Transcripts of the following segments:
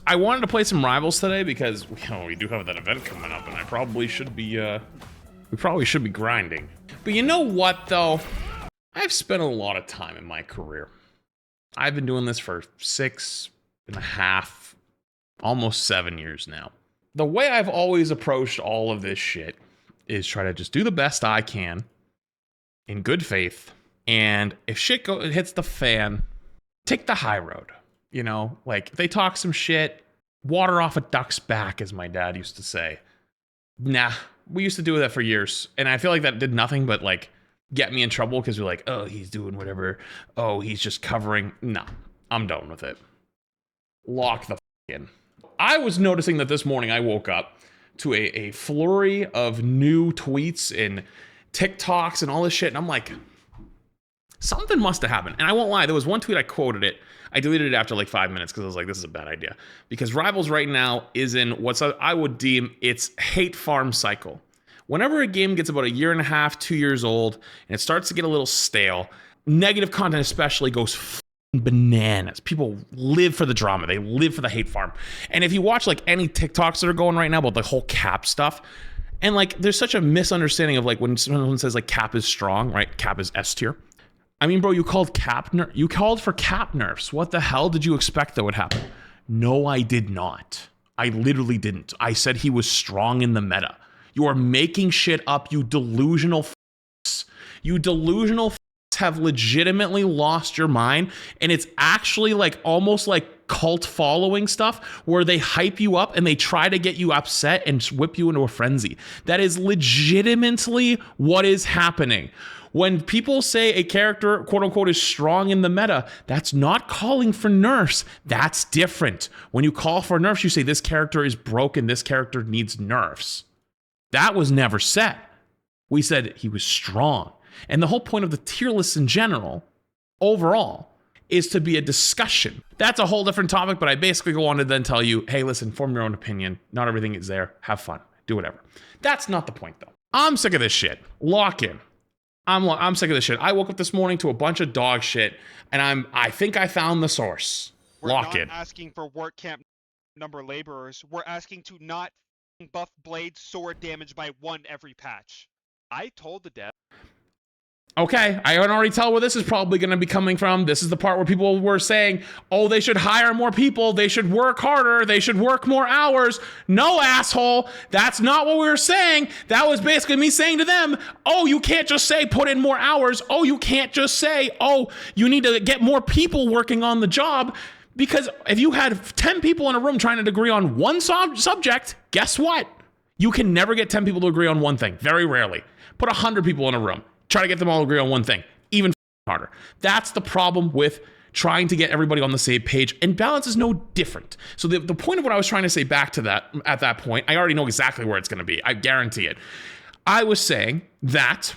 I wanted to play some Rivals today because we do have that event coming up, and I probably should be we probably should be grinding. But you know what though? I've spent a lot of time in my career. I've been doing this for 6.5, almost 7 years now. The way I've always approached all of this shit is try to just do the best I can in good faith. And if shit hits the fan, take the high road. You know, like they talk some shit, water off a duck's back, as my dad used to say. Nah, we used to do that for years. And I feel like that did nothing but like get me in trouble because we're like, oh, he's doing whatever. Oh, he's just covering. No, I'm done with it. Lock the in. I was noticing that this morning I woke up to a flurry of new tweets and TikToks and all this shit. And I'm like, something must have happened. And I won't lie, there was one tweet I quoted it. I deleted it after like 5 minutes because I was like, this is a bad idea. Because Rivals right now is in what's I would deem its hate farm cycle. Whenever a game gets about 1.5 2 years old, and it starts to get a little stale, negative content especially goes bananas. People live for the drama. They live for the hate farm. And if you watch like any TikToks that are going right now about the whole Cap stuff, and like there's such a misunderstanding of like when someone says like Cap is strong, right? Cap is S tier. I mean, bro, you called for Cap nerfs. What the hell did you expect that would happen? No, I did not. I literally didn't. I said he was strong in the meta. You are making shit up, you delusional f***s. You delusional f***s have legitimately lost your mind, and it's actually like almost like cult following stuff where they hype you up and they try to get you upset and whip you into a frenzy. That is legitimately what is happening. When people say a character, quote unquote, is strong in the meta, that's not calling for nerfs. That's different. When you call for nerfs, you say this character is broken, this character needs nerfs. That was never said. We said he was strong. And the whole point of the tier list in general, overall, is to be a discussion. That's a whole different topic, but I basically go on to then tell you, hey, listen, form your own opinion. Not everything is there. Have fun. Do whatever. That's not the point, though. I'm sick of this shit. Lock in. I'm sick of this shit. I woke up this morning to a bunch of dog shit, and I think I found the source. Lock in. We're not asking for work camp number laborers. We're asking to not buff blade sword damage by 1 every patch. I told the dev. Okay, I can already tell where this is probably going to be coming from. This is the part where people were saying, oh, they should hire more people. They should work harder. They should work more hours. No, asshole. That's not what we were saying. That was basically me saying to them, oh, you can't just say put in more hours. Oh, you can't just say, oh, you need to get more people working on the job. Because if you had 10 people in a room trying to agree on one subject, guess what? You can never get 10 people to agree on one thing. Very rarely. Put 100 people in a room. Try to get them all to agree on one thing. Even harder. That's the problem with trying to get everybody on the same page. And balance is no different. So the point of what I was trying to say back to that, at that point, I already know exactly where it's going to be. I guarantee it. I was saying that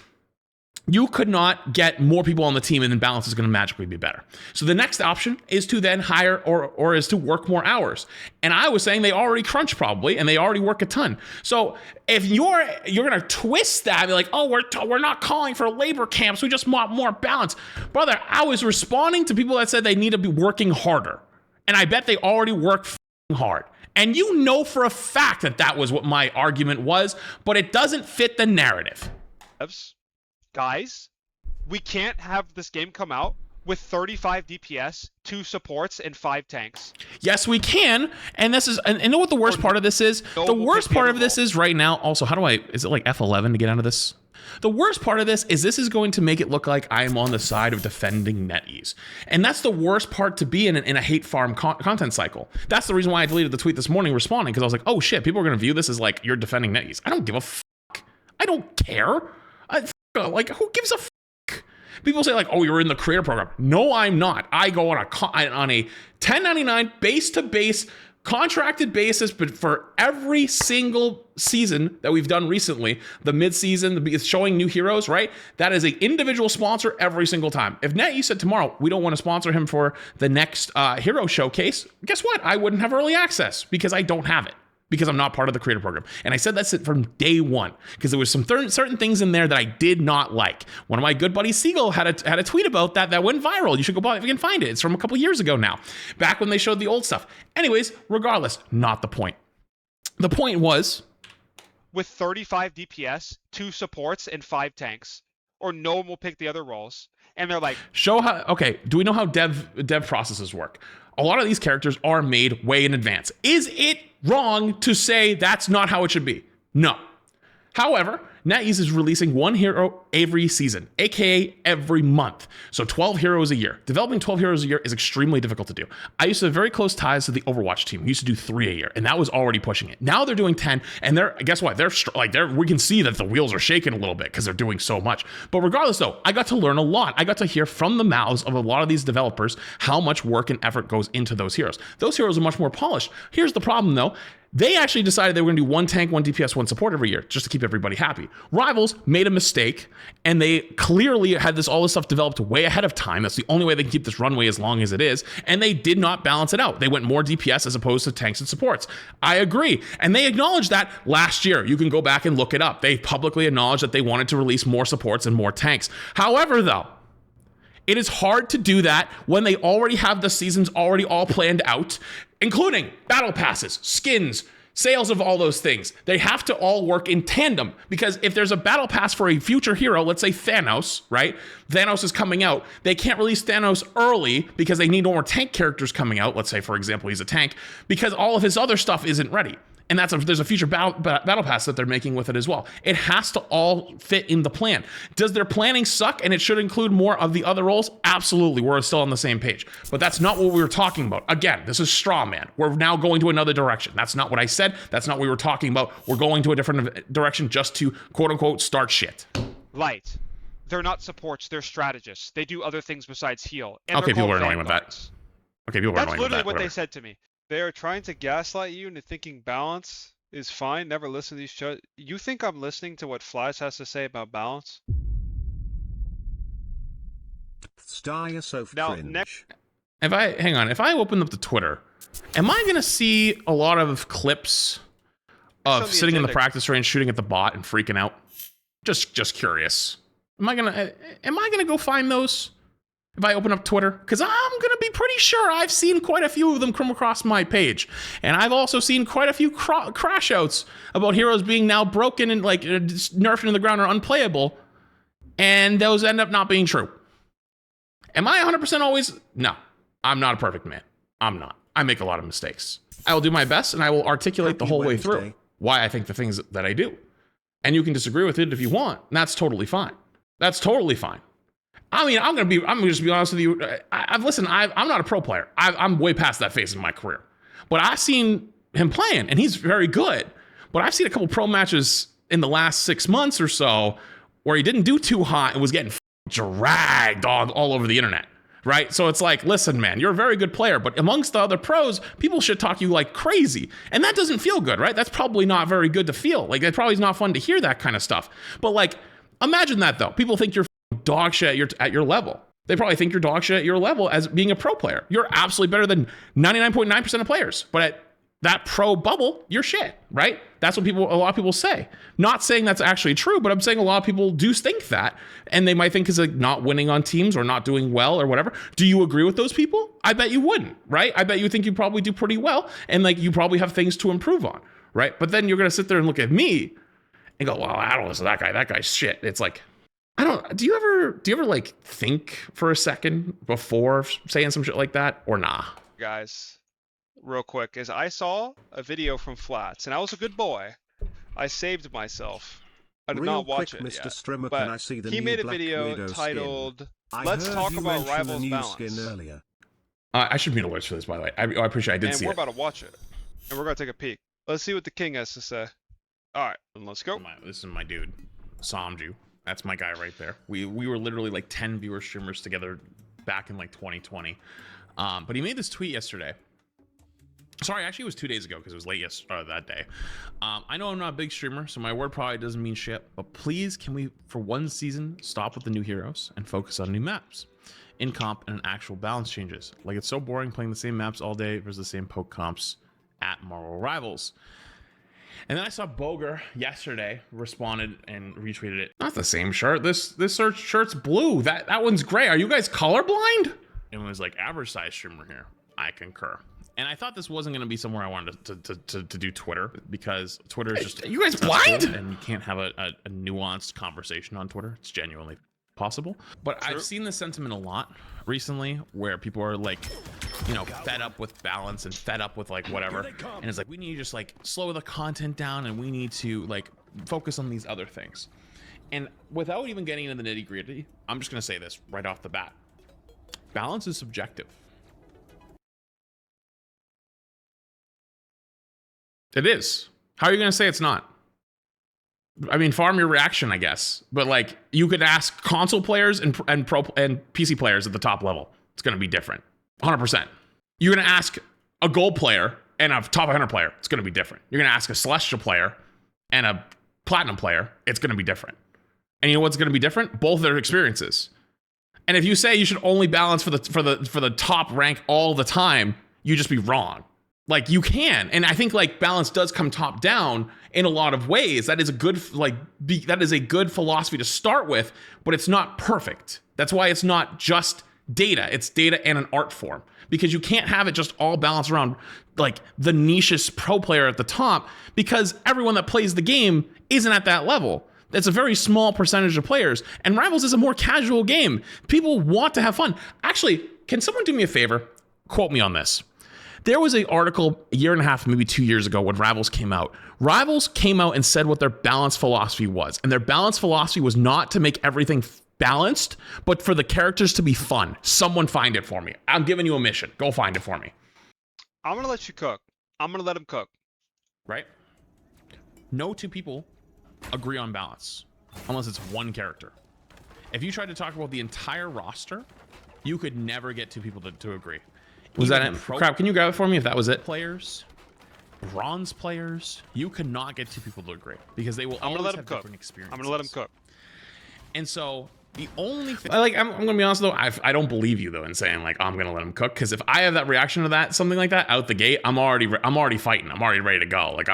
you could not get more people on the team and then balance is going to magically be better. So the next option is to then hire or is to work more hours. And I was saying they already crunch probably and they already work a ton. So if you're going to twist that and be like, oh, we're not calling for labor camps, we just want more balance. Brother, I was responding to people that said they need to be working harder. And I bet they already work hard. And you know for a fact that that was what my argument was, but it doesn't fit the narrative. Guys, we can't have this game come out with 35 DPS, 2 supports, and 5 tanks. Yes, we can. And this is, and you know what the worst part of this is? The worst part of this is right now, also, is it like F11 to get out of this? The worst part of this is going to make it look like I am on the side of defending NetEase. And that's the worst part to be in a hate farm content cycle. That's the reason why I deleted the tweet this morning responding, because I was like, oh shit, people are going to view this as like, you're defending NetEase. I don't give a fuck. I don't care. Like, who gives a fuck? People say like, oh, you're in the creator program. No, I'm not. I go on a 1099 base-to-base contracted basis, but for every single season that we've done recently, the mid-season, showing new heroes, right? That is an individual sponsor every single time. If NetEase said tomorrow, we don't want to sponsor him for the next hero showcase, guess what? I wouldn't have early access because I don't have it. because I'm not part of the creator program. And I said that's it from day one, because there was some certain things in there that I did not like. One of my good buddies, Siegel, had a tweet about that went viral. You should go if you can find it. It's from a couple years ago now, back when they showed the old stuff. Anyways, regardless, not the point. The point was, with 35 DPS, 2 supports, and 5 tanks, or no one will pick the other roles. And they're like, show how. Okay, do we know how dev processes work? A lot of these characters are made way in advance. Is it wrong to say that's not how it should be? No. However, NetEase is releasing 1 hero every season, aka every month. So 12 heroes a year. Developing 12 heroes a year is extremely difficult to do. I used to have very close ties to the Overwatch team. We used to do 3 a year, and that was already pushing it. Now they're doing 10, and guess what? We can see that the wheels are shaking a little bit because they're doing so much. But regardless, though, I got to learn a lot. I got to hear from the mouths of a lot of these developers how much work and effort goes into those heroes. Those heroes are much more polished. Here's the problem, though. They actually decided they were going to do 1 tank, 1 DPS, 1 support every year, just to keep everybody happy. Rivals made a mistake, and they clearly had all this stuff developed way ahead of time. That's the only way they can keep this runway as long as it is, and they did not balance it out. They went more DPS as opposed to tanks and supports. I agree, and they acknowledged that last year. You can go back and look it up. They publicly acknowledged that they wanted to release more supports and more tanks. However, though, it is hard to do that when they already have the seasons already all planned out, including battle passes, skins, sales of all those things. They have to all work in tandem, because if there's a battle pass for a future hero, let's say Thanos, right? Thanos is coming out. They can't release Thanos early because they need more tank characters coming out. Let's say, for example, he's a tank, because all of his other stuff isn't ready. And there's a future battle pass that they're making with it as well. It has to all fit in the plan. Does their planning suck and it should include more of the other roles? Absolutely, we're still on the same page. But that's not what we were talking about. Again, this is straw man. We're now going to another direction. That's not what I said. That's not what we were talking about. We're going to a different direction just to, quote unquote, start shit. Light. They're not supports, they're strategists. They do other things besides heal. And okay, people are annoying with that. Okay, people are annoying with that. That's literally what Whatever. they said to me. They are trying to gaslight you into thinking balance is fine. Never listen to these shows. You think I'm listening to what Flies has to say about balance? Now, If I open up the Twitter, am I gonna see a lot of clips of sitting in the practice range shooting at the bot and freaking out? Just curious. Am I gonna go find those if I open up Twitter? Because I'm gonna be pretty sure I've seen quite a few of them come across my page, and I've also seen quite a few crash outs about heroes being now broken and like nerfed into the ground or unplayable, and those end up not being true. Am I 100% always? No, I'm not a perfect man. I'm not. I make a lot of mistakes. I will do my best, and I will articulate the whole way through why I think the things that I do. And you can disagree with it if you want. And that's totally fine. That's totally fine. I mean, I'm gonna just be honest with you. I'm not a pro player. I'm way past that phase in my career. But I've seen him playing, and he's very good. But I've seen a couple pro matches in the last 6 months or so where he didn't do too hot and was getting dragged all over the internet, right? So it's like, listen, man, you're a very good player, but amongst the other pros, people should talk you like crazy. And that doesn't feel good, right? That's probably not very good to feel. Like, that probably is not fun to hear that kind of stuff. But like, imagine that though. People think you're dog shit at your level. They probably think you're dog shit at your level as being a pro player. You're absolutely better than 99.9% of players. But at that pro bubble, you're shit, right? That's what a lot of people say. Not saying that's actually true, but I'm saying a lot of people do think that. And they might think it's like not winning on teams or not doing well or whatever. Do you agree with those people? I bet you wouldn't, right? I bet you think you probably do pretty well. And like, you probably have things to improve on, right? But then you're going to sit there and look at me and go, well, I don't listen to that guy. That guy's shit. It's like, do you ever like think for a second before saying some shit like that, or nah? Guys, real quick, as I saw a video from Flats, and I was a good boy. I saved myself. I did not watch it Mr. yet, Strimmer, but can I see the he new made a Black video Widow titled skin? "Let's I heard Talk you About mention Rivals the new Balance." skin earlier. I should be alerts for this, by the way. I appreciate. I did And see we're it. about to watch it, and we're gonna take a peek. Let's see what the king has to say. All right, then let's go. This is my dude, Samju. That's my guy right there. We were literally like 10 viewer streamers together back in like 2020. But he made this tweet yesterday. Sorry, actually it was 2 days ago because it was late that day. I know I'm not a big streamer, so my word probably doesn't mean shit. But please, can we, for one season, stop with the new heroes and focus on new maps, in comp, and actual balance changes? Like, it's so boring playing the same maps all day versus the same poke comps at Marvel Rivals. And then I saw Boger yesterday responded and retweeted it. Not the same shirt. This shirt's blue. That one's gray. Are you guys colorblind? And it was like, average size streamer here. I concur. And I thought this wasn't going to be somewhere I wanted to do Twitter, because Twitter is just... You guys blind? And you can't have a nuanced conversation on Twitter. It's genuinely possible. But I've seen this sentiment a lot recently, where people are like, you know, fed up with balance and fed up with like whatever. And it's like, we need to just like slow the content down, and we need to like focus on these other things. And without even getting into the nitty gritty, I'm just going to say this right off the bat. Balance is subjective. It is. How are you going to say it's not? I mean, farm your reaction, I guess. But like, you could ask console players and PC players at the top level. It's going to be different. 100%. You're going to ask a gold player and a top 100 player. It's going to be different. You're going to ask a celestial player and a platinum player. It's going to be different. And you know what's going to be different? Both their experiences. And if you say you should only balance for the top rank all the time, you just be wrong. Like, you can, and I think like balance does come top down in a lot of ways. That is a good that is a good philosophy to start with, but it's not perfect. That's why it's not just data. It's data and an art form, because you can't have it just all balanced around like the nichest pro player at the top, because everyone that plays the game isn't at that level. That's a very small percentage of players, and Rivals is a more casual game. People want to have fun. Actually, can someone do me a favor? Quote me on this. There was an article a year and a half, maybe 2 years ago, when Rivals came out. Rivals came out and said what their balance philosophy was. And their balance philosophy was not to make everything balanced, but for the characters to be fun. Someone find it for me. I'm giving you a mission. Go find it for me. I'm going to let you cook. I'm going to let him cook. Right? No two people agree on balance, unless it's one character. If you tried to talk about the entire roster, you could never get two people to agree. Was that it? Crap, can you grab it for me if that was it? Players, bronze players, you cannot get two people to agree, because they will always have different experiences. I'm gonna let him cook. And so the only thing, like, I'm gonna be honest though, I don't believe you though in saying like, I'm gonna let him cook, because if I have that reaction to that, something like that out the gate, I'm already fighting. I'm already ready to go. Like,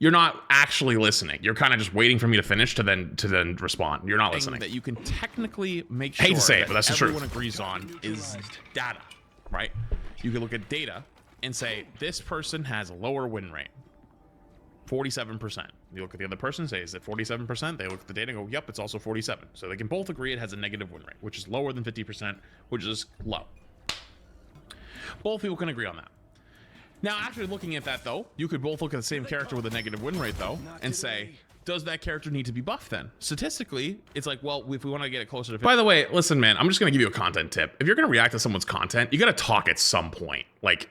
you're not actually listening. You're kind of just waiting for me to finish to then respond. You're not listening. That you can technically make sure, hate to say it, but that's the truth, everyone agrees on is data. Right? You can look at data and say, this person has a lower win rate, 47%. You look at the other person and say, is it 47%? They look at the data and go, yep, it's also 47. So they can both agree it has a negative win rate, which is lower than 50%, which is low. Both people can agree on that. Now, after looking at that, though, you could both look at the same character with a negative win rate, though, and say, does that character need to be buffed then? Statistically, it's like, well, if we want to get it closer to 50. By the way, listen, man, I'm just going to give you a content tip. If you're going to react to someone's content, you got to talk at some point. Like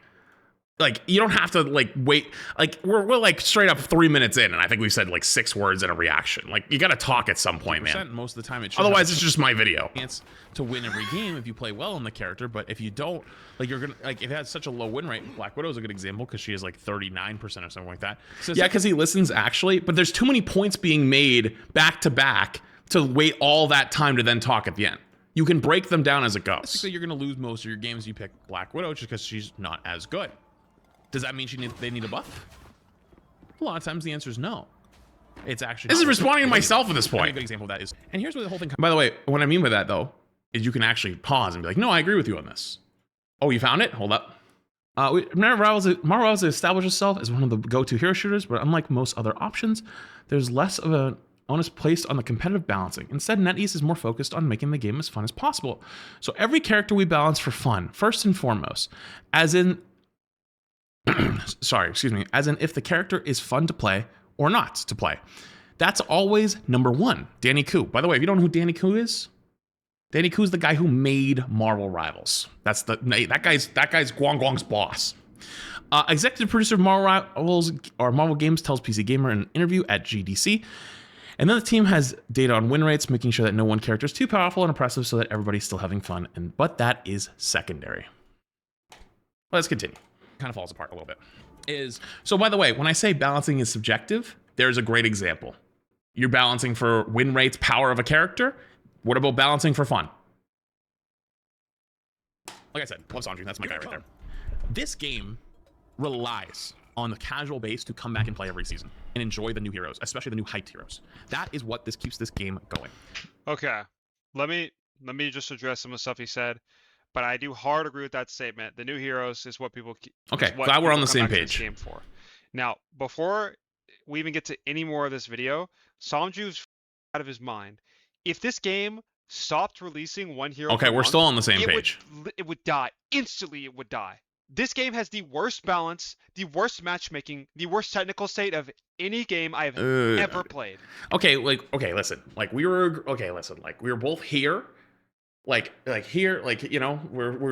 you don't have to like wait. Like we're like straight up 3 minutes in, and I think we said like 6 words in a reaction. Like, you got to talk at some point, man. Most of the time, otherwise it's just my video. Chance to win every game if you play well on the character, but if you don't, like, you're gonna like, if it has such a low win rate. Black Widow is a good example, because she has like 39% or something like that. So yeah, because he listens actually, but there's too many points being made back to back to wait all that time to then talk at the end. You can break them down as it goes. Basically, you're gonna lose most of your games. You pick Black Widow just because she's not as good. Does that mean they need a buff? A lot of times the answer is no. It's actually... This is responding to myself at this point. A good example of that is... And here's where the whole thing... By the way, what I mean by that, though, is you can actually pause and be like, no, I agree with you on this. Oh, you found it? Hold up. Marvel has established itself as one of the go-to hero shooters, but unlike most other options, there's less of an onus placed on the competitive balancing. Instead, NetEase is more focused on making the game as fun as possible. So every character we balance for fun, first and foremost, as in... as in if the character is fun to play or not to play. That's always number one. Danny Koo. By the way, if you don't know who Danny Koo is, Danny Koo is the guy who made Marvel Rivals. That guy's Guang Guang's boss. Executive producer of Marvel Rivals or Marvel Games tells PC Gamer in an interview at GDC. And then the team has data on win rates, making sure that no one character is too powerful and oppressive so that everybody's still having fun. But that is secondary. Let's continue. Kind of falls apart a little bit. So by the way, when I say balancing is subjective, there's a great example. You're balancing for win rates, power of a character. What about balancing for fun? Like I said, love Sandry, that's my guy right there. This game relies on the casual base to come back and play every season and enjoy the new heroes, especially the new hyped heroes. That is what keeps this game going. Okay, let me just address some of the stuff he said, but I do hard agree with that statement. The new heroes is what people. Okay, glad we're on the same page. Game for. Now, before we even get to any more of this video, Somju's out of his mind. If this game stopped releasing one hero, okay, we're still on the same page. It would die instantly. It would die. This game has the worst balance, the worst matchmaking, the worst technical state of any game I have ever played. Okay, listen. We were both here. We're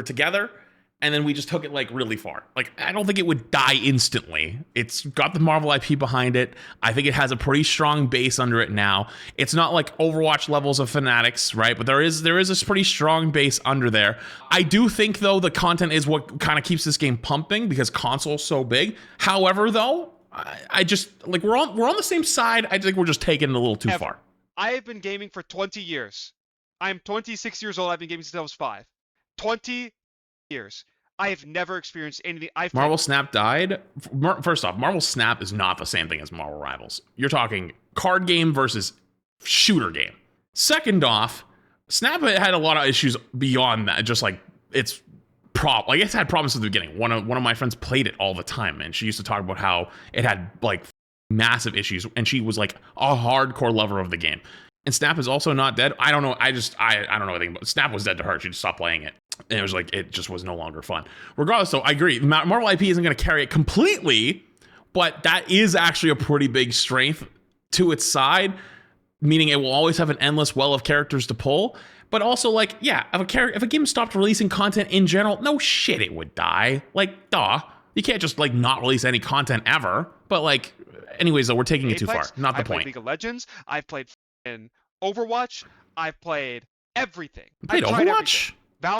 together, and then we just took it really far. I don't think it would die instantly. It's got the Marvel IP behind it. I think it has a pretty strong base under it now. It's not like Overwatch levels of fanatics, right? But there is this pretty strong base under there. I do think though the content is what kind of keeps this game pumping because console's so big. However, though, I just we're on the same side. I think we're just taking it a little too far. I have been gaming for 20 years. I'm 26 years old. I've been gaming since I was 5. 20 years. I have never experienced anything. Marvel Snap died. First off, Marvel Snap is not the same thing as Marvel Rivals. You're talking card game versus shooter game. Second off, Snap had a lot of issues beyond that. Just it's had problems at the beginning. One of my friends played it all the time, and she used to talk about how it had massive issues, and she was a hardcore lover of the game. And Snap is also not dead. I don't know. I don't know anything, but Snap was dead to her. She just stopped playing it. And it was it just was no longer fun. Regardless, though, I agree. Marvel IP isn't going to carry it completely, but that is actually a pretty big strength to its side, meaning it will always have an endless well of characters to pull. But also, if a game stopped releasing content in general, no shit, it would die. Duh. You can't just not release any content ever. But anyways, though, we're taking it too far. Not the point. I've played League of Legends. I've played in Overwatch. I've played everything. You played Overwatch?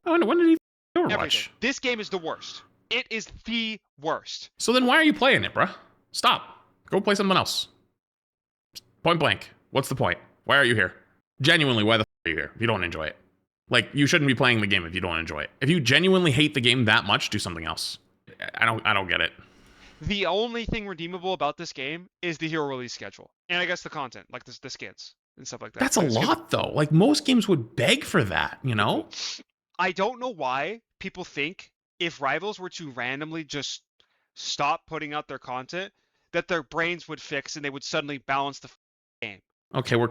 When did he play Overwatch? Everything. This game is the worst. It is the worst. So then why are you playing it, bruh? Stop. Go play something else. Point blank. What's the point? Why are you here? Genuinely, why the f are you here if you don't enjoy it? You shouldn't be playing the game if you don't enjoy it. If you genuinely hate the game that much, do something else. I don't get it. The only thing redeemable about this game is the hero release schedule. And I guess the content, the skins and stuff like that. That's a lot, though. Most games would beg for that, you know? I don't know why people think if Rivals were to randomly just stop putting out their content, that their brains would fix and they would suddenly balance the game. Okay, we're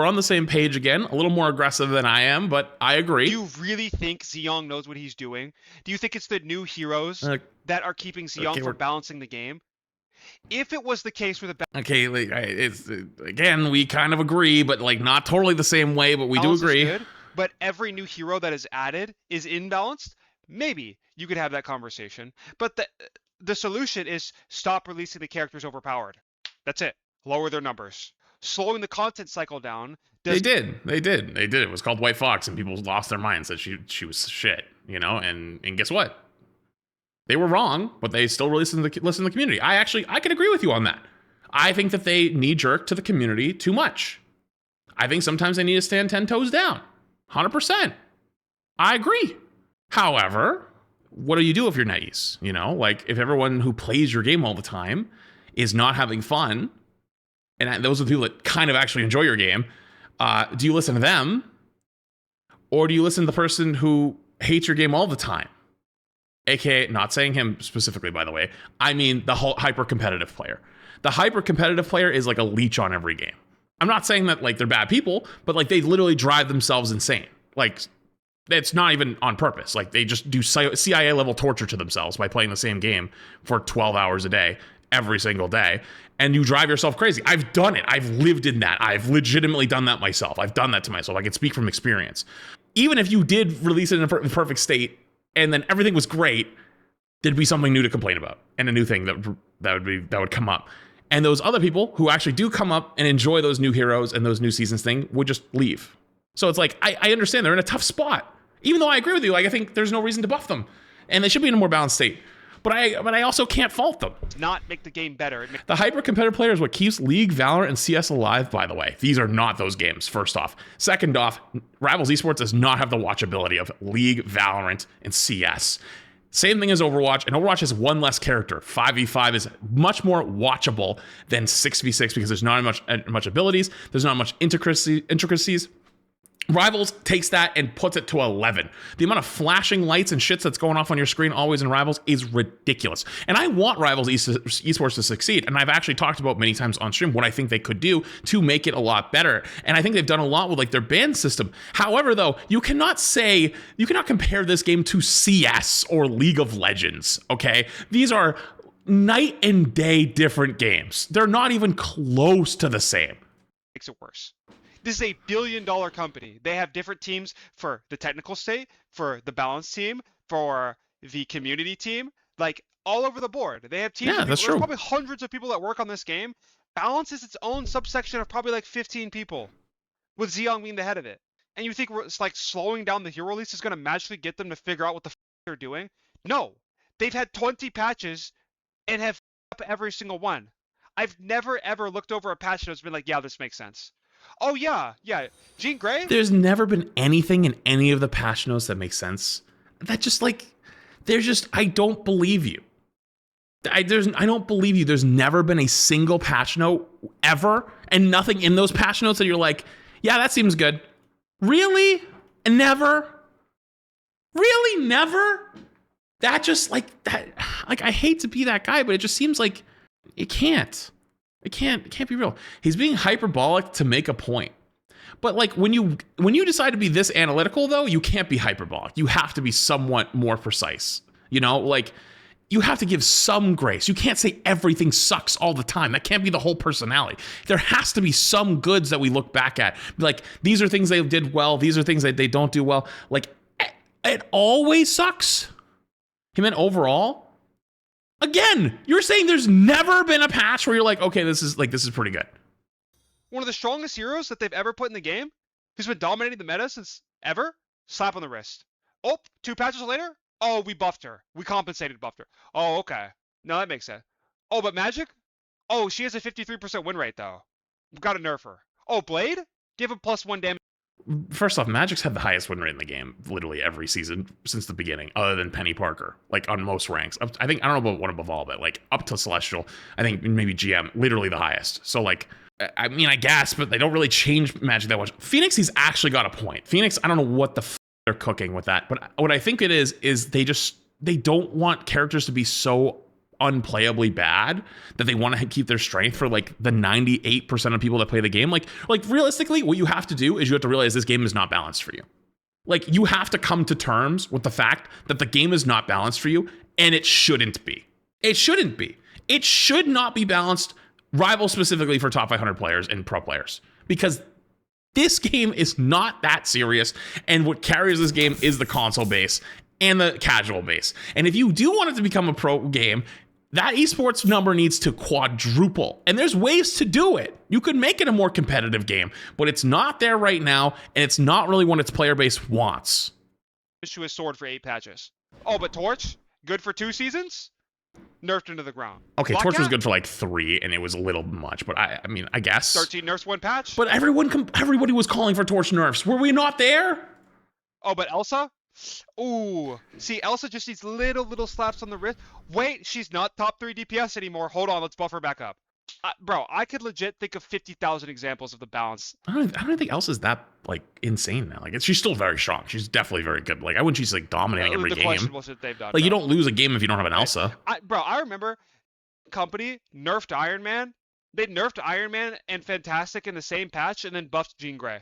on the same page again. A little more aggressive than I am, but I agree. Do you really think Zeong knows what he's doing? Do you think it's the new heroes that are keeping Zeong from balancing the game? If it was the case with it's again, we kind of agree, but not totally the same way, but we do agree. Good, but every new hero that is added is imbalanced. Maybe you could have that conversation. But the solution is stop releasing the characters overpowered. That's it. Lower their numbers. Slowing the content cycle down. They did. It was called White Fox, and people lost their minds that she was shit, you know. And guess what? They were wrong, but they still listen to the community. I can agree with you on that. I think that they knee jerk to the community too much. I think sometimes they need to stand 10 toes down. 100%. I agree. However, what do you do if you're NetEase? You know, if everyone who plays your game all the time is not having fun, and those are the people that kind of actually enjoy your game, do you listen to them? Or do you listen to the person who hates your game all the time? AKA, not saying him specifically, by the way. I mean the whole hyper-competitive player. The hyper-competitive player is like a leech on every game. I'm not saying that they're bad people, but they literally drive themselves insane. It's not even on purpose. They just do CIA level torture to themselves by playing the same game for 12 hours a day, every single day. And you drive yourself crazy. I've done it. I've lived in that. I've legitimately done that myself. I've done that to myself. I can speak from experience. Even if you did release it in a perfect state, and then everything was great, there'd be something new to complain about, and a new thing that would come up. And those other people who actually do come up and enjoy those new heroes and those new seasons thing would just leave. So it's I understand they're in a tough spot. Even though I agree with you, I think there's no reason to buff them, and they should be in a more balanced state. But I also can't fault them. Not make the game better. The hyper-competitive player is what keeps League, Valorant, and CS alive, by the way. These are not those games, first off. Second off, Rivals Esports does not have the watchability of League, Valorant, and CS. Same thing as Overwatch, and Overwatch has one less character. 5v5 is much more watchable than 6v6 because there's not much abilities, there's not much intricacies. Rivals takes that and puts it to 11. The amount of flashing lights and shits that's going off on your screen always in Rivals is ridiculous. And I want Rivals esports to succeed. And I've actually talked about many times on stream what I think they could do to make it a lot better. And I think they've done a lot with like their ban system. However, though, you cannot compare this game to CS or League of Legends, okay? These are night and day different games. They're not even close to the same. Makes it worse. This is a billion-dollar company. They have different teams for the technical state, for the balance team, for the community team, like all over the board. They have teams. Yeah, that's true. There's probably hundreds of people that work on this game. Balance is its own subsection of probably like 15 people, with Xeon being the head of it. And you think it's like slowing down the hero release is going to magically get them to figure out what the they're doing? No. They've had 20 patches and have up every single one. I've never ever looked over a patch that's been like, yeah, this makes sense. Oh, yeah. Jean Grey? There's never been anything in any of the patch notes that makes sense. That just like, I don't believe you. I don't believe you. There's never been a single patch note ever, and nothing in those patch notes that you're like, yeah, that seems good. Really? And never? Really? Never? That just like that. Like, I hate to be that guy, but it just seems like it can't. It can't be real. He's being hyperbolic to make a point. But like when you decide to be this analytical though, you can't be hyperbolic. You have to be somewhat more precise. You know, like you have to give some grace. You can't say everything sucks all the time. That can't be the whole personality. There has to be some goods that we look back at. Like these are things they did well. These are things that they don't do well. Like it always sucks. He meant overall. Again, you're saying there's never been a patch where you're like, okay, this is pretty good. One of the strongest heroes that they've ever put in the game, who's been dominating the meta since ever, slap on the wrist. Oh, 2 patches later? Oh, we buffed her. We buffed her. Oh, okay. No, that makes sense. Oh, but Magic? Oh, she has a 53% win rate, though. We've got to nerf her. Oh, Blade? Give him +1 damage. First off, Magic's had the highest win rate in the game literally every season since the beginning, other than Penny Parker, like on most ranks. I don't know about one above all, but like up to Celestial, I think maybe GM, literally the highest. So like, I mean, I guess, but they don't really change Magic that much. Phoenix, he's actually got a point. Phoenix, I don't know what the they're cooking with that, but what I think it is they don't want characters to be so unplayably bad that they want to keep their strength for like the 98% of people that play the game. Like realistically, what you have to do is you have to realize this game is not balanced for you. Like you have to come to terms with the fact that the game is not balanced for you, and it shouldn't be. It shouldn't be. It should not be balanced, rival specifically for top 500 players and pro players, because this game is not that serious, and what carries this game is the console base and the casual base. And if you do want it to become a pro game, that esports number needs to quadruple. And there's ways to do it. You could make it a more competitive game, but it's not there right now, and it's not really what its player base wants. To his sword for 8 patches. Oh, but Torch? Good for 2 seasons? Nerfed into the ground. Okay, Torch was good for like 3, and it was a little much, but I mean, I guess. 13 nerfs, 1 patch? But everybody was calling for Torch nerfs. Were we not there? Oh, but Elsa? Ooh, see, Elsa just needs little slaps on the wrist. Wait, she's not top 3 DPS anymore. Hold on, let's buff her back up. Bro, I could legit think of 50,000 examples of the balance. I don't think Elsa's that like insane now. Like she's still very strong. She's definitely very good. Like I wouldn't she's like dominating every game. Shit they've done, like you don't lose a game if you don't have an Elsa. I remember company nerfed Iron Man. They nerfed Iron Man and Fantastic in the same patch and then buffed Jean Grey.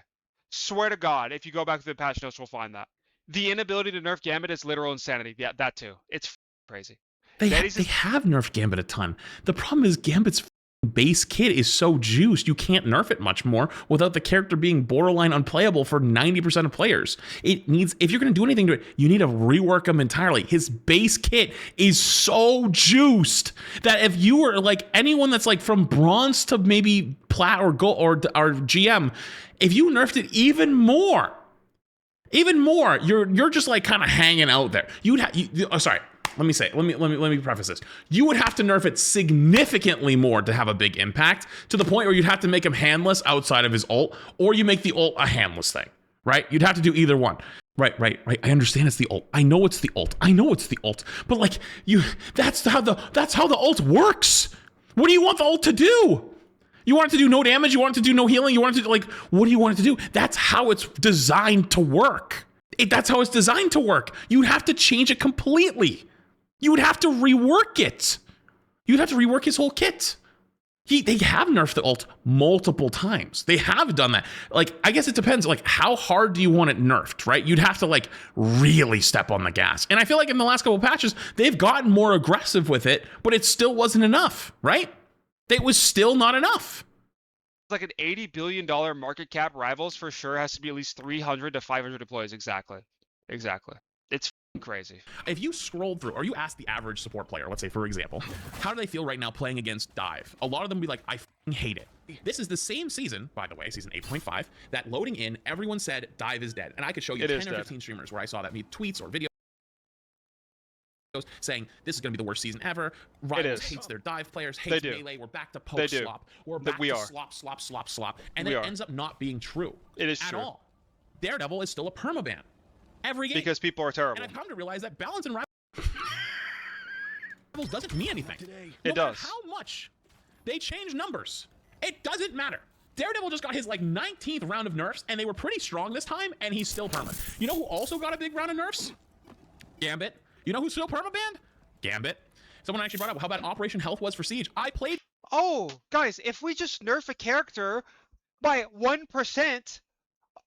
Swear to God, if you go back to the patch notes, we'll find that. The inability to nerf Gambit is literal insanity. Yeah, that too. It's crazy. They have nerfed Gambit a ton. The problem is Gambit's base kit is so juiced, you can't nerf it much more without the character being borderline unplayable for 90% of players. It needs, if you're going to do anything to it, you need to rework him entirely. His base kit is so juiced that if you were like anyone that's like from bronze to maybe plat or gold or GM, if you nerfed it even more, you're just like kind of hanging out there. Let me preface this. You would have to nerf it significantly more to have a big impact, to the point where you'd have to make him handless outside of his ult, or you make the ult a handless thing, right? You'd have to do either one. Right. I understand it's the ult. I know it's the ult. But like that's how the ult works. What do you want the ult to do? You want it to do no damage? You want it to do no healing? You want it to like what do you want it to do? That's how it's designed to work. That's how it's designed to work. You'd have to change it completely. You would have to rework it. You'd have to rework his whole kit. They have nerfed the ult multiple times. They have done that. Like, I guess it depends. Like, how hard do you want it nerfed, right? You'd have to, like, really step on the gas. And I feel like in the last couple patches, they've gotten more aggressive with it, but it still wasn't enough, right? It was still not enough. Like an $80 billion market cap, Rivals for sure has to be at least 300 to 500 deploys. Exactly. It's crazy. If you scroll through, or you ask the average support player, let's say for example, how do they feel right now playing against Dive? A lot of them will be like, I hate it. This is the same season, by the way, season 8.5, that loading in, everyone said Dive is dead. And I could show you 10 or 15 streamers where I saw that, me tweets or videos saying this is going to be the worst season ever. Rivals hates their Dive players, hates melee. We're back to poke slop. We're back to slop. And it ends up not being true. It is at true. all. Daredevil is still a permaban. Every game. Because people are terrible. And I've come to realize that balance in Rivals doesn't mean anything. It does. How much they change numbers, it doesn't matter. Daredevil just got his like 19th round of nerfs, and they were pretty strong this time, and he's still perma. You know who also got a big round of nerfs? Gambit. You know who's still perma-banned? Gambit. Someone actually brought up how bad Operation Health was for Siege. I played. Oh, guys, if we just nerf a character by 1%.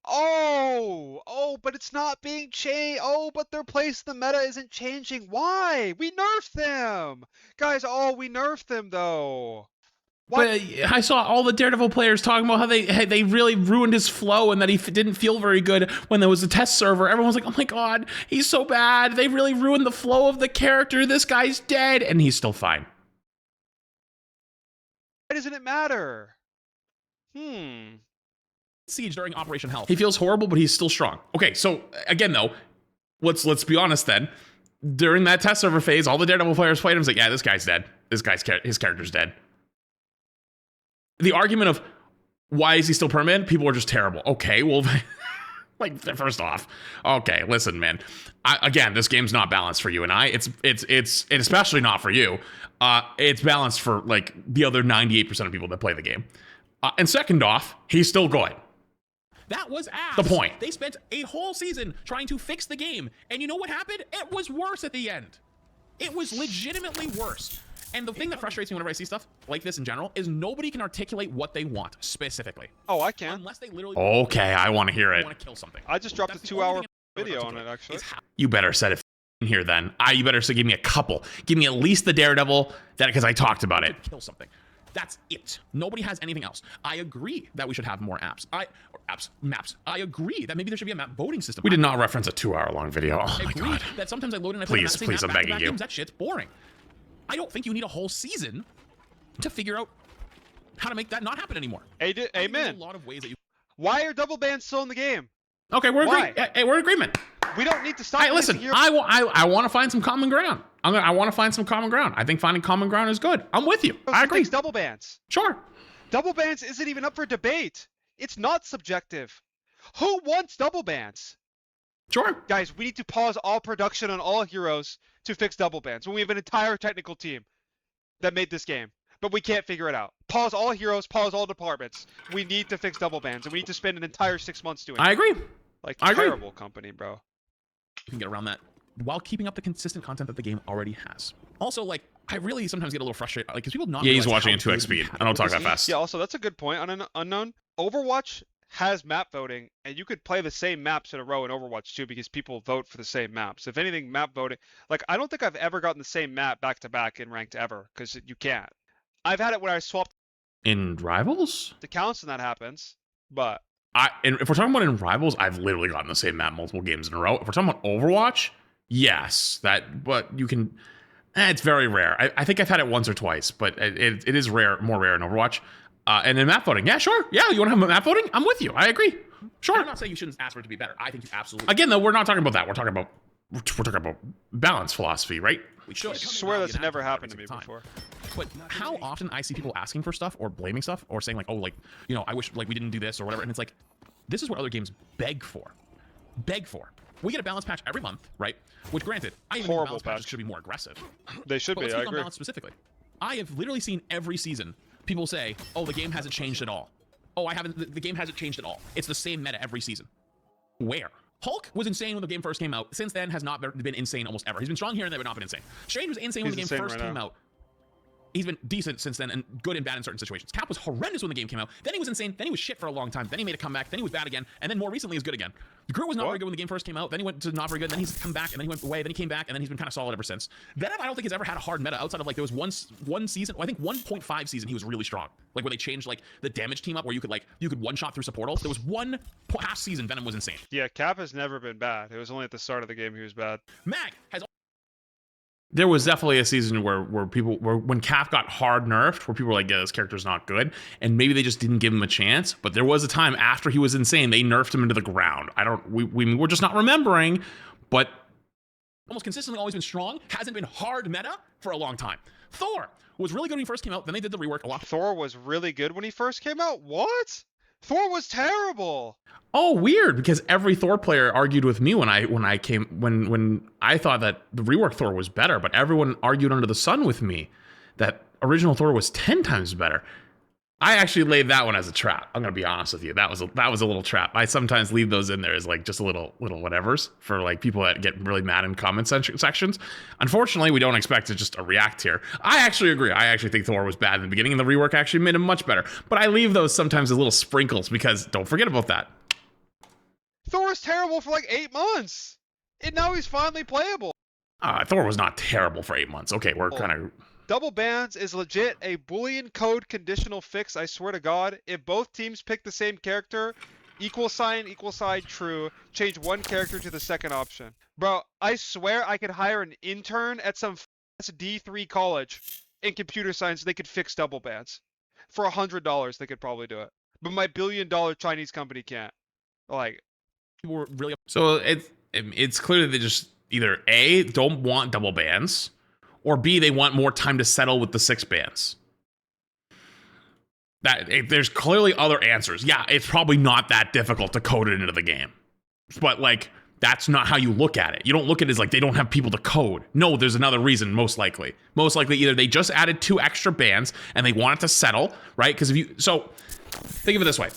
Oh, but it's not being changed. Oh, but their place in the meta isn't changing. Why? We nerfed them. Guys, we nerfed them, though. But I saw all the Daredevil players talking about how they really ruined his flow and that he didn't feel very good when there was a test server. Everyone's like, oh my god, he's so bad. They really ruined the flow of the character. This guy's dead. And he's still fine. Why doesn't it matter? Siege during Operation Health. He feels horrible, but he's still strong. Okay, so again though, let's be honest then. During that test server phase, all the Daredevil players played him. Was like, yeah, this guy's dead. His character's dead. The argument of why is he still permanent? People are just terrible. Okay, well, like first off, okay, listen, man. Again, this game's not balanced for you and I. It's especially not for you. It's balanced for like the other 98% of people that play the game. And second off, he's still good. That was ass. The point. They spent a whole season trying to fix the game. And you know what happened? It was worse at the end. It was legitimately worse. And the thing that frustrates me whenever I see stuff like this in general is nobody can articulate what they want specifically. Oh, I can. Unless they literally... Okay, I want to hear it. Want to kill something. I just dropped a 2-hour video on it, actually. You better set it in here then. You better give me a couple. Give me at least the Daredevil, because I talked about it. Kill something. That's it. Nobody has anything else. I agree that we should have more maps. I agree that maybe there should be a map voting system. We did not reference a 2-hour-long video. Oh my god. That sometimes I load in and I play the map, I'm begging you. That shit's boring. I don't think you need a whole season to figure out how to make that not happen anymore. Amen. A lot of ways that you... Why are double bans still in the game? Okay, we're in agreement. We don't need to stop. Hey, listen, I want to find some common ground. I want to find some common ground. I think finding common ground is good. I'm with you. I agree. Double bans. Sure. Double bans isn't even up for debate. It's not subjective. Who wants double bans? Sure. Guys, we need to pause all production on all heroes to fix double bans when we have an entire technical team that made this game, but we can't figure it out. Pause all heroes, pause all departments. We need to fix double bans, and we need to spend an entire 6 months doing it. I agree. Like, terrible company, bro. You can get around that while keeping up the consistent content that the game already has. Also, like, I really sometimes get a little frustrated, like, because people not. Yeah, he's watching at 2x speed. I don't talk that fast. Yeah, also, that's a good point. Unknown. Overwatch has map voting, and you could play the same maps in a row in Overwatch too, because people vote for the same maps. If anything, map voting, like, I don't think I've ever gotten the same map back to back in ranked ever, because you can't. I've had it when I swapped in Rivals accounts, and that happens. But and if we're talking about in Rivals, I've literally gotten the same map multiple games in a row. If we're talking about Overwatch, yes, but you can. It's very rare. I think I've had it once or twice, but it is rare, more rare in Overwatch. And in map voting, yeah, sure. Yeah, you want to have map voting? I'm with you. I agree. Sure. I'm not saying you shouldn't ask for it to be better. I think you absolutely. Again, though, we're not talking about that. We're talking about balance philosophy, right? We should. I swear that's never happened to me before. But how often I see people asking for stuff or blaming stuff or saying like, oh, like, you know, I wish like we didn't do this or whatever. And it's like, this is what other games beg for. We get a balance patch every month, right? Which, granted, I even think the Horrible balance patches patch. should be more aggressive. They should But be. let's I speak on agree. balance specifically. I have literally seen every season people say, "Oh, the game hasn't changed at all. Oh, I haven't. The game hasn't changed at all. It's the same meta every season." Where? Hulk was insane when the game first came out. Since then, has not been insane almost ever. He's been strong here and there, but not been insane. Strange was insane when the He's game insane first right came now. out. He's been decent since then and good and bad in certain situations. Cap was horrendous when the game came out. Then he was insane. Then he was shit for a long time. Then he made a comeback. Then he was bad again. And then more recently, he's good again. Groot was not very good when the game first came out. Then he went to not very good. Then he's come back. And then he went away. Then he came back. And then he's been kind of solid ever since. Venom, I don't think he's ever had a hard meta outside of like there was one season. I think 1.5 season he was really strong. Like where they changed like the damage team up where you could one shot through supportals. There was one half season Venom was insane. Yeah, Cap has never been bad. It was only at the start of the game he was bad. Mag has. There was definitely a season where when Cap got hard nerfed, where people were like, yeah, this character's not good, and maybe they just didn't give him a chance. But there was a time after he was insane, they nerfed him into the ground. We're just not remembering, but almost consistently always been strong, hasn't been hard meta for a long time. Thor was really good when he first came out, then they did the rework a lot. Thor was really good when he first came out? What? Thor was terrible. Oh, weird, because every Thor player argued with me when I thought that the rework Thor was better, but everyone argued under the sun with me that original Thor was 10 times better. I actually laid that one as a trap. I'm gonna be honest with you. That was a little trap. I sometimes leave those in there as like just a little whatevers for like people that get really mad in comment sections. Unfortunately, we don't expect to just react here. I actually agree. I actually think Thor was bad in the beginning, and the rework actually made him much better. But I leave those sometimes as little sprinkles because don't forget about that. Thor was terrible for like 8 months, and now he's finally playable. Thor was not terrible for 8 months. Okay, we're kind of. Double bans is legit a Boolean code conditional fix, I swear to God. If both teams pick the same character, equal sign, true, change one character to the second option. Bro, I swear I could hire an intern at some D3 college in computer science, they could fix double bans. For $100, they could probably do it. But my billion-dollar Chinese company can't. Like, People were really. So it's clear that they just either A, don't want double bans, or B, they want more time to settle with the 6 bans. There's clearly other answers. Yeah, it's probably not that difficult to code it into the game. But, like, that's not how you look at it. You don't look at it as, like, they don't have people to code. No, there's another reason, most likely. Most likely, either they just added 2 extra bans and they want it to settle, right? Because so, think of it this way.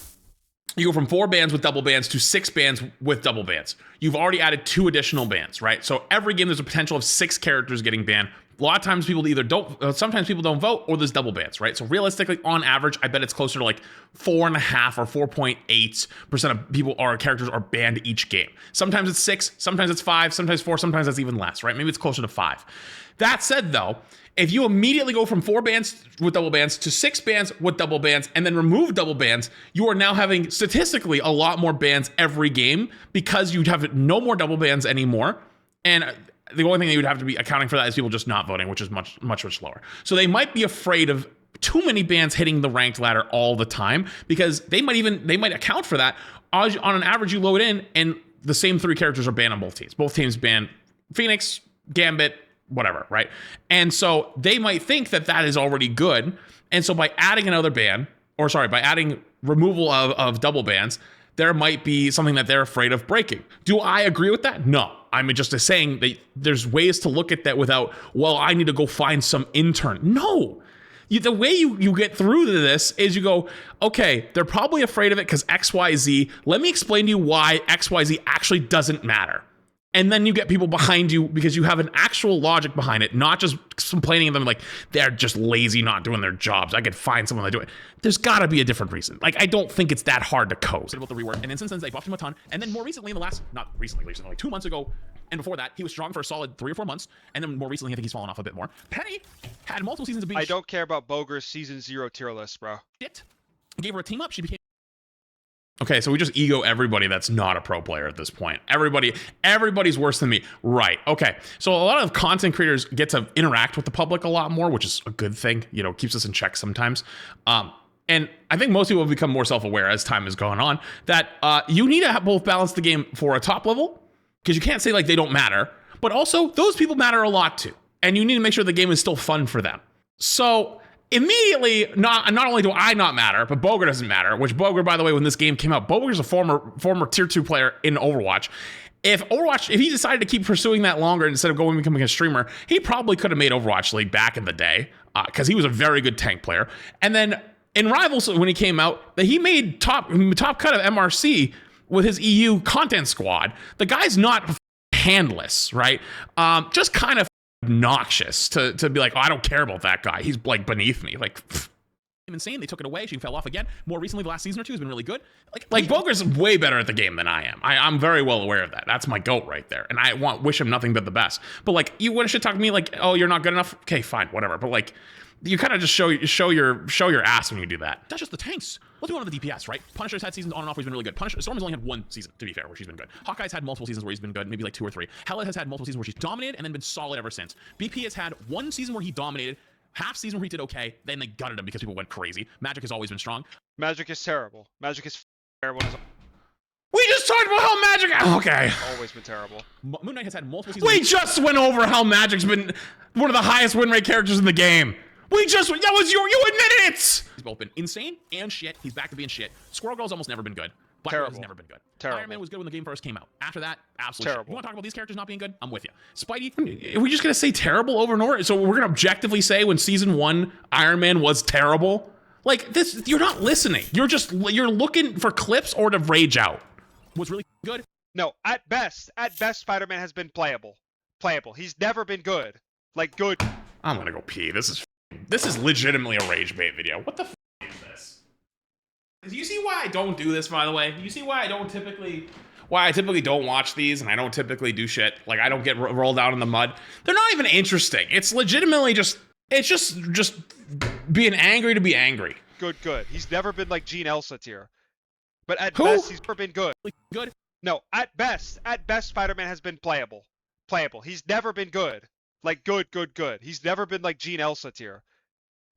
You go from 4 bans with double bans to 6 bans with double bans. You've already added 2 additional bans, right? So every game there's a potential of 6 characters getting banned. A lot of times people either sometimes people don't vote, or there's double bans, right? So realistically, on average, I bet it's closer to like 4.5 or 4.8% of people or characters are banned each game. Sometimes it's 6, sometimes it's 5, sometimes 4, sometimes that's even less, right? Maybe it's closer to 5. That said, though, if you immediately go from 4 bans with double bans to 6 bans with double bans and then remove double bans, you are now having statistically a lot more bans every game because you'd have no more double bans anymore. And the only thing they would have to be accounting for that is people just not voting, which is much lower. So they might be afraid of too many bans hitting the ranked ladder all the time because they might account for that. On an average, you load in and the same 3 characters are banned on both teams. Both teams ban Phoenix, Gambit, whatever, right? And so they might think that that is already good. And so by adding another ban, by adding removal of double bans, there might be something that they're afraid of breaking. Do I agree with that? No. I'm just saying that there's ways to look at that without, well, I need to go find some intern. No. The way you get through to this is you go, okay, they're probably afraid of it because XYZ. Let me explain to you why XYZ actually doesn't matter. And then you get people behind you because you have an actual logic behind it, not just complaining of them like they're just lazy, not doing their jobs. I could find someone to do it. There's got to be a different reason. Like, I don't think it's that hard to code. About the rework, and since then they buffed him a ton. And then more recently, recently, like 2 months ago, and before that, he was strong for a solid 3 or 4 months. And then more recently, I think he's fallen off a bit more. Penny had multiple seasons of being. I don't care about Boger's season 0 tier list, bro. Shit. Gave her a team up. She became. Okay, so we just ego everybody that's not a pro player at this point. Everybody's worse than me. Right. Okay. So a lot of content creators get to interact with the public a lot more, which is a good thing. You know, keeps us in check sometimes. And I think most people have become more self-aware as time has gone on that you need to both balance the game for a top level, because you can't say like they don't matter, but also those people matter a lot too. And you need to make sure the game is still fun for them. So immediately, not only do I not matter, but Boger doesn't matter, which Boger, by the way, when this game came out, Boger's a former tier 2 player in Overwatch. If he decided to keep pursuing that longer instead of going and becoming a streamer, he probably could have made Overwatch League back in the day because he was a very good tank player. And then in Rivals, when he came out, that he made top cut of MRC with his EU content squad. The guy's not handless, right? Just kind of obnoxious to be like, oh, I don't care about that guy. He's like beneath me. Like, insane. They took it away. She fell off again. More recently, the last season or two has been really good. Like Boger's way better at the game than I am. I'm very well aware of that. That's my goat right there. And I wish him nothing but the best. But like, you want to shit talk to me like, oh, you're not good enough? Okay, fine, whatever. But like, you kind of just show your ass when you do that. That's just the tanks. Let's do on the DPS, right? Punisher's had seasons on and off where he's been really good. Storm has only had one season, to be fair, where she's been good. Hawkeye's had multiple seasons where he's been good, maybe like 2 or 3. Hela has had multiple seasons where she's dominated and then been solid ever since. BP has had one season where he dominated, half season where he did okay, then they gutted him because people went crazy. Magic has always been strong. Magic is terrible. Magic is terrible. We just talked about how Magic... Okay. Always been terrible. Moon Knight has had multiple seasons... We just went over how Magic's been one of the highest win rate characters in the game. You admitted it! He's both been insane and shit. He's back to being shit. Squirrel Girl's almost never been good. Black Widow has never been good. Terrible. Iron Man was good when the game first came out. After that, absolutely terrible. Shit. You want to talk about these characters not being good? I'm with you. Spidey, are we just going to say terrible over and over? So we're going to objectively say when season 1 Iron Man was terrible? Like, this, you're not listening. You're looking for clips or to rage out. Was really good? No, at best Spider-Man has been playable. He's never been good. Like, good. I'm going to go pee. This is legitimately a rage bait video. What the f is this? Do you see why I don't do this, by the way? You see why I typically don't watch these and I don't typically do shit? Like, I don't get rolled out in the mud. They're not even interesting. It's legitimately just being angry to be angry. Good. He's never been like Gene Elsa tier. But at best, he's never been good. Good? No, at best Spider-Man has been playable. He's never been good. Like, good. He's never been like Gene Elsa tier.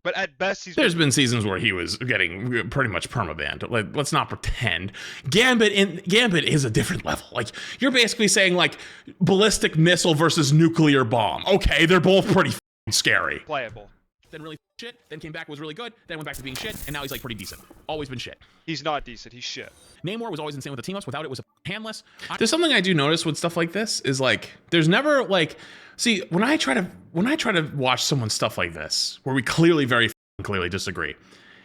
But at best, There's been seasons where he was getting pretty much permabanned. Like, let's not pretend. Gambit is a different level. Like, you're basically saying, like, ballistic missile versus nuclear bomb. Okay, they're both pretty scary. Playable. Then really shit, then came back, was really good, then went back to being shit, and now he's like pretty decent. Always been shit. He's not decent, he's shit. Namor was always insane with the team-ups. Without it was handless. There's something I do notice with stuff like this is like, there's never like, see, when I try to watch someone's stuff like this, where we very clearly disagree,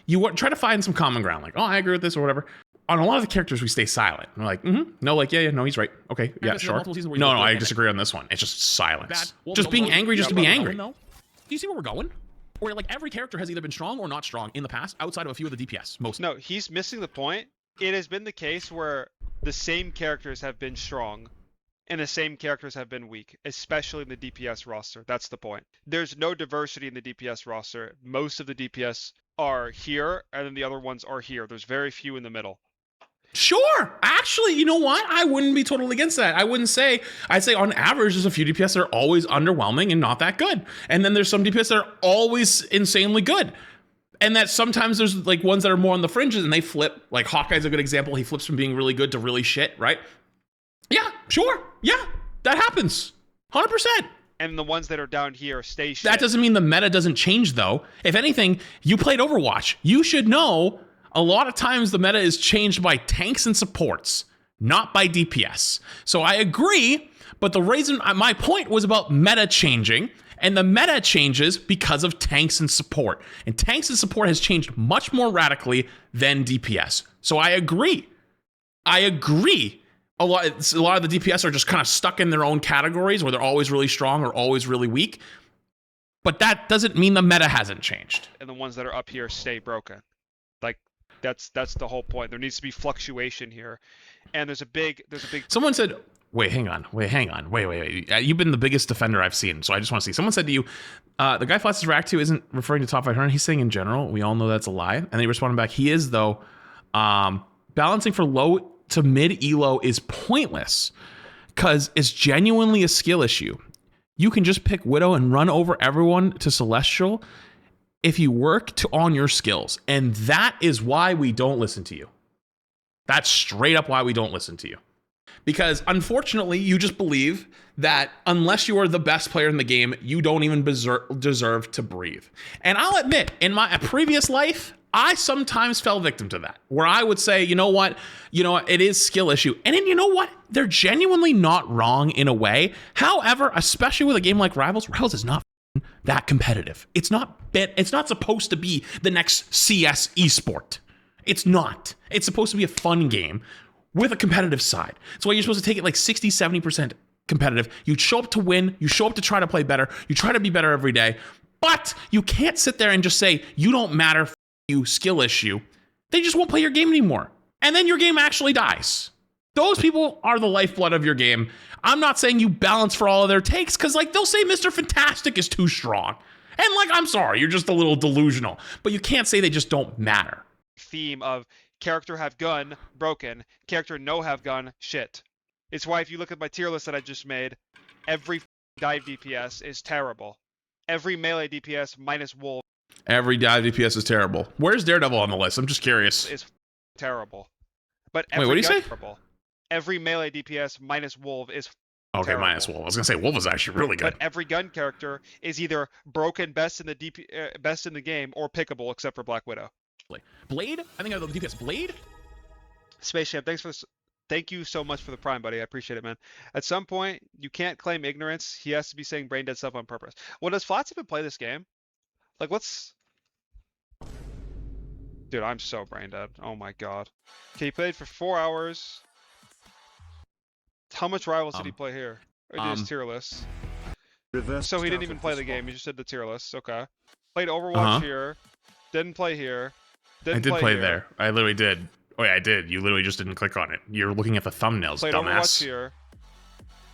you try to find some common ground, like, oh, I agree with this or whatever. On a lot of the characters, we stay silent. We're like, no, like, yeah, no, he's right. Okay, yeah, sure. No, I disagree on this one. It's just silence. Just being angry just to be angry. Do you see where we're going? Or like every character has either been strong or not strong in the past, outside of a few of the DPS. Most. No, he's missing the point. It has been the case where the same characters have been strong and the same characters have been weak, especially in the DPS roster. That's the point. There's no diversity in the DPS roster. Most of the DPS are here, and then the other ones are here. There's very few in the middle. Sure. Actually, you know what? I wouldn't be totally against that. I'd say on average, there's a few DPS that are always underwhelming and not that good. And then there's some DPS that are always insanely good. And that sometimes there's like ones that are more on the fringes and they flip. Like Hawkeye's a good example. He flips from being really good to really shit, right? Yeah, sure. Yeah, that happens. 100%. And the ones that are down here stay shit. That doesn't mean the meta doesn't change, though. If anything, you played Overwatch. You should know a lot of times the meta is changed by tanks and supports, not by DPS. So I agree, but the reason, my point was about meta changing, and the meta changes because of tanks and support. And tanks and support has changed much more radically than DPS. So I agree. A lot of the DPS are just kind of stuck in their own categories where they're always really strong or always really weak. But that doesn't mean the meta hasn't changed. And the ones that are up here stay broken. Like, that's the whole point. There needs to be fluctuation here. And there's a big Someone said, wait, hang on. You've been the biggest defender I've seen, so I just want to see. Someone said to you, the guy Flashes Rack 2 isn't referring to top 500. He's saying in general. We all know that's a lie. And they responded back, he is, though. Balancing for low to mid elo is pointless because it's genuinely a skill issue. You can just pick Widow and run over everyone to Celestial if you work on your skills. And that is why we don't listen to you. That's straight up why we don't listen to you. Because unfortunately, you just believe that unless you are the best player in the game, you don't even deserve to breathe. And I'll admit, in my previous life, I sometimes fell victim to that, where I would say, you know what, it is skill issue. And then you know what? They're genuinely not wrong in a way. However, especially with a game like Rivals is not that competitive. It's not supposed to be the next CS esport. It's not. It's supposed to be a fun game with a competitive side. That's why you're supposed to take it like 60, 70% competitive. You show up to win. You show up to try to play better. You try to be better every day. But you can't sit there and just say, you don't matter, you, skill issue. They just won't play your game anymore. And then your game actually dies. Those people are the lifeblood of your game. I'm not saying you balance for all of their takes, because like they'll say Mr. Fantastic is too strong. And like, I'm sorry, you're just a little delusional. But you can't say they just don't matter. Theme of character have gun, broken. Character no have gun, shit. It's why if you look at my tier list that I just made, every dive DPS is terrible. Every melee DPS minus Wolf. Every dive DPS is terrible. Where's Daredevil on the list? I'm just curious. Is terrible. But every Wait, what do you say? terrible. Every melee DPS minus Wolf is Okay, terrible. minus Wolf. I was gonna say Wolf is actually really good. But every gun character is either broken, best in the game, or pickable, except for Black Widow. Blade? I think I have the DPS. Blade? Spaceship, thank you so much for the prime, buddy. I appreciate it, man. At some point, you can't claim ignorance. He has to be saying brain dead stuff on purpose. Well, does Flats even play this game? Like, Dude, I'm so brain dead. Oh my god. Okay, he played for 4 hours. How much Rivals did he play here? Or did his tier list? So he didn't even play the game. He just did the tier list. Okay. Played Overwatch here. Didn't play here. I did play there. I literally did. Oh yeah, I did. You literally just didn't click on it. You're looking at the thumbnails, played dumbass. Overwatch here.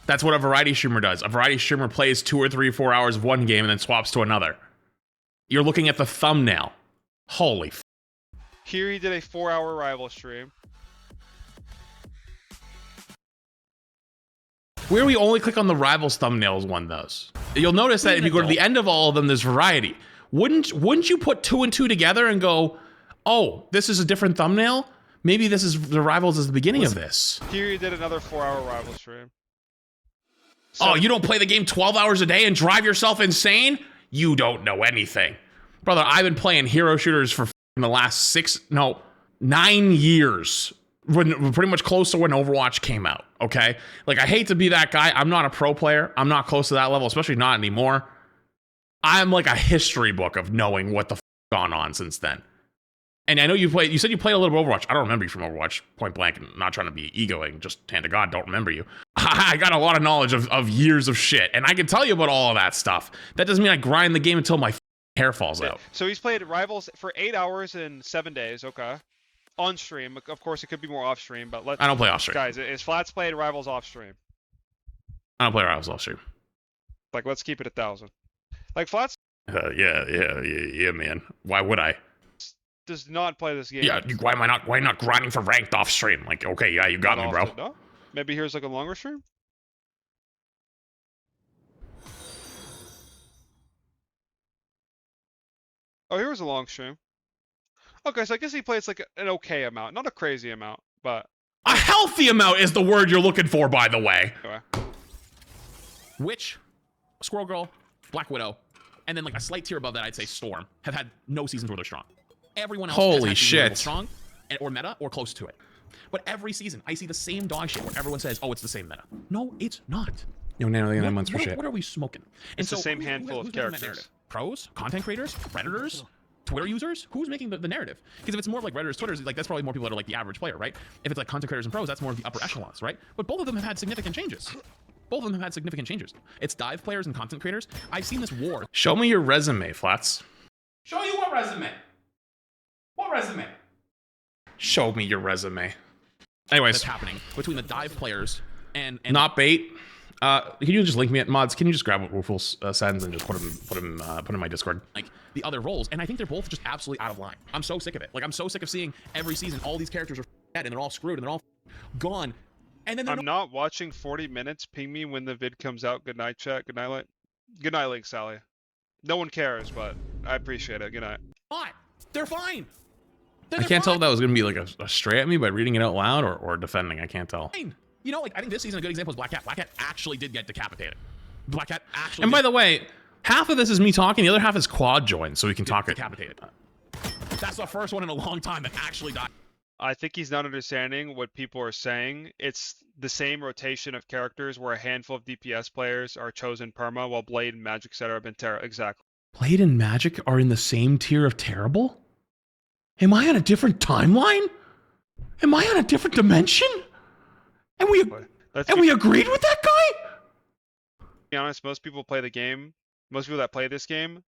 That's what a variety streamer does. A variety streamer plays 2 or 3, 4 hours of one game and then swaps to another. You're looking at the thumbnail. Holy f. Here he did a 4-hour rival stream. Where we only click on the Rivals thumbnails one those. You'll notice that if you go to the end of all of them, there's variety. Wouldn't you put 2 and 2 together and go, oh, this is a different thumbnail? Maybe this is the Rivals is the beginning of this. Here he did another 4-hour rival stream. So, you don't play the game 12 hours a day and drive yourself insane? You don't know anything. Brother, I've been playing hero shooters for the last 9 years. When pretty much close to when Overwatch came out, okay? Like, I hate to be that guy. I'm not a pro player. I'm not close to that level, especially not anymore. I'm like a history book of knowing what the gone on since then. And I know you said you played a little bit of Overwatch. I don't remember you from Overwatch, point blank, and not trying to be egoing, just hand to God, don't remember you. I got a lot of knowledge of years of shit, and I can tell you about all of that stuff. That doesn't mean I grind the game until my hair falls out. So he's played Rivals for 8 hours and 7 days, okay. On stream, of course, it could be more off stream, but I don't play off stream. Guys, is Flats played Rivals off stream? I don't play Rivals off stream. Like, let's keep it 1,000. Like, Flats Yeah, man. Why would I? does not play this game. Yeah, why am I not grinding for ranked off stream? Like, okay, yeah, you got me, bro. No? Maybe here's like a longer stream? Oh, here was a long stream. Okay, so I guess he plays like an okay amount, not a crazy amount, but a healthy amount is the word you're looking for, by the way. Okay. Witch, Squirrel Girl, Black Widow, and then like a slight tier above that, I'd say Storm, have had no seasons where they're strong. Everyone else has had seasons where they're strong, or meta, or close to it. But every season, I see the same dog shit where everyone says, "Oh, it's the same meta." No, it's not. Yo, Nano, 9 months for shit. What are we smoking? It's the same handful of characters. Pros, content creators, Redditors, Twitter users? Who's making the narrative? Because if it's more of like Redditors, Twitters, like that's probably more people that are like the average player, right? If it's like content creators and pros, that's more of the upper echelons, right? But both of them have had significant changes. Both of them have had significant changes. It's dive players and content creators. I've seen this war. Show me your resume, Flats. Show you what resume? What resume? Show me your resume. Anyways, that's happening between the dive players and not bait. Can you just link me at mods? Can you just grab what Wolful sends and just put him in my Discord? Like the other roles, and I think they're both just absolutely out of line. I'm so sick of it. Like I'm so sick of seeing every season all these characters are dead and they're all screwed and they're all gone. And then I'm not watching 40 minutes. Ping me when the vid comes out. Good night, chat. Good night, Good night, Link Sally. No one cares, but I appreciate it. Good night. They're fine. I can't tell if that was gonna be like a stray at me by reading it out loud or defending. I can't tell. You know, like I think this season a good example is Black Cat. Black Cat actually did get decapitated. Black Cat actually. And by the way, half of this is me talking. The other half is quad join, so we can talk it. Decapitated. That's the first one in a long time that actually died. I think he's not understanding what people are saying. It's the same rotation of characters where a handful of DPS players are chosen perma, while Blade and Magic, etc. have been terrible. Exactly. Blade and Magic are in the same tier of terrible? Am I on a different timeline? Am I on a different dimension? And we agreed with that guy? To be honest, most people play the game. Most people that play this game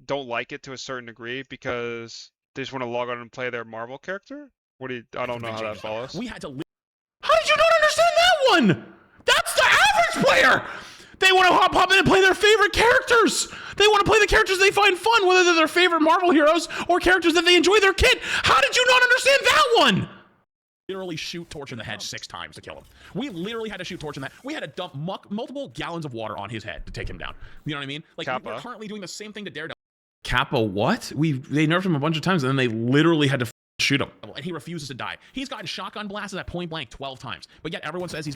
don't like it to a certain degree because they just want to log on and play their Marvel character. I don't know how that follows. We had to. How did you not understand that one? That's the average player. They want to hop in and play their favorite characters. They want to play the characters they find fun, whether they're their favorite Marvel heroes or characters that they enjoy their kit. How did you not understand that one? Literally shoot Torch in the head 6 times to kill him. We literally had to shoot Torch in that. We had to dump multiple gallons of water on his head to take him down. You know what I mean? Like, we're currently doing the same thing to Daredevil. Kappa what? They nerfed him a bunch of times and then they literally had to shoot him, and he refuses to die. He's gotten shotgun blasted at point blank 12 times, but yet everyone says he's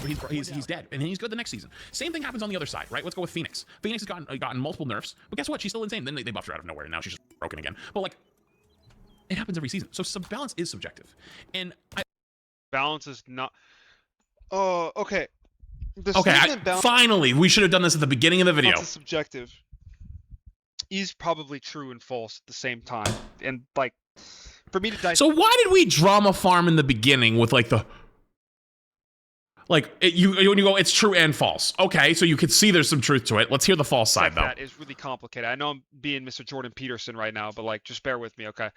dead, and then he's good the next season. Same thing happens on the other side, right? Let's go with Phoenix. Phoenix has gotten multiple nerfs, but guess what? She's still insane. Then they buffed her out of nowhere, and now she's just broken again. But like, it happens every season. So balance is subjective, and balance is not. Oh, okay. Finally, we should have done this at the beginning of the video. Balance is subjective. Is probably true and false at the same time, and like. For me to die. So why did we drama farm in the beginning with like the when you go it's true and false? Okay, so you could see there's some truth to it. Let's hear the false side though. That is really complicated. I know I'm being Mr. Jordan Peterson right now, but like just bear with me, okay?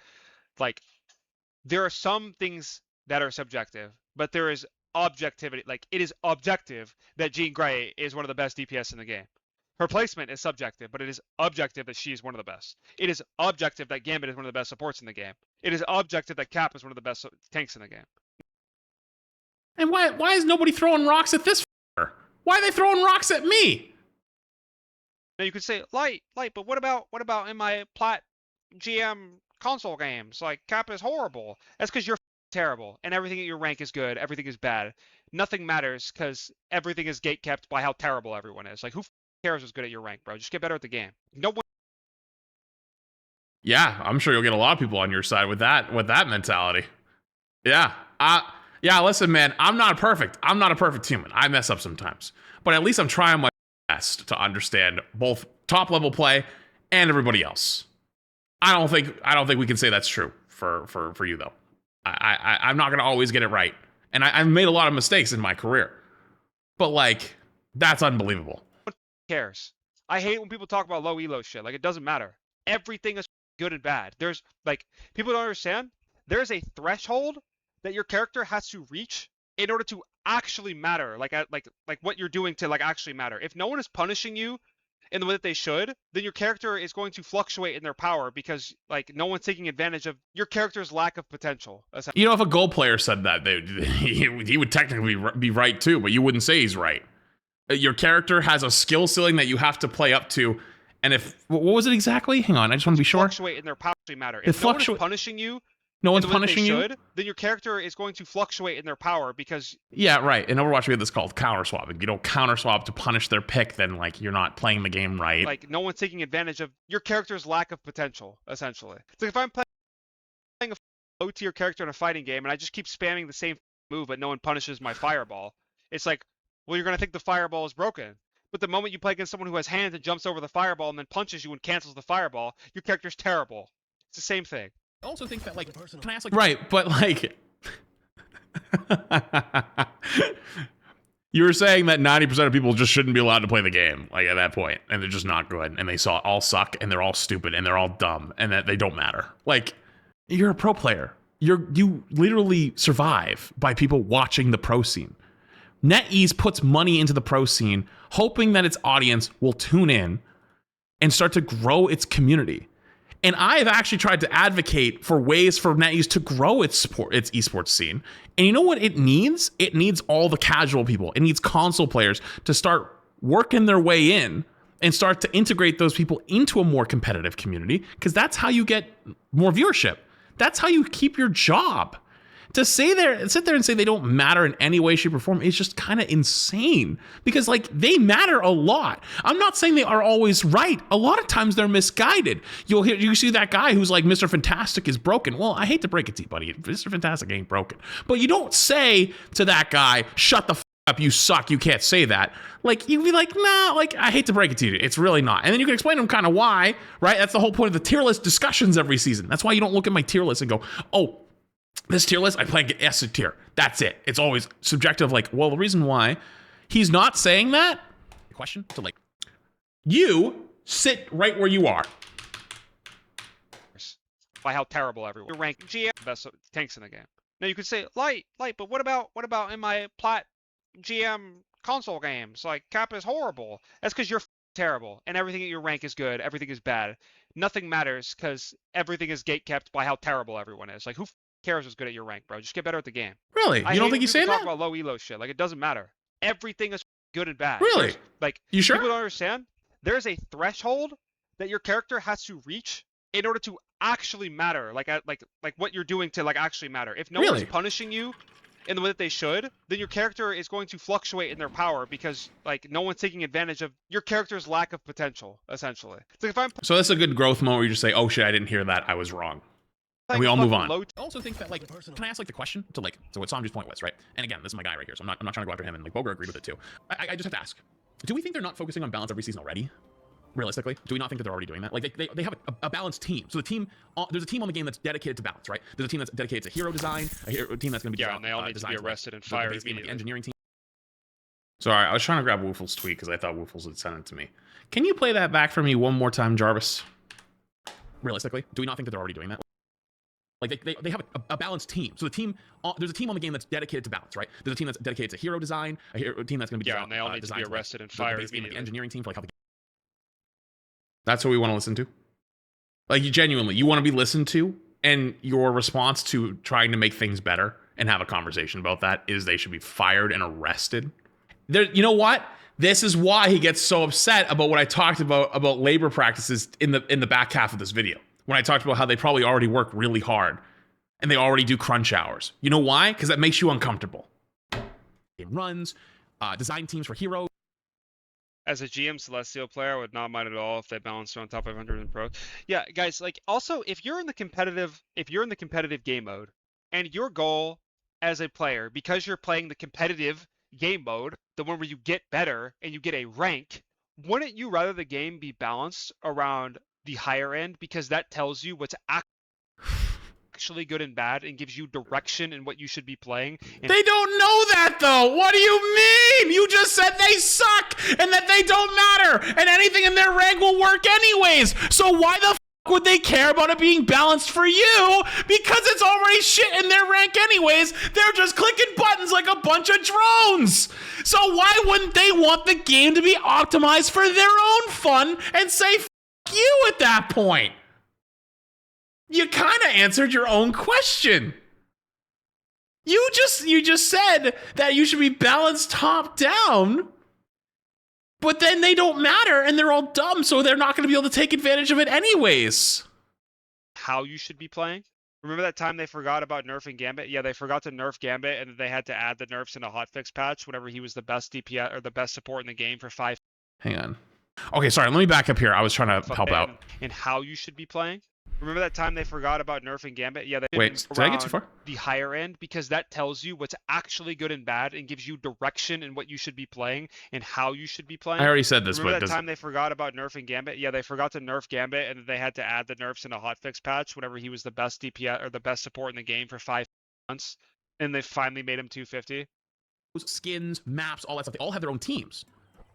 Like there are some things that are subjective, but there is objectivity. Like it is objective that Jean Grey is one of the best DPS in the game. Her placement is subjective, but it is objective that she is one of the best. It is objective that Gambit is one of the best supports in the game. It is objective that Cap is one of the best tanks in the game. And why is nobody throwing rocks at this? Why are they throwing rocks at me? Now you could say light, but what about in my plat GM console games? Like Cap is horrible. That's because you're terrible, and everything at your rank is good. Everything is bad. Nothing matters because everything is gatekept by how terrible everyone is. Like who cares who's good at your rank, bro? Just get better at the game. No one. Yeah, I'm sure you'll get a lot of people on your side with that mentality. Yeah. Yeah, listen, man, I'm not perfect. I'm not a perfect human. I mess up sometimes. But at least I'm trying my best to understand both top level play and everybody else. I don't think we can say that's true for you though. I'm not gonna always get it right. And I've made a lot of mistakes in my career. But like, that's unbelievable. Cares. I hate when people talk about low elo shit. Like it doesn't matter. Everything is good and bad. There's like people don't understand. There's a threshold that your character has to reach in order to actually matter. Like what you're doing to like actually matter. If no one is punishing you in the way that they should, then your character is going to fluctuate in their power because like no one's taking advantage of your character's lack of potential. You know, if a gold player said that, he would technically be right too, but you wouldn't say he's right. Your character has a skill ceiling that you have to play up to, and what was it exactly? Hang on, I just want to be sure. Fluctuate in their power matter. If no one is punishing you, no one's punishing you, then your character is going to fluctuate in their power because. Yeah, right. In Overwatch, we have this called counter swapping. You don't counter swap to punish their pick, then like you're not playing the game right. Like no one's taking advantage of your character's lack of potential. Essentially, it's like if I'm playing a low tier character in a fighting game and I just keep spamming the same move, but no one punishes my fireball. It's like. Well, you're going to think the fireball is broken. But the moment you play against someone who has hands and jumps over the fireball and then punches you and cancels the fireball, your character's terrible. It's the same thing. I also think that, like, can I ask, like... Right, but, like... you were saying that 90% of people just shouldn't be allowed to play the game, like, at that point. And they're just not good. And they all suck, and they're all stupid, and they're all dumb, and that they don't matter. Like, you're a pro player. You literally survive by people watching the pro scene. NetEase puts money into the pro scene, hoping that its audience will tune in and start to grow its community. And I've actually tried to advocate for ways for NetEase to grow its esports scene. And you know what it needs? It needs all the casual people. It needs console players to start working their way in and start to integrate those people into a more competitive community, because that's how you get more viewership. That's how you keep your job. To sit there and say they don't matter in any way, shape, or form is just kind of insane. Because, like, they matter a lot. I'm not saying they are always right. A lot of times they're misguided. You see that guy who's like, Mr. Fantastic is broken. Well, I hate to break it to you, buddy. Mr. Fantastic ain't broken. But you don't say to that guy, shut the f up, you suck, you can't say that. Like, you'd be like, nah, like, I hate to break it to you, it's really not. And then you can explain to them kind of why, right? That's the whole point of the tier list discussions every season. That's why you don't look at my tier list and go, oh, this tier list, I play S tier. That's it. It's always subjective. Like, well, the reason why he's not saying that, question to like, you sit right where you are. By how terrible everyone. Your rank GM best tanks in the game. Now you could say light, but what about in my plat GM console games? Like, Cap is horrible. That's because you're terrible, and everything at your rank is good. Everything is bad. Nothing matters because everything is gatekept by how terrible everyone is. Like, who cares what's good at your rank, bro? Just get better at the game. Really? You don't think he's saying that? Talk about low elo shit. Like, it doesn't matter. Everything is good and bad. Really? Like, you sure? People don't understand. There's a threshold that your character has to reach in order to actually matter. Like what you're doing to like actually matter. If no one's punishing you in the way that they should, then your character is going to fluctuate in their power because like no one's taking advantage of your character's lack of potential. Essentially, it's like if I'm. So that's a good growth moment where you just say, "Oh shit, I didn't hear that. I was wrong." And we all move on. I also think that, like, can I ask, like, the question to, like, so what Sanju's point was, right? And again, this is my guy right here, so I'm not trying to go after him, and, like, Boger agreed with it, too. I just have to ask, do we think they're not focusing on balance every season already? Realistically? Do we not think that they're already doing that? Like, they have a balanced team. So the team, there's a team on the game that's dedicated to balance, right? There's a team that's dedicated to hero design, a team that's going to be and they all need to be arrested and fired immediately. The engineering team. Sorry, I was trying to grab Woofle's tweet because I thought Woofles had sent it to me. Can you play that back for me one more time, Jarvis? Realistically? Do we not think that they're already doing that? Like, they have a balanced team. So the team, there's a team on the game that's dedicated to balance, right? There's a team that's dedicated to hero design, a team that's going to be and they all need to be arrested and fired immediately. The engineering team for like how the... That's what we want to listen to. Like, you genuinely, you want to be listened to, and your response to trying to make things better and have a conversation about that is they should be fired and arrested. You know what? This is why he gets so upset about what I talked about labor practices in the back half of this video. When I talked about how they probably already work really hard and they already do crunch hours. You know why? Because that makes you uncomfortable. It runs, design teams for heroes. As a GM Celestial player, I would not mind at all if they balanced around top 500 in pro. Yeah, guys, like also if you're in the competitive game mode and your goal as a player, because you're playing the competitive game mode, the one where you get better and you get a rank, wouldn't you rather the game be balanced around the higher end, because that tells you what's actually good and bad and gives you direction in what you should be playing? They don't know that though. What do you mean? You just said they suck and that they don't matter and anything in their rank will work anyways. So why the f would they care about it being balanced for you? Because it's already shit in their rank anyways. They're just clicking buttons like a bunch of drones. So why wouldn't they want the game to be optimized for their own fun and say you at that point? You kind of answered your own question. You just said that you should be balanced top down, but then they don't matter and they're all dumb, so they're not going to be able to take advantage of it anyways. How you should be playing? Remember that time they forgot about nerfing Gambit? Yeah, they forgot to nerf Gambit and they had to add the nerfs in a hotfix patch whenever he was the best DPS or the best support in the game for 5. Hang on. Okay, sorry, let me back up here. I was trying to help out. And how you should be playing? Remember that time they forgot about nerfing Gambit? Yeah, they wait, did I get too far? The higher end, because that tells you what's actually good and bad and gives you direction in what you should be playing and how you should be playing. I already said this, Remember that time they forgot about nerfing Gambit? Yeah, they forgot to nerf Gambit and they had to add the nerfs in a hotfix patch whenever he was the best DPS or the best support in the game for 5 months, and they finally made him 250. Skins, maps, all that stuff, they all have their own teams.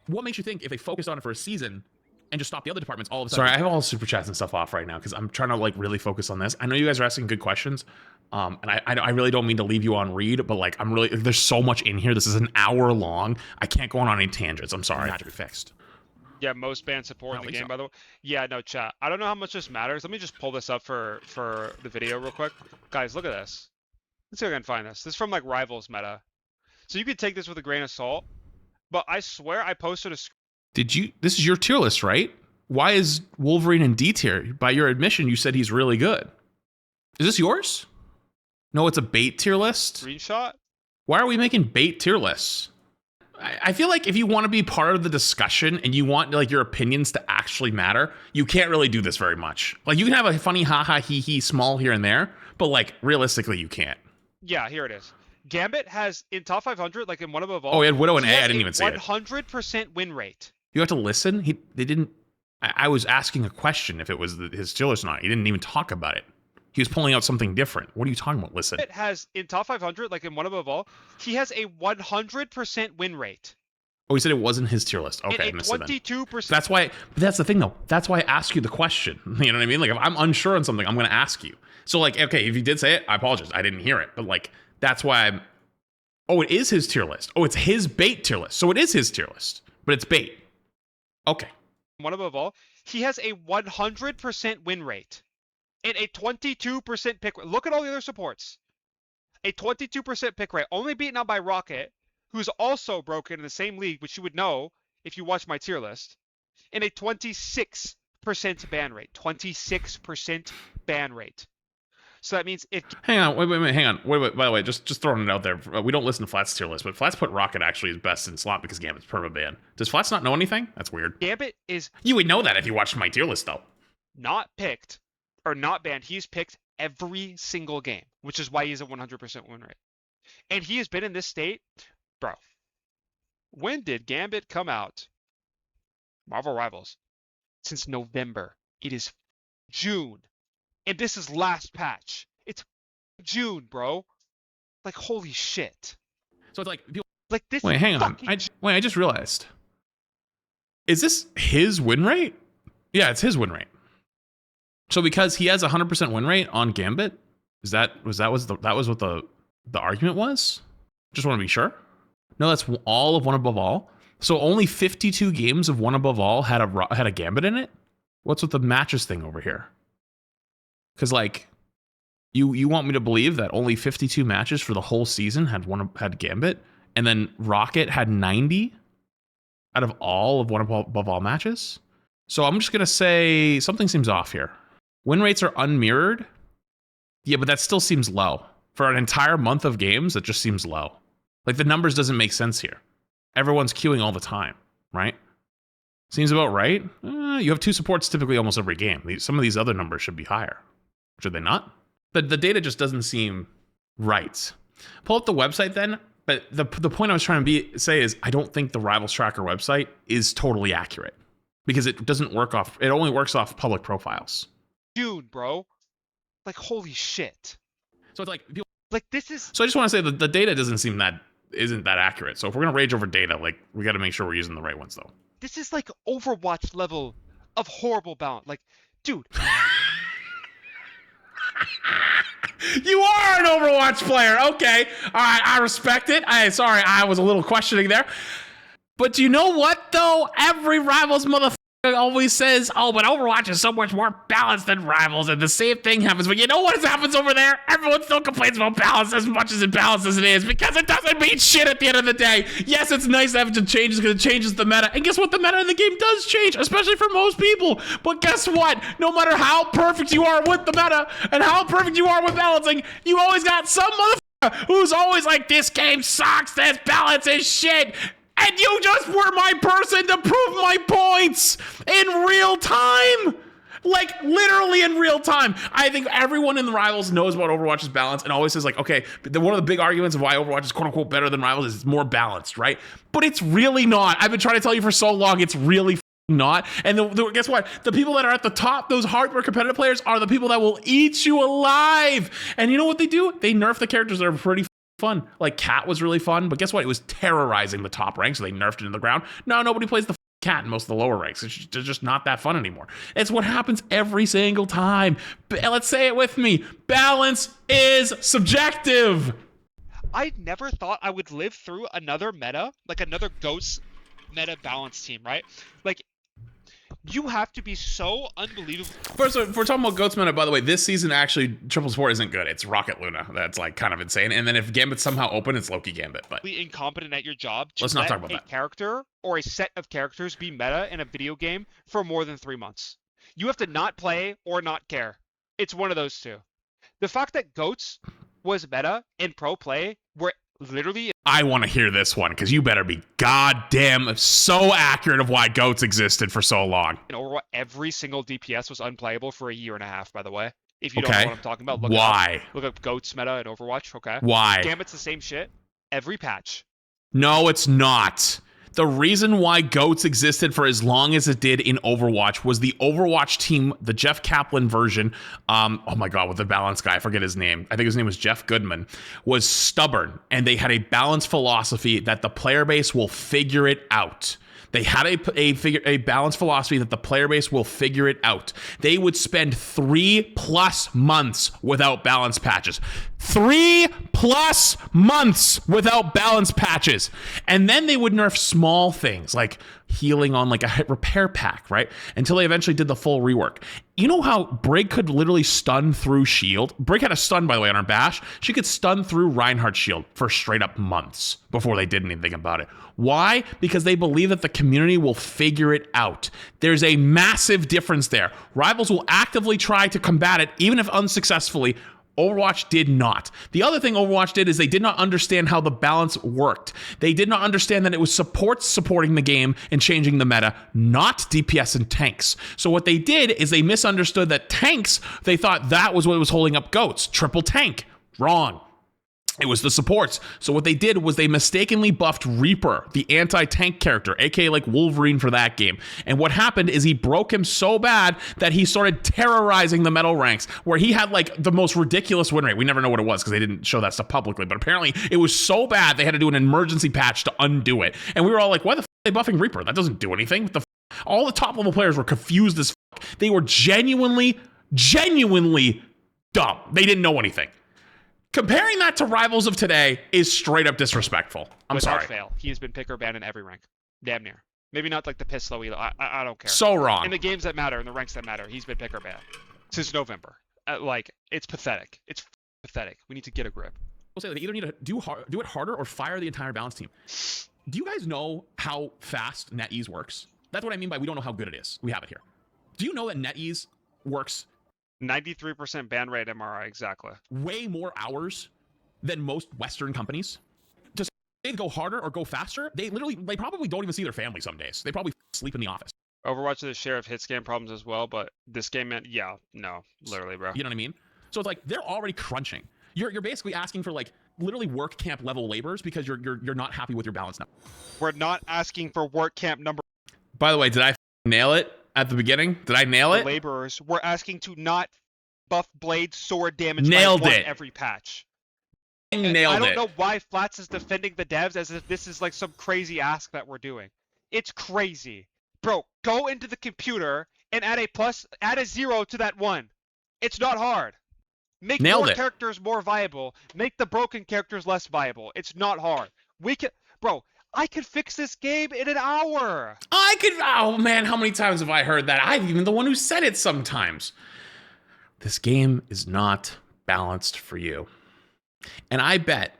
What makes you think if they focused on it for a season and just stop the other departments all of a sudden? Sorry, I have all the super chats and stuff off right now because I'm trying to like really focus on this. I know you guys are asking good questions, and I really don't mean to leave you on read, but like there's so much in here. This is an hour long. I can't go on any tangents. I'm sorry. It had to be fixed. Yeah, most band support in the game, by the way. Yeah, no, chat. I don't know how much this matters. Let me just pull this up for the video real quick. Guys, look at this. Let's see if I can find this. This is from like Rivals meta. So you could take this with a grain of salt, but I swear I posted a This is your tier list, right? Why is Wolverine in D tier? By your admission, you said he's really good. Is this yours? No, it's a bait tier list. Screenshot? Why are we making bait tier lists? I feel like if you want to be part of the discussion and you want like your opinions to actually matter, you can't really do this very much. Like you can have a funny haha he he small here and there, but like realistically you can't. Yeah, here it is. Gambit has in top 500, like in one above all. Oh, he had Widow and he A. has I didn't a even see it. 100% win rate. You have to listen. They didn't. I was asking a question if it was his tier list or not. He didn't even talk about it. He was pulling out something different. What are you talking about? Listen. It has in top 500, like in one above all, he has a 100% win rate. Oh, he said it wasn't his tier list. Okay, I And a missed it then. 22%. That's why. But that's the thing, though. That's why I ask you the question. You know what I mean? Like if I'm unsure on something, I'm going to ask you. So like, okay, if you did say it, I apologize. I didn't hear it. But like, that's why I'm. Oh, it is his tier list. Oh, it's his bait tier list. So it is his tier list, but it's bait. Okay. One above all, he has a 100% win rate and a 22% pick rate. Look at all the other supports. A 22% pick rate, only beaten out by Rocket, who's also broken in the same league, which you would know if you watch my tier list, and a 26% ban rate. 26% ban rate. So that means if... Hang on, wait, hang on. Wait, by the way, just throwing it out there. We don't listen to Flat's tier list, but Flat's put Rocket actually is best in slot because Gambit's perma-ban. Does Flats not know anything? That's weird. Gambit is You would know that if you watched my tier list, though. not picked, or not banned, he's picked every single game, which is why he's a 100% win rate. And he has been in this state, bro. When did Gambit come out? Marvel Rivals. Since November. It is June. And this is last patch. It's June, bro. Like, holy shit. So it's like, people, Like, this wait, hang on. fucking I just realized. Is this his win rate? Yeah, it's his win rate. So because he has a 100% win rate on Gambit, that was what the argument was? Just want to be sure. No, that's all of One Above All. So only 52 games of One Above All had a Gambit in it. What's with the matches thing over here? Because like, you want me to believe that only 52 matches for the whole season had Gambit, and then Rocket had 90 out of all of One Above All matches. So I'm just gonna say something seems off here. Win rates are unmirrored. Yeah, but that still seems low for an entire month of games. That just seems low. Like the numbers doesn't make sense here. Everyone's queuing all the time, right? Seems about right. You have two supports typically almost every game. Some of these other numbers should be higher. Should they not? The data just doesn't seem right. Pull up the website then. But the point I was trying to say is I don't think the Rivals Tracker website is totally accurate because it doesn't work off. It only works off public profiles. June, bro. Like, holy shit. So it's like people. Like, this is... So I just want to say that the data isn't that accurate. So if we're gonna rage over data, like we got to make sure we're using the right ones though. This is like Overwatch level of horrible balance. Like, dude. You are an Overwatch player. Okay. All right. I respect it. Sorry, I was a little questioning there. But do you know what, though? Every Rivals motherfucker always says, oh, but Overwatch is so much more balanced than Rivals. And the same thing happens. But you know what happens over there? Everyone still complains about balance as much as it balances it is because it doesn't mean shit at the end of the day. Yes, it's nice to have to change because it changes the meta. And guess what? The meta in the game does change, especially for most people. But guess what? No matter how perfect you are with the meta and how perfect you are with balancing, you always got some motherfucker who's always like, this game sucks, this balance is shit. And you just were my person to prove my points in real time. Like, literally in real time. I think everyone in the Rivals knows about Overwatch's balance and always says, like, okay, one of the big arguments of why Overwatch is quote-unquote better than Rivals is it's more balanced, right? But it's really not. I've been trying to tell you for so long, it's really not. And guess what? The people that are at the top, those hardcore competitive players, are the people that will eat you alive. And you know what they do? They nerf the characters that are pretty fun. Like Cat was really fun, but guess what? It was terrorizing the top ranks, so they nerfed it in the ground. No, nobody plays the Cat in most of the lower ranks. It's just not that fun anymore. It's what happens every single time. Let's say it with me. Balance is subjective. I never thought I would live through another meta, like another Ghost meta balance team, right? Like, you have to be so unbelievable. First, if we're talking about Goats meta, by the way, this season actually triple support isn't good. It's Rocket Luna. That's like kind of insane. And then if Gambit's somehow open, it's Loki Gambit. But Incompetent at your job to let's not talk about a that. Character or a set of characters be meta in a video game for more than 3 months. You have to not play or not care. It's one of those two. The fact that Goats was meta in pro play where literally I want to hear this one because you better be goddamn so accurate of why goats existed for so long. in Overwatch, every single DPS was unplayable for a year and a half, by the way. If you don't Okay. know what I'm talking about, look Why? it up. Look up goats meta in Overwatch, okay? Why? Gambit's the same shit every patch. No, it's not. The reason why GOATs existed for as long as it did in Overwatch was the Overwatch team, the Jeff Kaplan version, oh my god, with the balance guy, I forget his name. I think his name was Jeff Goodman, was stubborn, and they had a balanced philosophy that the player base will figure it out. They had a balanced philosophy that the player base will figure it out. They would spend 3+ months without balance patches. 3+ months without balance patches. And then they would nerf small things like healing on like a hit repair pack, right? Until they eventually did the full rework. You know how Brig could literally stun through shield? Brig had a stun, by the way, on her bash. She could stun through Reinhardt's shield for straight up months before they did anything about it. Why? Because they believe that the community will figure it out. There's a massive difference there. Rivals will actively try to combat it, even if unsuccessfully. Overwatch did not. The other thing Overwatch did is they did not understand how the balance worked. They did not understand that it was supports supporting the game and changing the meta, not DPS and tanks. So what they did is they misunderstood that tanks, they thought that was what was holding up goats. Triple tank. Wrong. It was the supports. So what they did was they mistakenly buffed Reaper, the anti-tank character, aka like Wolverine for that game. And what happened is he broke him so bad that he started terrorizing the metal ranks, where he had like the most ridiculous win rate. We never know what it was because they didn't show that stuff publicly, but apparently it was so bad they had to do an emergency patch to undo it. And we were all like, why the f are they buffing Reaper? That doesn't do anything. What the f? All the top level players were confused as f. They were genuinely dumb. They didn't know anything. Comparing that to rivals of today is straight up disrespectful. I'm Without sorry. fail, he has been pick or ban in every rank. Damn near. Maybe not like the piss slow either. I don't care. So wrong. In the games that matter, in the ranks that matter, he's been pick or ban since November. Like, it's pathetic. It's pathetic. We need to get a grip. We'll say that they either need to do it harder or fire the entire balance team. Do you guys know how fast NetEase works? That's what I mean by we don't know how good it is. We have it here. Do you know that NetEase works 93% ban rate MRI, exactly. way more hours than most Western companies? Just they go harder or go faster, they probably don't even see their family some days. They probably sleep in the office. Overwatch has a share of hit scan problems as well, but this game, man, yeah, no, literally, bro. You know what I mean? So it's like they're already crunching. You're basically asking for like literally work camp level laborers because you're not happy with your balance now. We're not asking for work camp number By the way, did I nail it at the beginning? Did I nail it? laborers. We're asking to not buff blade sword damage Nailed by one it. every patch. Nailed I don't it. know why Flats is defending the devs as if this is like some crazy ask that we're doing. It's crazy. Bro, go into the computer and add a 0 to that 1. It's not hard. Make Nailed more it. characters more viable. Make the broken characters less viable. It's not hard. Bro, I could fix this game in an hour. Oh man, how many times have I heard that? I'm even the one who said it sometimes. This game is not balanced for you. And I bet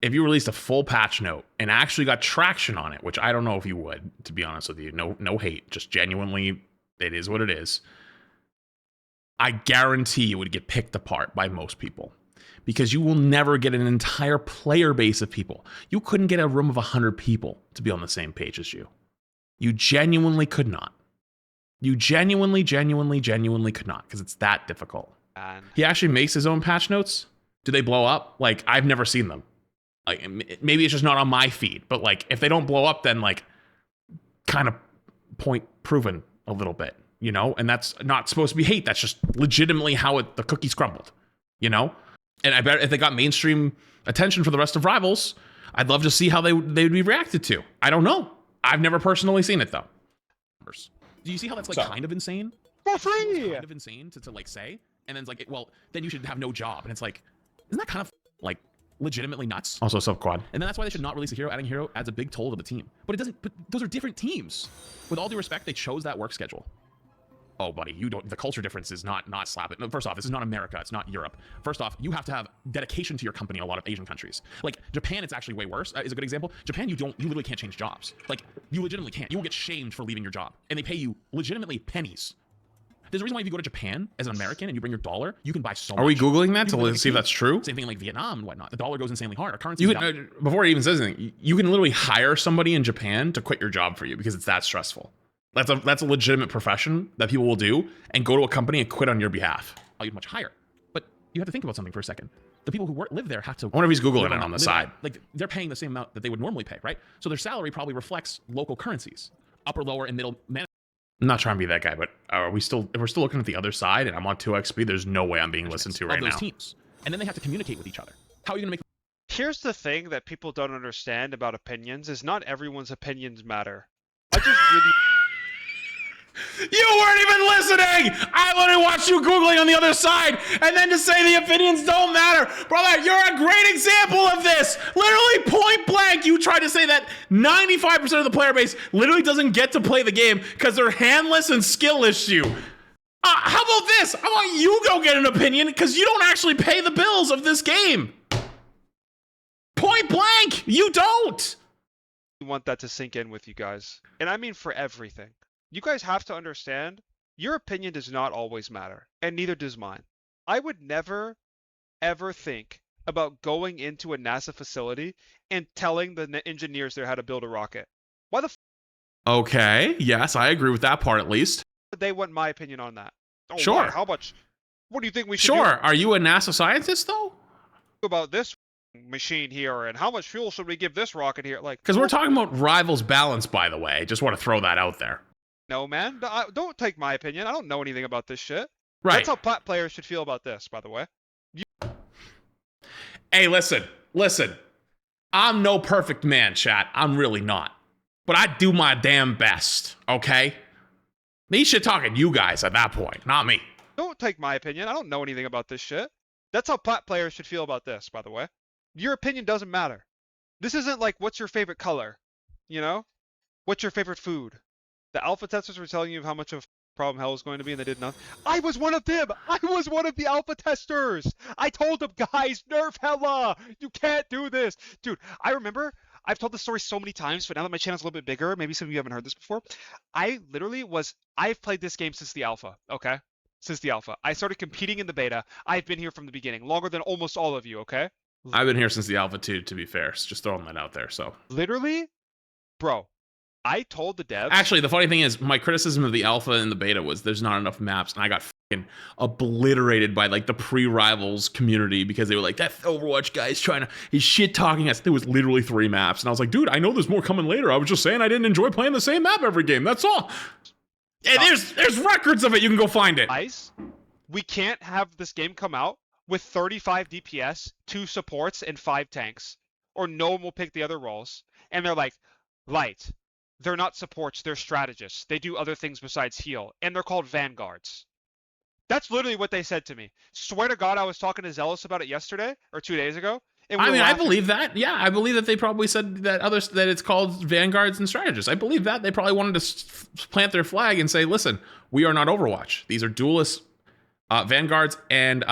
if you released a full patch note and actually got traction on it, which I don't know if you would, to be honest with you, no hate, just genuinely, it is what it is. I guarantee you would get picked apart by most people because you will never get an entire player base of people. You couldn't get a room of 100 people to be on the same page as you. You genuinely could not. You genuinely could not because it's that difficult. And He actually makes his own patch notes. Do they blow up? Like, I've never seen them. Like, maybe it's just not on my feed, but like, if they don't blow up, then like, kind of point proven a little bit, you know? And that's not supposed to be hate. That's just legitimately how the cookies crumbled, you know? And I bet if they got mainstream attention for the rest of Rivals, I'd love to see how they would be reacted to. I don't know. I've never personally seen it though. Do you see how that's like kind of insane? for free. Kind of insane to like say, and then it's like, well, then you should have no job, and it's like, isn't that kind of like legitimately nuts? Also, sub quad, and then that's why they should not release a hero. Adding hero adds a big toll to the team, but it doesn't. But those are different teams. With all due respect, they chose that work schedule. Oh, buddy, you don't. The culture difference is not slap it. No, first off, this is not America. It's not Europe. First off, you have to have dedication to your company in a lot of Asian countries. Like Japan, it's actually way worse. Is a good example. Japan, you literally can't change jobs. Like you legitimately can't. You will get shamed for leaving your job, and they pay you legitimately pennies. There's a reason why if you go to Japan as an American and you bring your dollar, you can buy so much. Are we Googling that You can to see if that's true? Same thing like Vietnam and whatnot. The dollar goes insanely hard. Our currency. You can, before it even says anything, you can literally hire somebody in Japan to quit your job for you because it's that stressful. That's a legitimate profession that people will do and go to a company and quit on your behalf. valued much higher. But you have to think about something for a second. The people who live there have to. I wonder if he's Googling it on the side. Like they're paying the same amount that they would normally pay, right? So their salary probably reflects local currencies, upper, lower, and middle management. I'm not trying to be that guy, but if we're still looking at the other side and I'm on 2x speed, there's no way I'm being listened to right of those now. Teams. And then they have to communicate with each other. How are you going to make. Here's the thing that people don't understand about opinions is not everyone's opinions matter. I just really... You weren't even listening! I literally watched you Googling on the other side, and then to say the opinions don't matter. Brother, you're a great example of this! Literally point blank, you tried to say that 95% of the player base literally doesn't get to play the game because they're handless and skillless you. How about this? I want you to go get an opinion because you don't actually pay the bills of this game. Point blank, you don't! I want that to sink in with you guys. And I mean for everything. You guys have to understand, your opinion does not always matter, and neither does mine. I would never, ever think about going into a NASA facility and telling the engineers there how to build a rocket. Why the f Okay, yes, I agree with that part at least. would they want my opinion on that? Oh, Sure. why? How much? What do you think we should Sure, are you a NASA scientist though? do about this machine here, and how much fuel should we give this rocket here? Like, Because we're talking about rivals balance, by the way. Just want to throw that out there. no, man. Don't take my opinion. I don't know anything about this shit. Right. That's how plat players should feel about this, by the way. Hey, listen. I'm no perfect man, chat. I'm really not. But I do my damn best, okay? These shit talking you guys at that point, not me. Don't take my opinion. I don't know anything about this shit. That's how plat players should feel about this, by the way. Your opinion doesn't matter. This isn't like, what's your favorite color? You know? What's your favorite food? The alpha testers were telling you how much of a problem hell was going to be, and they did nothing. I was one of them! I was one of the alpha testers! I told them, guys, nerf hella! You can't do this! Dude, I remember, I've told this story so many times, but now that my channel's a little bit bigger, maybe some of you haven't heard this before. I've played this game since the alpha, okay? Since the alpha. I started competing in the beta. I've been here from the beginning, longer than almost all of you, okay? I've been here since the alpha too, to be fair. Just throwing that out there, so. Literally, bro, I told the devs. Actually, the funny thing is, my criticism of the alpha and the beta was there's not enough maps, and I got fucking obliterated by like the pre-rivals community because they were like, that Overwatch guy's he's shit talking us. There was literally 3 maps, and I was like, dude, I know there's more coming later. I was just saying I didn't enjoy playing the same map every game. That's all. And there's records of it. You can go find it. Guys, we can't have this game come out with 35 DPS, 2 supports, and 5 tanks, or no one will pick the other roles. And they're like, light. They're not supports, they're strategists. They do other things besides heal, and they're called vanguards. That's literally what they said to me. Swear to God, I was talking to Zealous about it yesterday, or 2 days ago. And we I believe that. Yeah, I believe that they probably said that that it's called vanguards and strategists. I believe that. They probably wanted to plant their flag and say, listen, we are not Overwatch. These are duelist vanguards and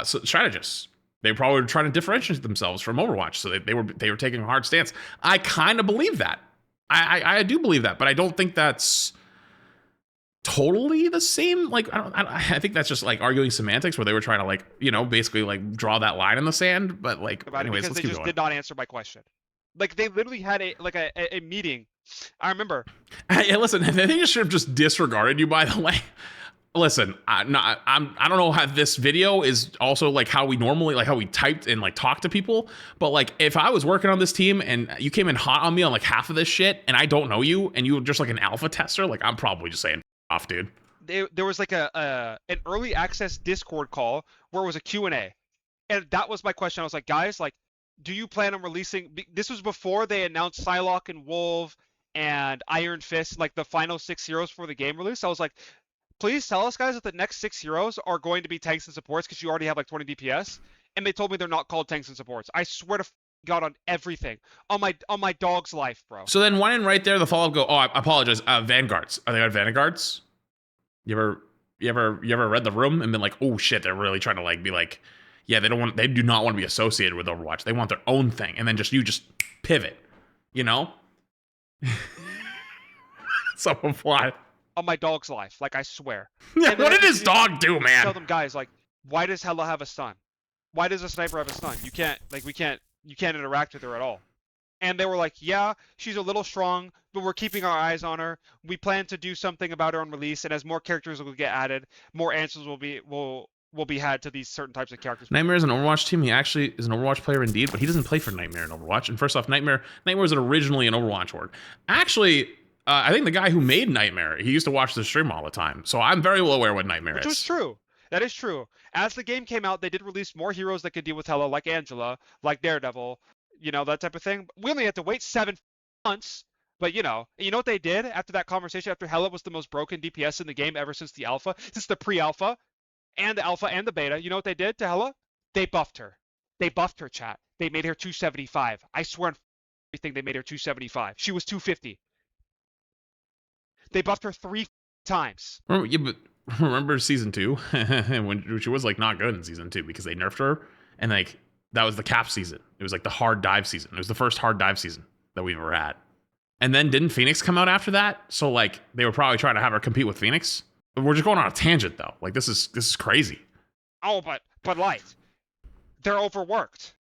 strategists. They probably were trying to differentiate themselves from Overwatch, so they were taking a hard stance. I kind of believe that. I do believe that, but I don't think that's totally the same. Like, I think that's just like arguing semantics where they were trying to like, you know, basically like draw that line in the sand. But like, anyways, let's keep going. Did not answer my question. Like, they literally had a meeting. I remember. Hey, listen, they should have just disregarded you, by the way. Listen, I don't know how this video is also like how we normally, like how we typed and like talk to people. But like, if I was working on this team and you came in hot on me on like half of this shit and I don't know you and you were just like an alpha tester, like I'm probably just saying off, dude. There was like an early access Discord call where it was a Q&A. And that was my question. I was like, guys, like, do you plan on releasing, this was before they announced Psylocke and Wolve and Iron Fist, like the final 6 heroes for the game release. I was like, please tell us, guys, that the next 6 heroes are going to be tanks and supports because you already have like 20 DPS. And they told me they're not called tanks and supports. I swear to God on everything. On my dog's life, bro. So then why didn't right there the follow-up go, oh, I apologize, vanguards. Are they on vanguards? You ever read the room and been like, oh shit, they're really trying to like be like, yeah, they do not want to be associated with Overwatch. They want their own thing. And then you just pivot, you know? So why? on my dog's life. Like, I swear. Yeah, And then what I did his continue dog do, to man? tell them, guys, like, why does Hella have a son? Why does a sniper have a son? You can't, like, you can't interact with her at all. And they were like, yeah, she's a little strong, but we're keeping our eyes on her. We plan to do something about her on release, and as more characters will get added, more answers will be had to these certain types of characters. Nightmare is an Overwatch team. He actually is an Overwatch player indeed, but he doesn't play for Nightmare in Overwatch. And first off, Nightmare was originally an Overwatch org. Actually, I think the guy who made Nightmare, he used to watch the stream all the time. So I'm very well aware what Nightmare Which is. was true. That is true. As the game came out, they did release more heroes that could deal with Hela, like Angela, like Daredevil, you know, that type of thing. We only had to wait 7 months, but you know what they did after that conversation, after Hela was the most broken DPS in the game ever since the alpha, since the pre-alpha, and the alpha and the beta. You know what they did to Hela? They buffed her. They buffed her, chat. They made her 275. I swear on everything, they made her 275. She was 250. They buffed her 3 times. Remember season 2 when she was like not good in season 2 because they nerfed her, and like that was the cap season. It was like the hard dive season. It was the first hard dive season that we've ever had. And then didn't Phoenix come out after that? So like they were probably trying to have her compete with Phoenix. But we're just going on a tangent though. Like this is crazy. Oh, but Light, they're overworked.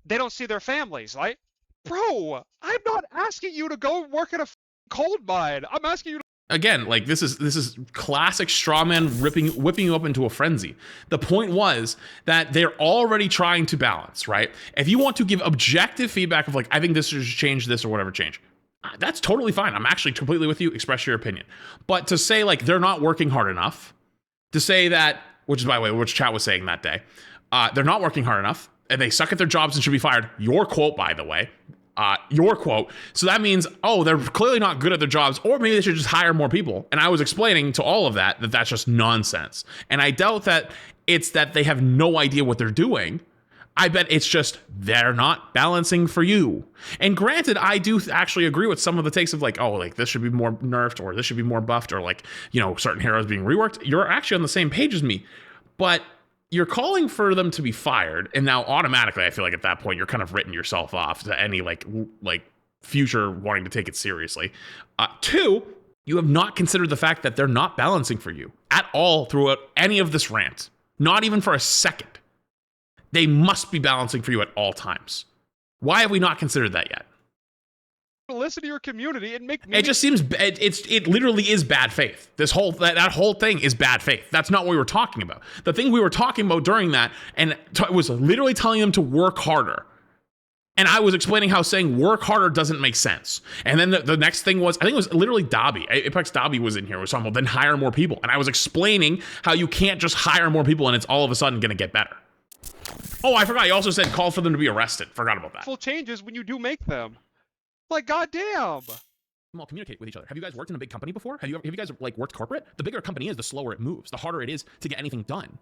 They don't see their families, right? Bro, I'm not asking you to go work in a coal mine. I'm asking you to. Again, like this is classic strawman whipping you up into a frenzy. The point was that they're already trying to balance, right? If you want to give objective feedback of like, I think this should change this or whatever change, that's totally fine. I'm actually completely with you. Express your opinion. But to say like they're not working hard enough, to say that, which is by the way, which chat was saying that day, they're not working hard enough and they suck at their jobs and should be fired. Your quote, by the way. Your quote. So that means, oh, they're clearly not good at their jobs, or maybe they should just hire more people. And I was explaining to all of that that's just nonsense. And I doubt that it's that they have no idea what they're doing. I bet it's just they're not balancing for you. And granted, I do actually agree with some of the takes of like, oh, like this should be more nerfed or this should be more buffed or like, you know, certain heroes being reworked. You're actually on the same page as me. But you're calling for them to be fired, and now automatically I feel like at that point you're kind of written yourself off to any like future wanting to take it seriously. 2, you have not considered the fact that they're not balancing for you at all throughout any of this rant, not even for a second. They must be balancing for you at all times. Why have we not considered that yet? Listen to your community and make me. It just seems it literally is bad faith. That whole thing is bad faith. That's not what we were talking about. The thing we were talking about during that and was literally telling them to work harder. And I was explaining how saying work harder doesn't make sense. And then the next thing was, I think it was literally Dobby. Apex Dobby was in here. Was talking about then hire more people. And I was explaining how you can't just hire more people and it's all of a sudden going to get better. Oh, I forgot. You also said call for them to be arrested. Forgot about that. Full changes when you do make them. Like, goddamn. All communicate with each other. Have you guys worked in a big company before? Have you guys like worked corporate? The bigger a company is, the slower it moves, the harder it is to get anything done.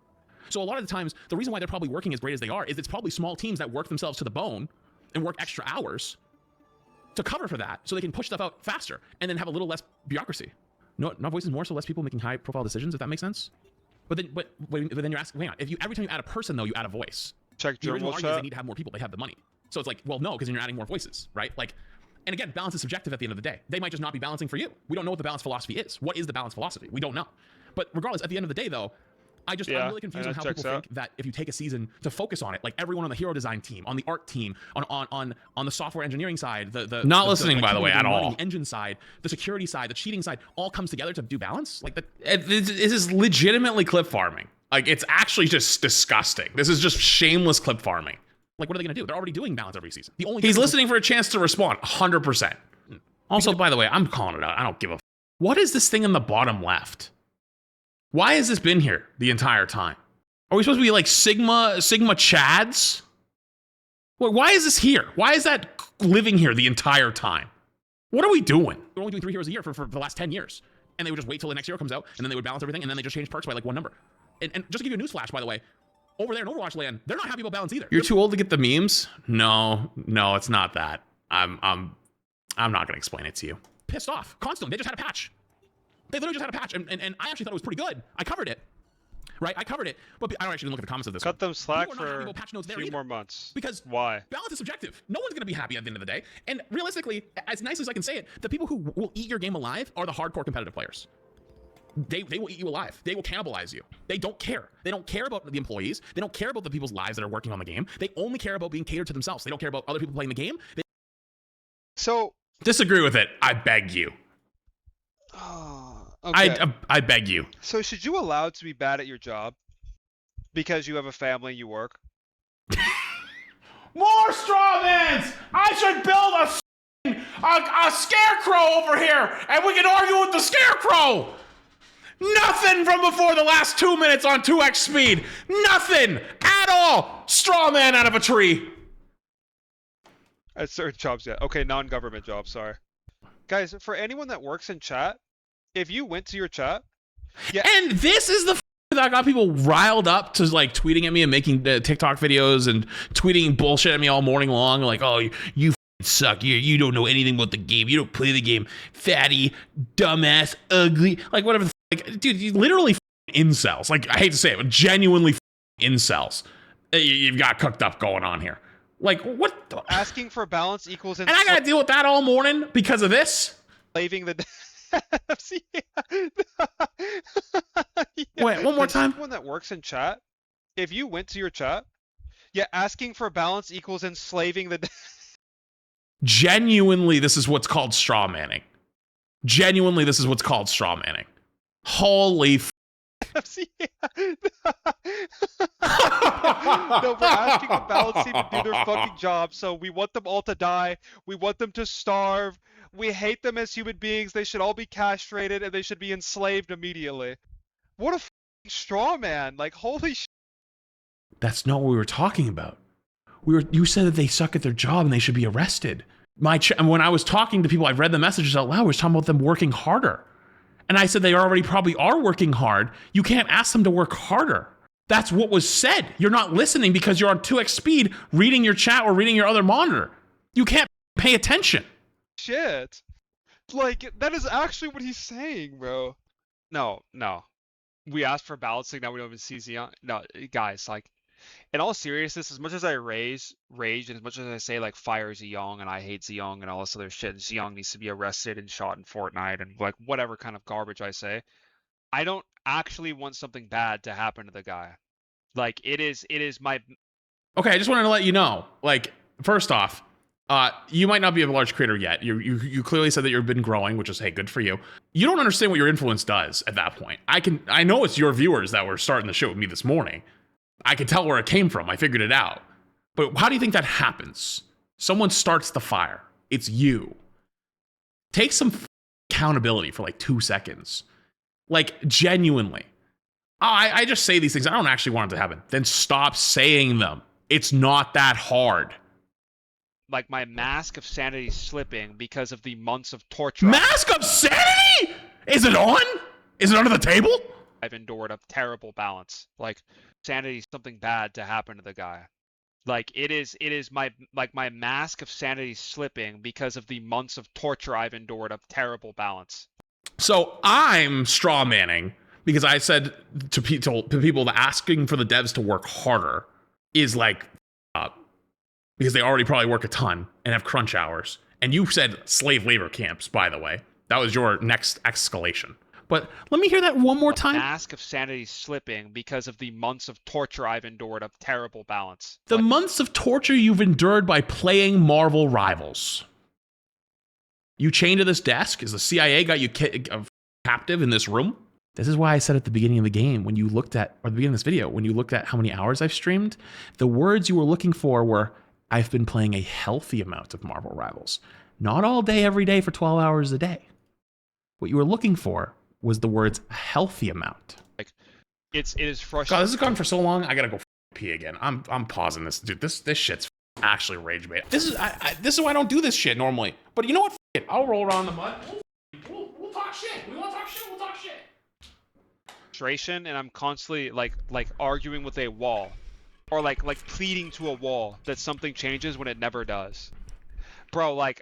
So a lot of the times, the reason why they're probably working as great as they are is it's probably small teams that work themselves to the bone and work extra hours to cover for that so they can push stuff out faster and then have a little less bureaucracy. No voices more, so less people making high profile decisions, if that makes sense. But then you're asking, wait on, every time you add a person though, you add a voice. Check The original journal argument is they chat. need to have more people, they have the money. So it's like, well, no, because then you're adding more voices, right? Like, and again, balance is subjective at the end of the day. They might just not be balancing for you. We don't know what the balance philosophy is. What is the balance philosophy? We don't know. But regardless, at the end of the day, though, I'm really confused on how people think that if you take a season to focus on it, like everyone on the hero design team, on the art team, on the software engineering side, Not listening, by the way, at all. The engine side, the security side, the cheating side, all comes together to do balance. Like This is legitimately clip farming. Like it's actually just disgusting. This is just shameless clip farming. Like, what are they going to do? They're already doing balance every season. He's listening for a chance to respond, 100%. Also, by the way, I'm calling it out. I don't give a What is this thing in the bottom left? Why has this been here the entire time? Are we supposed to be like Sigma Chads? Why is this here? Why is that living here the entire time? What are we doing? They're only doing 3 heroes a year for the last 10 years. And they would just wait till the next hero comes out, and then they would balance everything, and then they just change perks by like 1 number. And just to give you a newsflash, by the way, over there in Overwatch land, they're not happy about balance either. You're too old to get the memes? No, it's not that. I'm not gonna explain it to you. Pissed off constantly. They just had a patch. They literally just had a patch, and I actually thought it was pretty good. I covered it, right? I covered it, but I don't actually look at the comments of this. Cut them slack People are not happy for about patch notes a there few either. more months. Because why? Balance is subjective. No one's gonna be happy at the end of the day. And realistically, as nice as I can say it, the people who will eat your game alive are the hardcore competitive players. They will eat you alive. They will cannibalize you. They don't care. They don't care about the employees. They don't care about the people's lives that are working on the game. They only care about being catered to themselves. They don't care about other people playing the game. So Disagree with it. I beg you. okay. I beg you. So should you allowed to be bad at your job because you have a family, you work? More strawmans! I should build a scarecrow over here, and we can argue with the scarecrow! Nothing from before the last 2 minutes on 2x speed. Nothing at all. Strawman out of a tree. At certain jobs, yeah. Okay, non-government jobs, sorry. Guys, for anyone that works in chat, if you went to your chat, yeah. And this is the that got people riled up to like tweeting at me and making TikTok videos and tweeting bullshit at me all morning long. Like, oh, you suck. You don't know anything about the game. You don't play the game. Fatty, dumbass, ugly. Like, whatever. Like, dude, you literally incels. Like, I hate to say it, but genuinely incels. You've got cooked up going on here. Like, what? The? Asking for balance equals... And I gotta deal with that all morning because of this? Enslaving the... Wait, one more time. Anyone that works in chat, if you went to your chat, yeah, asking for balance equals enslaving the... Genuinely, this is what's called straw manning. Genuinely, this is what's called straw manning. Holy f***. No, we're asking the balance team to do their fucking job, so we want them all to die. We want them to starve. We hate them as human beings. They should all be castrated, and they should be enslaved immediately. What a fucking straw man. Like, holy shit. That's not what we were talking about. You said that they suck at their job and they should be arrested. And when I was talking to people, I read the messages out loud. I was talking about them working harder. And I said they already probably are working hard. You can't ask them to work harder. That's what was said. You're not listening because you're on 2x speed reading your chat or reading your other monitor. You can't pay attention. Shit. Like, that is actually what he's saying, bro. No. We asked for balancing, now we don't even see Xeon. No, guys, like, in all seriousness, as much as I rage and as much as I say, like, fire Ziyong and I hate Ziyong and all this other shit, Ziyong needs to be arrested and shot in Fortnite and, like, whatever kind of garbage I say, I don't actually want something bad to happen to the guy. Like, it is my... Okay, I just wanted to let you know, like, first off, you might not be a large creator yet. You clearly said that you've been growing, which is, hey, good for you. You don't understand what your influence does at that point. I know it's your viewers that were starting the show with me this morning. I could tell where it came from. I figured it out. But how do you think that happens? Someone starts the fire. It's you. Take some accountability for like 2 seconds. Like, genuinely. I just say these things. I don't actually want it to happen. Then stop saying them. It's not that hard. Like, my mask of sanity is slipping because of the months of torture. Mask of sanity? Is it on? Is it under the table? I've endured a terrible balance. Like, sanity is something bad to happen to the guy. Like, it is my mask of sanity slipping because of the months of torture I've endured of terrible balance. So I'm straw manning because I said to people that asking for the devs to work harder is like because they already probably work a ton and have crunch hours. And you said slave labor camps, by the way. That was your next escalation. But let me hear that one more time. Mask of sanity slipping because of the months of torture I've endured of terrible balance. The months of torture you've endured by playing Marvel Rivals. You chained to this desk? Is the CIA got you captive in this room? This is why I said at the beginning of the game, when you looked at, or the beginning of this video, when you looked at how many hours I've streamed, the words you were looking for were, I've been playing a healthy amount of Marvel Rivals. Not all day, every day for 12 hours a day. What you were looking for was the words a healthy amount. Like, it is frustrating. God, this has gone for so long. I gotta go pee again. I'm pausing this, dude. This shit's actually rage bait. This is why I don't do this shit normally. But you know what? It. I'll roll around the mud. We'll talk shit. We want to talk shit. We'll talk shit. Frustration, and I'm constantly like arguing with a wall, or like pleading to a wall that something changes when it never does. Bro, like,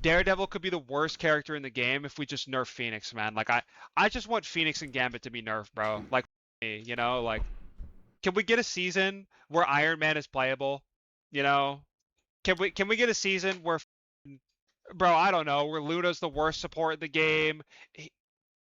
Daredevil could be the worst character in the game if we just nerf Phoenix, man. Like, I just want Phoenix and Gambit to be nerfed, bro. Like, me, you know? Like, can we get a season where Iron Man is playable? You know? Can we get a season where, bro, I don't know, where Luna's the worst support in the game?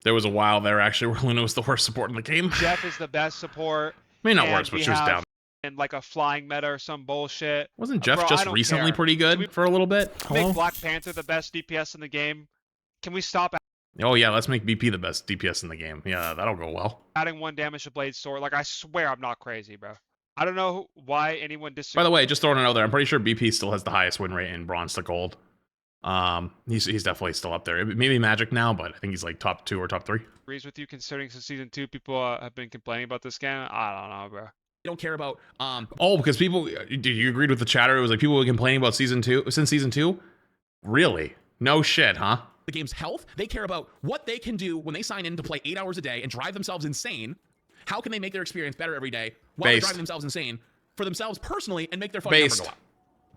There was a while there actually where Luna was the worst support in the game. Jeff is the best support. Maybe not and worse, but we she was have- down. And like a flying meta or some bullshit. Wasn't Jeff Bro, I just don't recently care. pretty good we for a little bit? Hello? Make Black Panther the best DPS in the game. Can we stop Oh yeah, let's make BP the best DPS in the game. Yeah, that'll go well. adding 1 damage to Blade Sword? Like, I swear I'm not crazy, bro. I don't know why anyone disagrees. By the way, just throwing it out there, I'm pretty sure BP still has the highest win rate in bronze to gold. He's definitely still up there. Maybe Magic now, but I think he's like top 2 or top 3. Agrees with you, considering since season 2 people have been complaining about this game. I don't know, bro. They don't care about Oh, because people, did you agreed with the chatter? It was like people were complaining about season 2 since season 2. Really? No shit, huh? the game's health. They care about what they can do when they sign in to play 8 hours a day and drive themselves insane. How can they make their experience better every day while they're driving themselves insane for themselves personally and make their fucking number go up?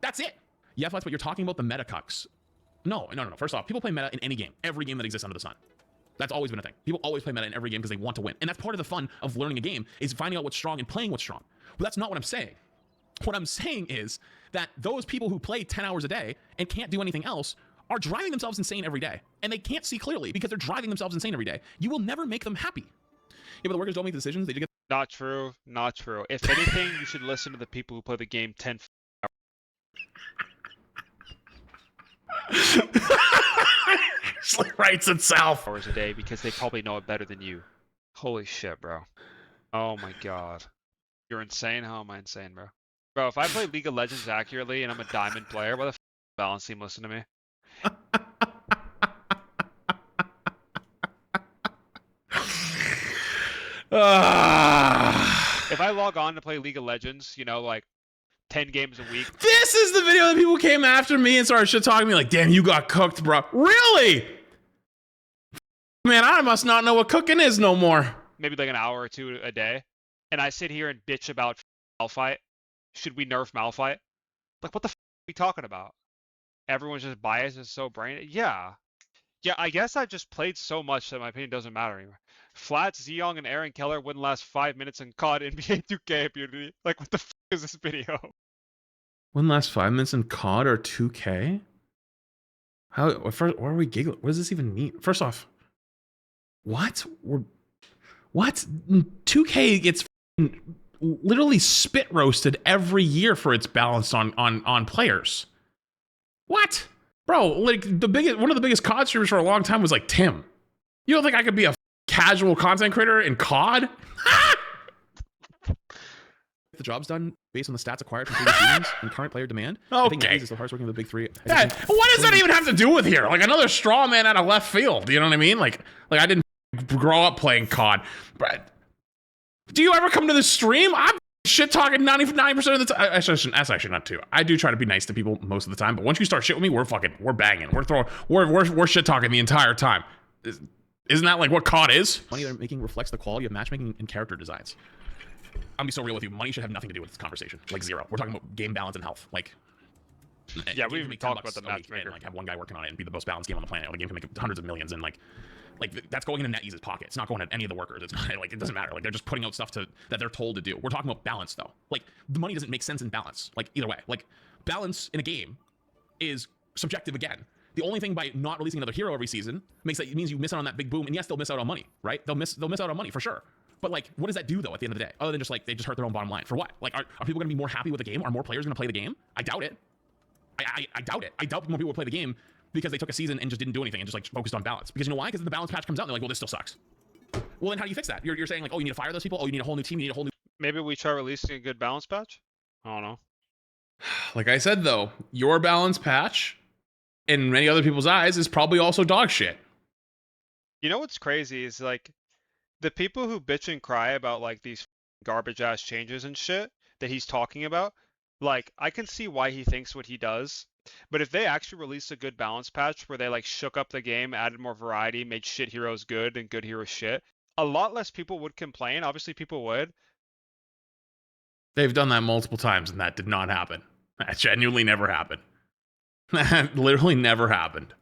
That's it. Yeah, Flex, but you're talking about the meta cucks. No. First off, people play meta in any game, every game that exists under the sun. That's always been a thing. People always play meta in every game because they want to win. And that's part of the fun of learning a game, is finding out what's strong and playing what's strong. But that's not what I'm saying. What I'm saying is that those people who play 10 hours a day and can't do anything else are driving themselves insane every day. And they can't see clearly because they're driving themselves insane every day. You will never make them happy. Yeah, but the workers don't make the decisions. They do get. Not true. Not true. If anything, you should listen to the people who play the game 10 Writes itself. hours a day because they probably know it better than you. Holy shit, bro. Oh my god. You're insane? How am I insane, bro? Bro, if I play League of Legends accurately and I'm a diamond player, why the f balance team listen to me? If I log on to play League of Legends, you know, like 10 games a week. This is the video that people came after me and started shit talking me like, damn, you got cooked, bro. Really? Man, I must not know what cooking is no more. Maybe like an hour or two a day. And I sit here and bitch about Malphite. Should we nerf Malphite? Like, what the f are we talking about? Everyone's just biased and so brain. Yeah. Yeah, I guess I've just played so much that my opinion doesn't matter anymore. Flats, Zeong, and Aaron Keller wouldn't last 5 minutes in COD NBA 2K immunity. Like, what the f is this video? Wouldn't last 5 minutes in COD or 2K? How? First, why are we giggling? What does this even mean? First off, what? What? 2K gets literally spit roasted every year for its balance on players. What? Bro, like one of the biggest COD streamers for a long time was like Tim. You don't think I could be a casual content creator in COD? The job's done based on the stats acquired from previous seasons and current player demand. I think Okay. is the hardest working of the big three. Yeah, what does that even have to do with here? Like another straw man out of left field. You know what I mean? Like I didn't grow up playing COD. But do you ever come to the stream? I'm shit talking 99% of the time. That's actually not true. I do try to be nice to people most of the time, but once you start shit with me, we're banging. We're shit talking the entire time. Isn't that like what COD is? Money they're making reflects the quality of matchmaking and character designs. I'm gonna be so real with you. Money should have nothing to do with this conversation. Like zero. We're talking about game balance and health. Like, Yeah, a game we can make talked $10 about the a week matchmaker. and like have one guy working on it and be the most balanced game on the planet. The game can make hundreds of millions and like that's going into NetEase's pocket. It's not going to any of the workers. It's not like it doesn't matter. Like they're just putting out stuff that they're told to do. We're talking about balance though. Like the money doesn't make sense in balance. Like either way. Like balance in a game is subjective again. The only thing by not releasing another hero every season means you miss out on that big boom. And yes, they'll miss out on money, right? They'll miss out on money for sure. But like, what does that do though at the end of the day? Other than just like they just hurt their own bottom line. For what? Like, are people going to be more happy with the game? Are more players going to play the game? I doubt it. I doubt it. I doubt more people will play the game because they took a season and just didn't do anything and just like focused on balance. Because you know why? Because the balance patch comes out and they're like, well, this still sucks. Well, then how do you fix that? You're saying like, oh, you need to fire those people. Oh, you need a whole new team. You need a whole new. Maybe we try releasing a good balance patch? I don't know. Like I said though, your balance patch in many other people's eyes is probably also dog shit. You know what's crazy is like the people who bitch and cry about like these garbage ass changes and shit that he's talking about, like I can see why he thinks what he does. But if they actually release a good balance patch where they like shook up the game, added more variety, made shit heroes good and good heroes shit, a lot less people would complain. Obviously people would. They've done that multiple times and that did not happen. That genuinely never happened. That literally never happened.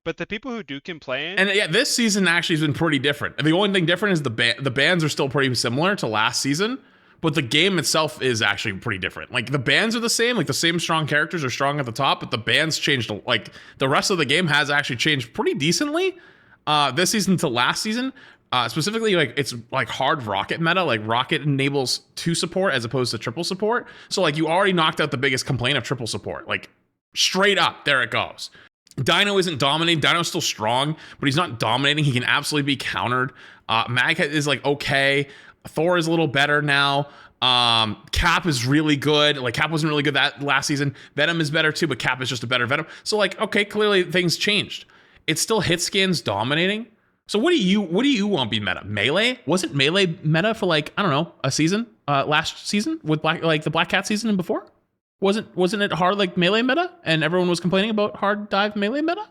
But the people who do complain, And yeah, this season actually has been pretty different. The only thing different is the bans are still pretty similar to last season, but the game itself is actually pretty different. Like the bans are the same, like the same strong characters are strong at the top, but the bans changed. Like the rest of the game has actually changed pretty decently. this season to last season. Specifically, like it's like hard rocket meta. Like rocket enables 2 support as opposed to triple support. So like you already knocked out the biggest complaint of triple support. Like straight up, there it goes. Dino isn't dominating. Dino's still strong, but he's not dominating. He can absolutely be countered. Mag is like okay. Thor is a little better now. Cap is really good. Like Cap wasn't really good that last season. Venom is better too, but Cap is just a better Venom. So like, okay, clearly things changed. It's still hit scans dominating. So what do you want to be meta? Melee? Wasn't Melee meta for like, I don't know, a season? Last season with the Black Cat season and before? Wasn't it hard like Melee meta? And everyone was complaining about hard dive Melee meta?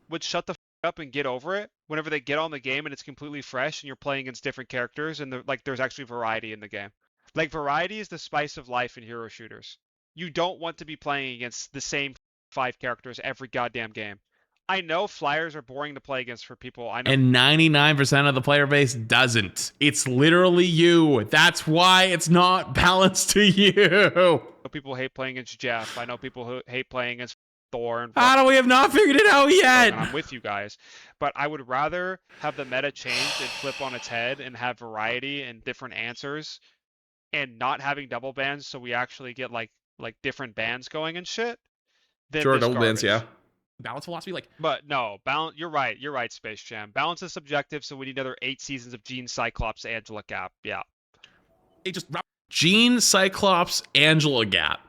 Would shut the up and get over it whenever they get on the game and it's completely fresh and you're playing against different characters and there's actually variety in the game. Like variety is the spice of life in hero shooters. You don't want to be playing against the same 5 characters every goddamn game. I know flyers are boring to play against for people. I know. And 99% of the player base doesn't. It's literally you. That's why it's not balanced to you. I know people hate playing against Jeff. I know people who hate playing against Thor. And How do we have not figured it out yet? I'm with you guys. But I would rather have the meta change and flip on its head and have variety and different answers and not having double bans so we actually get like different bans going and shit. Sure, double bans, yeah. Balance philosophy, like. But no, balance. You're right, Space Jam. Balance is subjective, so we need another 8 seasons of Gene, Cyclops, Angela Gap. Yeah. It just. Gene, Cyclops, Angela Gap.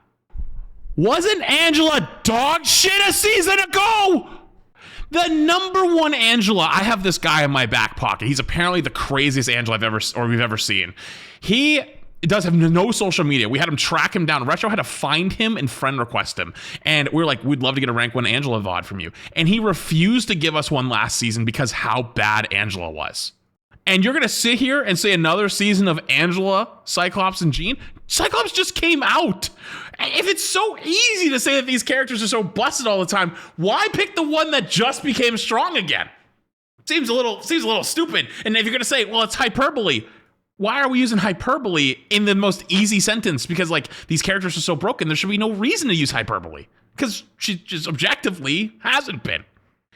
Wasn't Angela dog shit a season ago? The #1 Angela. I have this guy in my back pocket. He's apparently the craziest Angela we've ever seen. He does have no social media. We had him track him down. Retro had to find him and friend request him. And we were like, we'd love to get a rank 1 Angela VOD from you. And he refused to give us one last season because how bad Angela was. And you're going to sit here and say another season of Angela, Cyclops, and Jean? Cyclops just came out. If it's so easy to say that these characters are so busted all the time, why pick the one that just became strong again? Seems a little stupid. And if you're going to say, well, it's hyperbole, why are we using hyperbole in the most easy sentence? Because like these characters are so broken, there should be no reason to use hyperbole. Because she just objectively hasn't been.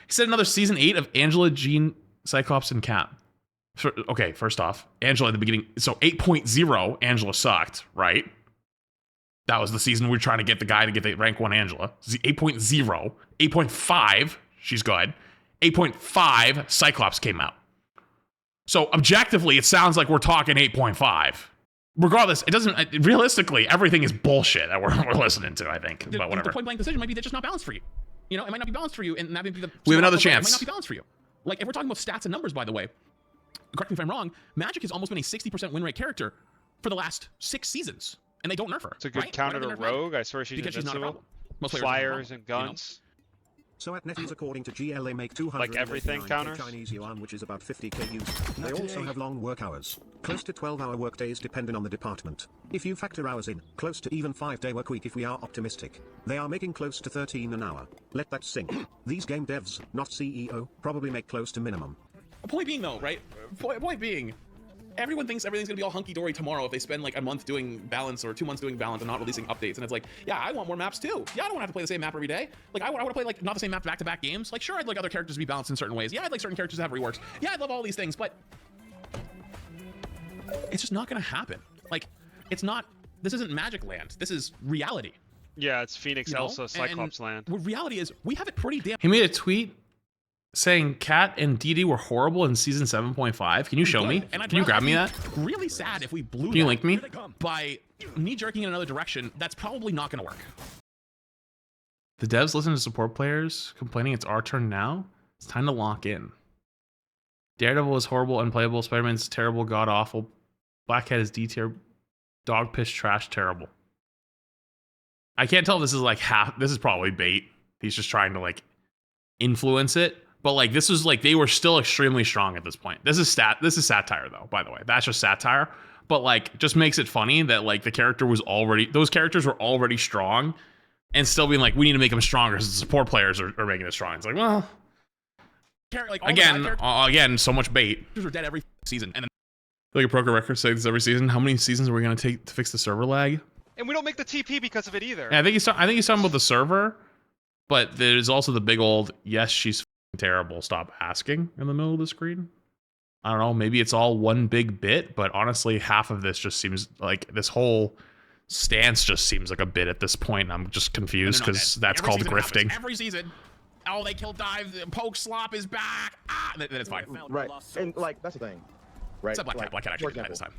He said another season 8 of Angela, Jean, Cyclops, and Cap. Okay, first off, Angela at the beginning. So 8.0, Angela sucked, right? That was the season we were trying to get the guy to get the rank 1 Angela. 8.0, 8.5, she's good. 8.5, Cyclops came out. So objectively, it sounds like we're talking 8.5. Regardless, it doesn't. Realistically, everything is bullshit that we're listening to. I think, but whatever. The point blank decision might be they're just not balanced for you. You know, it might not be balanced for you, and that may be the. We have another It might chance. not be balanced for you. Like if we're talking about stats and numbers, by the way, correct me if I'm wrong. Magic has almost been a 60% win rate character for the last 6 seasons, and they don't nerf her. It's a good right? counter Why do to they nerf Magic? Rogue. I swear she's Because she's not a invincible. problem. Most players Flyers are and guns. So at NetEase, according to GLA, make Like everything 289K counters? Chinese yuan, which is about 50k US. They also have long work hours, close to 12-hour work days depending on the department. If you factor hours in, close to even 5-day work week if we are optimistic. They are making close to 13 an hour. Let that sink. These game devs, not CEO, probably make close to minimum. Point being, though, right? Point being, everyone thinks everything's gonna be all hunky-dory tomorrow if they spend like a month doing balance or 2 months doing balance and not releasing updates. And it's like, yeah, I want more maps too. Yeah, I don't want to have to play the same map every day. Like, I want to play like not the same map back-to-back games. Like, sure, I'd like other characters to be balanced in certain ways. Yeah, I'd like certain characters to have reworks. Yeah, I'd love all these things, but it's just not gonna happen. Like, it's not. This isn't Magic Land. This is reality. Yeah, it's Phoenix, You know? Elsa, Cyclops And land. what reality is, we have it pretty damn. He made a tweet saying Kat and Dee were horrible in season 7.5. Can you show me? And I'd Can you grab rather me be that? Really sad if we blew Can you that link me? by knee-jerking in another direction. That's probably not going to work. The devs listen to support players complaining it's our turn now. It's time to lock in. Daredevil is horrible, unplayable. Spider-Man's terrible, god-awful. Black Cat is D-tier, dog piss, trash, terrible. I can't tell if this is like half. This is probably bait. He's just trying to like influence it. But like this is like they were still extremely strong at this point. This is satire though, by the way. That's just satire. But like just makes it funny that like those characters were already strong and still being like, we need to make them stronger because the support players are making it strong. It's like, well, Like, all the bad characters again, so much bait. are dead every season. And then Like a broker record say this every season. How many seasons are we gonna take to fix the server lag? And we don't make the TP because of it either. Yeah, I think he's talking about the server, but there's also the big old yes, she's terrible, stop asking in the middle of the screen. I don't know, maybe it's all one big bit, but honestly, half of this just seems like this whole stance just seems like a bit at this point. I'm just confused because that's Every called season it happens. grifting. Every season. Oh, they kill dive. Poke slop is back. Ah, then it's fine. Right, and like that's the thing, right? Except Black Cat. Black Cat actually did that this time.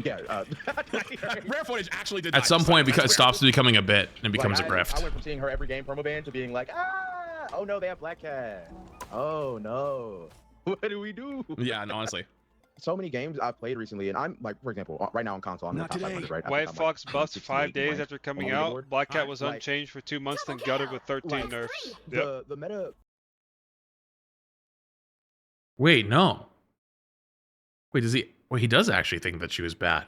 Yeah. Rare footage actually did. At some point, because it stops becoming a bit and becomes a I grift. went from seeing her every game promo ban to being like, oh no, they have Black Cat. Oh no, what do we do? Yeah, and honestly. So many games I've played recently, and I'm like, for example, right now on console, I'm in the top 500, right? White I'm Fox like buffed 68 5 days ranked after coming on the out. leaderboard. Black Cat was Like, unchanged for 2 months, then gutted with 13 nerfs. Yep. the meta. Wait, no. Wait, does he? Wait, he does actually think that she was bad.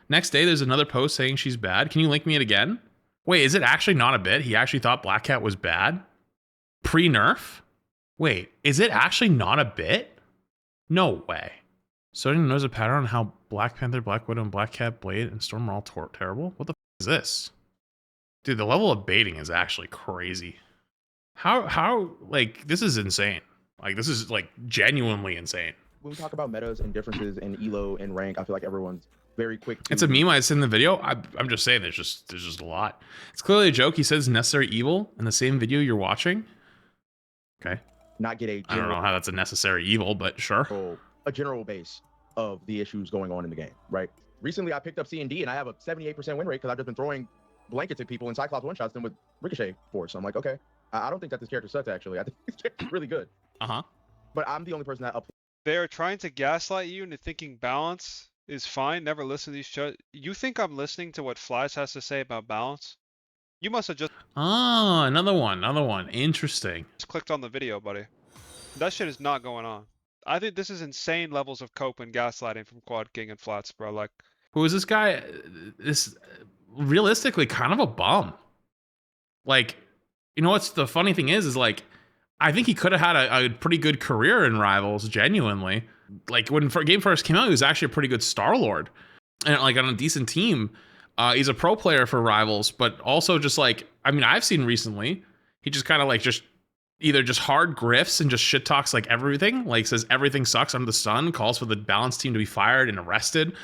Next day, there's another post saying she's bad. Can you link me it again? Wait, is it actually not a bit? He actually thought Black Cat was bad? Pre-nerf? Wait, is it actually not a bit? No way. Sodium knows a pattern on how Black Panther, Black Widow, and Black Cat, Blade, and Storm are all terrible? What the f is this? Dude, the level of baiting is actually crazy. How, like, this is insane. Like, this is, like, genuinely insane. When we talk about metas and differences in elo and rank, I feel like everyone's very quick. It's a meme I said in the video. I'm just saying there's just a lot. It's clearly a joke. He says necessary evil in the same video you're watching. Okay. Not get I don't know how that's a necessary evil, but sure. a general base of the issues going on in the game, right? Recently, I picked up C&D and I have a 78% win rate because I've just been throwing blankets at people and Cyclops one-shots them with Ricochet Force. So I'm like, okay, I don't think that this character sucks, actually. I think this character's really good. Uh-huh. But I'm the only person that They are trying to gaslight you into thinking balance is fine. Never listen to these shows. You think I'm listening to what Flies has to say about balance? You must have just Oh, another one. Interesting. clicked on the video, buddy. That shit is not going on. I think this is insane levels of cope and gaslighting from Quad King and Flats, bro. Like, Who is this guy? This realistically kind of a bum. Like, you know what's the funny thing is like, I think he could have had a pretty good career in Rivals, genuinely. Like, when game first came out, he was actually a pretty good Star-Lord. And, like, on a decent team. He's a pro player for Rivals, but also just, like, I mean, I've seen recently, he just kind of, like, just either just hard grifts and just shit talks, like, everything. Like, says everything sucks under the sun, calls for the balance team to be fired and arrested.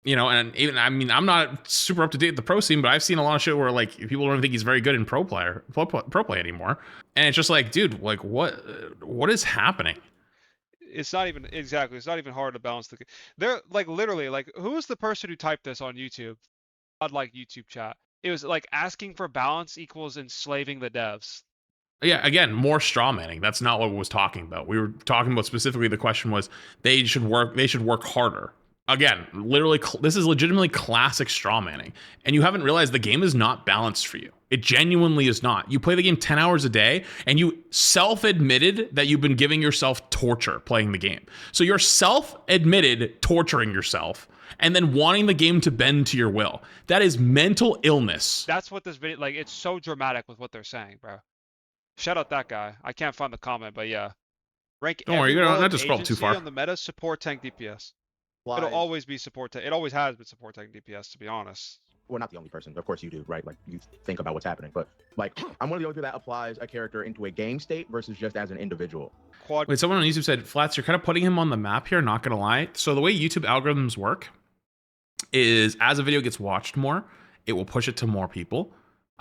You know, and even, I mean, I'm not super up to date with the pro scene, but I've seen a lot of shit where, like, people don't even think he's very good in pro play anymore. And it's just like, dude, like, what is happening? it's not even exactly. It's not even hard to balance the. They're like literally like, who is the person who typed this on YouTube? I'd like YouTube chat. It was like asking for balance equals enslaving the devs. Yeah, again, more straw manning. That's not what we was talking about. We were talking about specifically the question was they should work harder. Again, literally, this is legitimately classic straw manning. And you haven't realized the game is not balanced for you. It genuinely is not. You play the game 10 hours a day, and you self-admitted that you've been giving yourself torture playing the game. So you're self-admitted torturing yourself and then wanting the game to bend to your will. That is mental illness. That's what this video, like, it's so dramatic with what they're saying, bro. Shout out that guy. I can't find the comment, but yeah. Rank Don't worry, every you don't rogue have to scroll too agency far. on the meta, support tank DPS. It'll Flies. always be support tank. It always has been support tank DPS, to be honest. Well, not the only person. Of course you do, right? Like, you think about what's happening. But, like, I'm one of the only people that applies a character into a game state versus just as an individual. Quad. Wait, someone on YouTube said, Flats, you're kind of putting him on the map here, not gonna lie. So the way YouTube algorithms work is as a video gets watched more, it will push it to more people.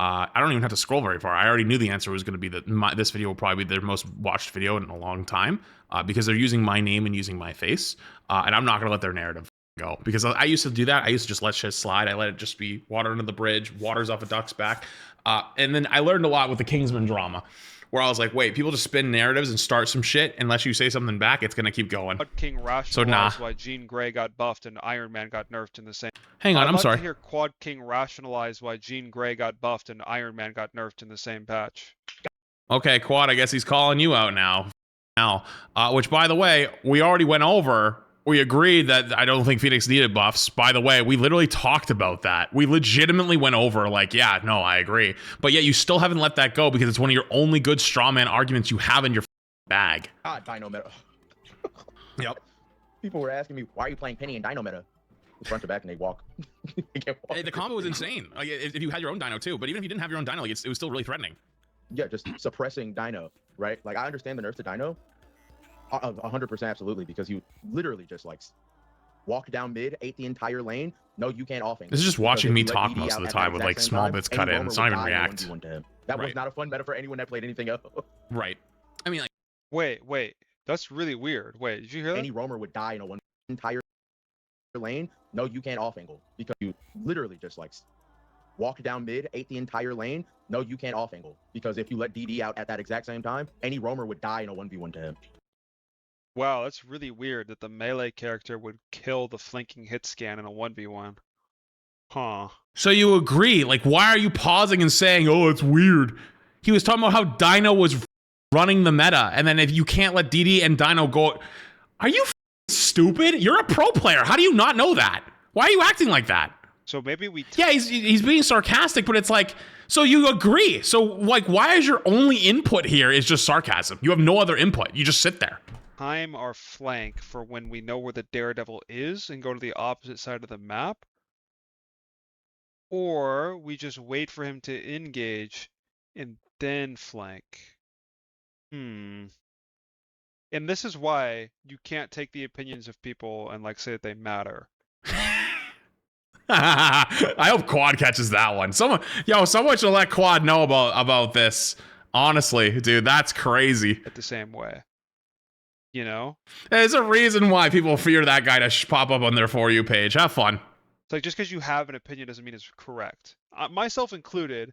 I don't even have to scroll very far. I already knew the answer was going to be that this video will probably be their most watched video in a long time because they're using my name and using my face. And I'm not going to let their narrative go because I used to do that. I used to just let shit slide. I let it just be water under the bridge, waters off a duck's back. And then I learned a lot with the Kingsman drama where I was like, wait, people just spin narratives and start some shit. Unless you say something back, it's going to keep going. Quad King rationalized why Jean Grey got buffed and Iron Man got nerfed in the same. Hang on, I'd I'm love sorry. to hear Quad King rationalize why Jean Grey got buffed and Iron Man got nerfed in the same patch. Okay, Quad, I guess he's calling you out now. Which, by the way, we already went over. We agreed that I don't think Phoenix needed buffs. By the way, we literally talked about that. We legitimately went over like, yeah, no, I agree. But yet you still haven't let that go because it's one of your only good strawman arguments you have in your bag. Dino meta. Yep. People were asking me, why are you playing Penny in Dino meta? They front to back and they walk. They can't walk. Hey, the combo was insane. Like, if you had your own Dino too, but even if you didn't have your own Dino, like, it was still really threatening. Yeah, just suppressing Dino, right? Like, I understand the nerfs to Dino, 100% absolutely, because you literally just like walked down mid, ate the entire lane. No, you can't off angle. This is just Because watching if me you let talk DD most out of the at time that with exact like same small time, bits any cut in. roamer It's would not even die in a react. 1v1 That Right. was not a fun meta for anyone that played anything else. Right. I mean, like, Wait. That's really weird. Wait, did you hear that? Any roamer would die in a one entire lane. No, you can't off angle, because you literally just like walked down mid, ate the entire lane. No, you can't off angle, because if you let DD out at that exact same time, any roamer would die in a 1v1 to him. Wow, that's really weird that the melee character would kill the flanking hit scan in a 1v1. Huh. so you agree? Like, why are you pausing and saying, "Oh, it's weird"? He was talking about how Dino was running the meta, and then if you can't let DD and Dino go, are you stupid? You're a pro player. How do you not know that? Why are you acting like that? So maybe we Yeah, he's being sarcastic, but it's like, so you agree? So like, why is your only input here is just sarcasm? You have no other input. You just sit there. time our flank for when we know where the Daredevil is and go to the opposite side of the map. Or we just wait for him to engage and then flank. And this is why you can't take the opinions of people and like say that they matter. I hope Quad catches that one. Someone should let Quad know about this. Honestly, dude, that's crazy. At the same way. You know? There's a reason why people fear that guy to pop up on their For You page. Have fun. It's like just because you have an opinion doesn't mean it's correct. Myself included,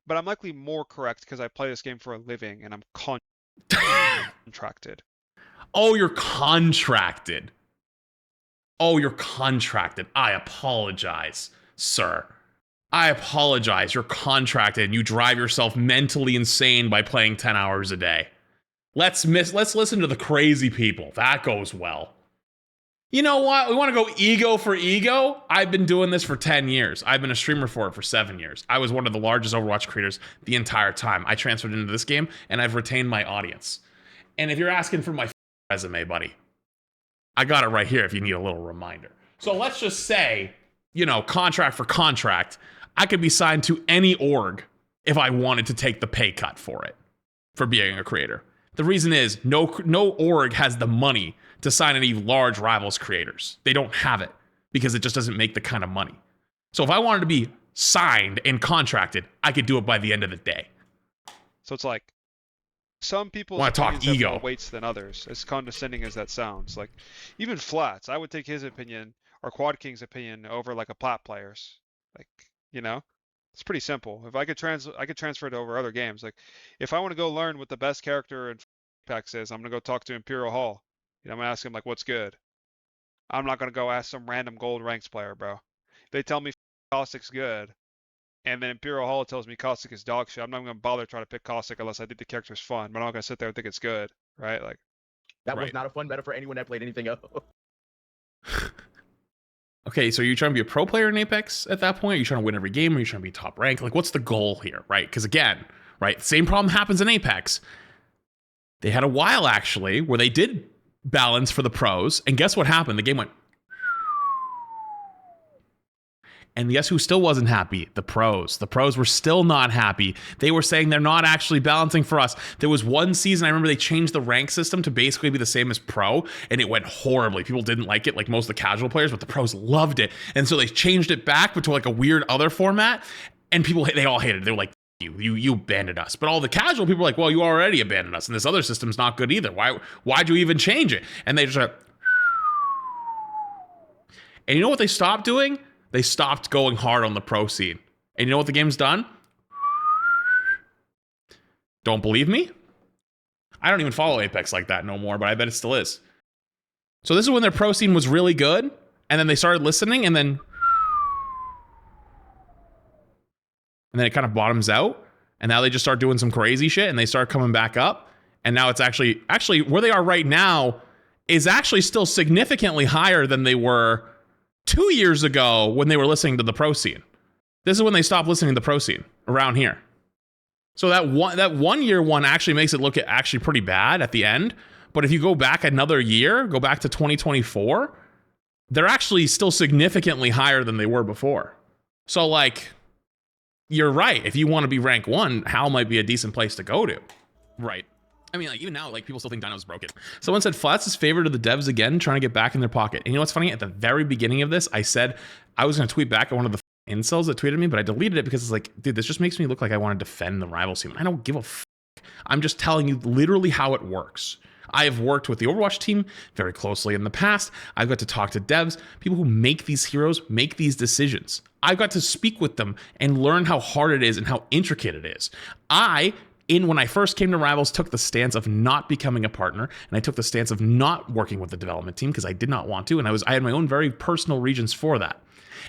but I'm likely more correct because I play this game for a living and I'm contracted. Oh, you're contracted. I apologize, sir. I apologize. You're contracted and you drive yourself mentally insane by playing 10 hours a day. Let's listen to the crazy people. That goes well. You know what? We want to go ego for ego? I've been doing this for 10 years. I've been a streamer for it for 7 years. I was one of the largest Overwatch creators the entire time. I transferred into this game and I've retained my audience. And if you're asking for my resume, buddy, I got it right here if you need a little reminder. So let's just say, contract for contract, I could be signed to any org if I wanted to take the pay cut for it, for being a creator. The reason is no org has the money to sign any large rivals creators. They don't have it because it just doesn't make the kind of money. So if I wanted to be signed and contracted, I could do it by the end of the day. So it's like some people want to talk ego more weights than others, as condescending as that sounds. Like even Flats, I would take his opinion or Quad King's opinion over like a plat player's. Like, it's pretty simple. If I could transfer it over other games. Like if I want to go learn what the best character in Apex is, I'm gonna go talk to Imperial Hall. I'm gonna ask him like, what's good? I'm not gonna go ask some random gold ranks player, bro. They tell me Caustic's good, and then Imperial Hall tells me Caustic is dog shit. I'm not gonna bother trying to pick Caustic unless I think the character's fun. But I'm not gonna sit there and think it's good, right? Like that right. was not a fun meta for anyone that played anything else. Okay, so are you trying to be a pro player in Apex at that point? Are you trying to win every game? Or are you trying to be top rank? Like, what's the goal here, right? Because again, right, same problem happens in Apex. They had a while actually where they did balance for the pros, and guess what happened? The game went. And guess who still wasn't happy? The pros. The pros were still not happy. They were saying they're not actually balancing for us. There was one season, I remember they changed the rank system to basically be the same as pro, and it went horribly. People didn't like it, like most of the casual players, but the pros loved it. And so they changed it back, but to like a weird other format, and people, they all hated it. They were like, you abandoned us. But all the casual people were like, well, you already abandoned us, and this other system's not good either. Why'd you even change it? And they just and you know what they stopped doing? They stopped going hard on the pro scene. And you know what the game's done? Don't believe me? I don't even follow Apex like that no more, but I bet it still is. So this is when their pro scene was really good, and then they started listening, and then it kind of bottoms out, and now they just start doing some crazy shit, and they start coming back up, and now it's actually where they are right now is actually still significantly higher than they were 2 years ago when they were listening to the pro scene. This is when they stopped listening to the pro scene around here. So that 1 year one actually makes it look actually pretty bad at the end. But if you go back another year, go back to 2024, they're actually still significantly higher than they were before. So like, you're right. If you want to be rank 1, HAL might be a decent place to go to. Right. I mean, like, even now, like, people still think Dino's broken. Someone said Flats is favored to the devs again, trying to get back in their pocket. And you know what's funny? At the very beginning of this, I said I was going to tweet back at one of the incels that tweeted me, but I deleted it because it's like, dude, this just makes me look like I want to defend the Rivals team. I don't give a f. I'm just telling you literally how it works. I have worked with the Overwatch team very closely in the past. I've got to talk to devs, people who make these heroes, make these decisions. I've got to speak with them and learn how hard it is and how intricate it is. When I first came to Rivals, took the stance of not becoming a partner, and I took the stance of not working with the development team because I did not want to, and I had my own very personal reasons for that.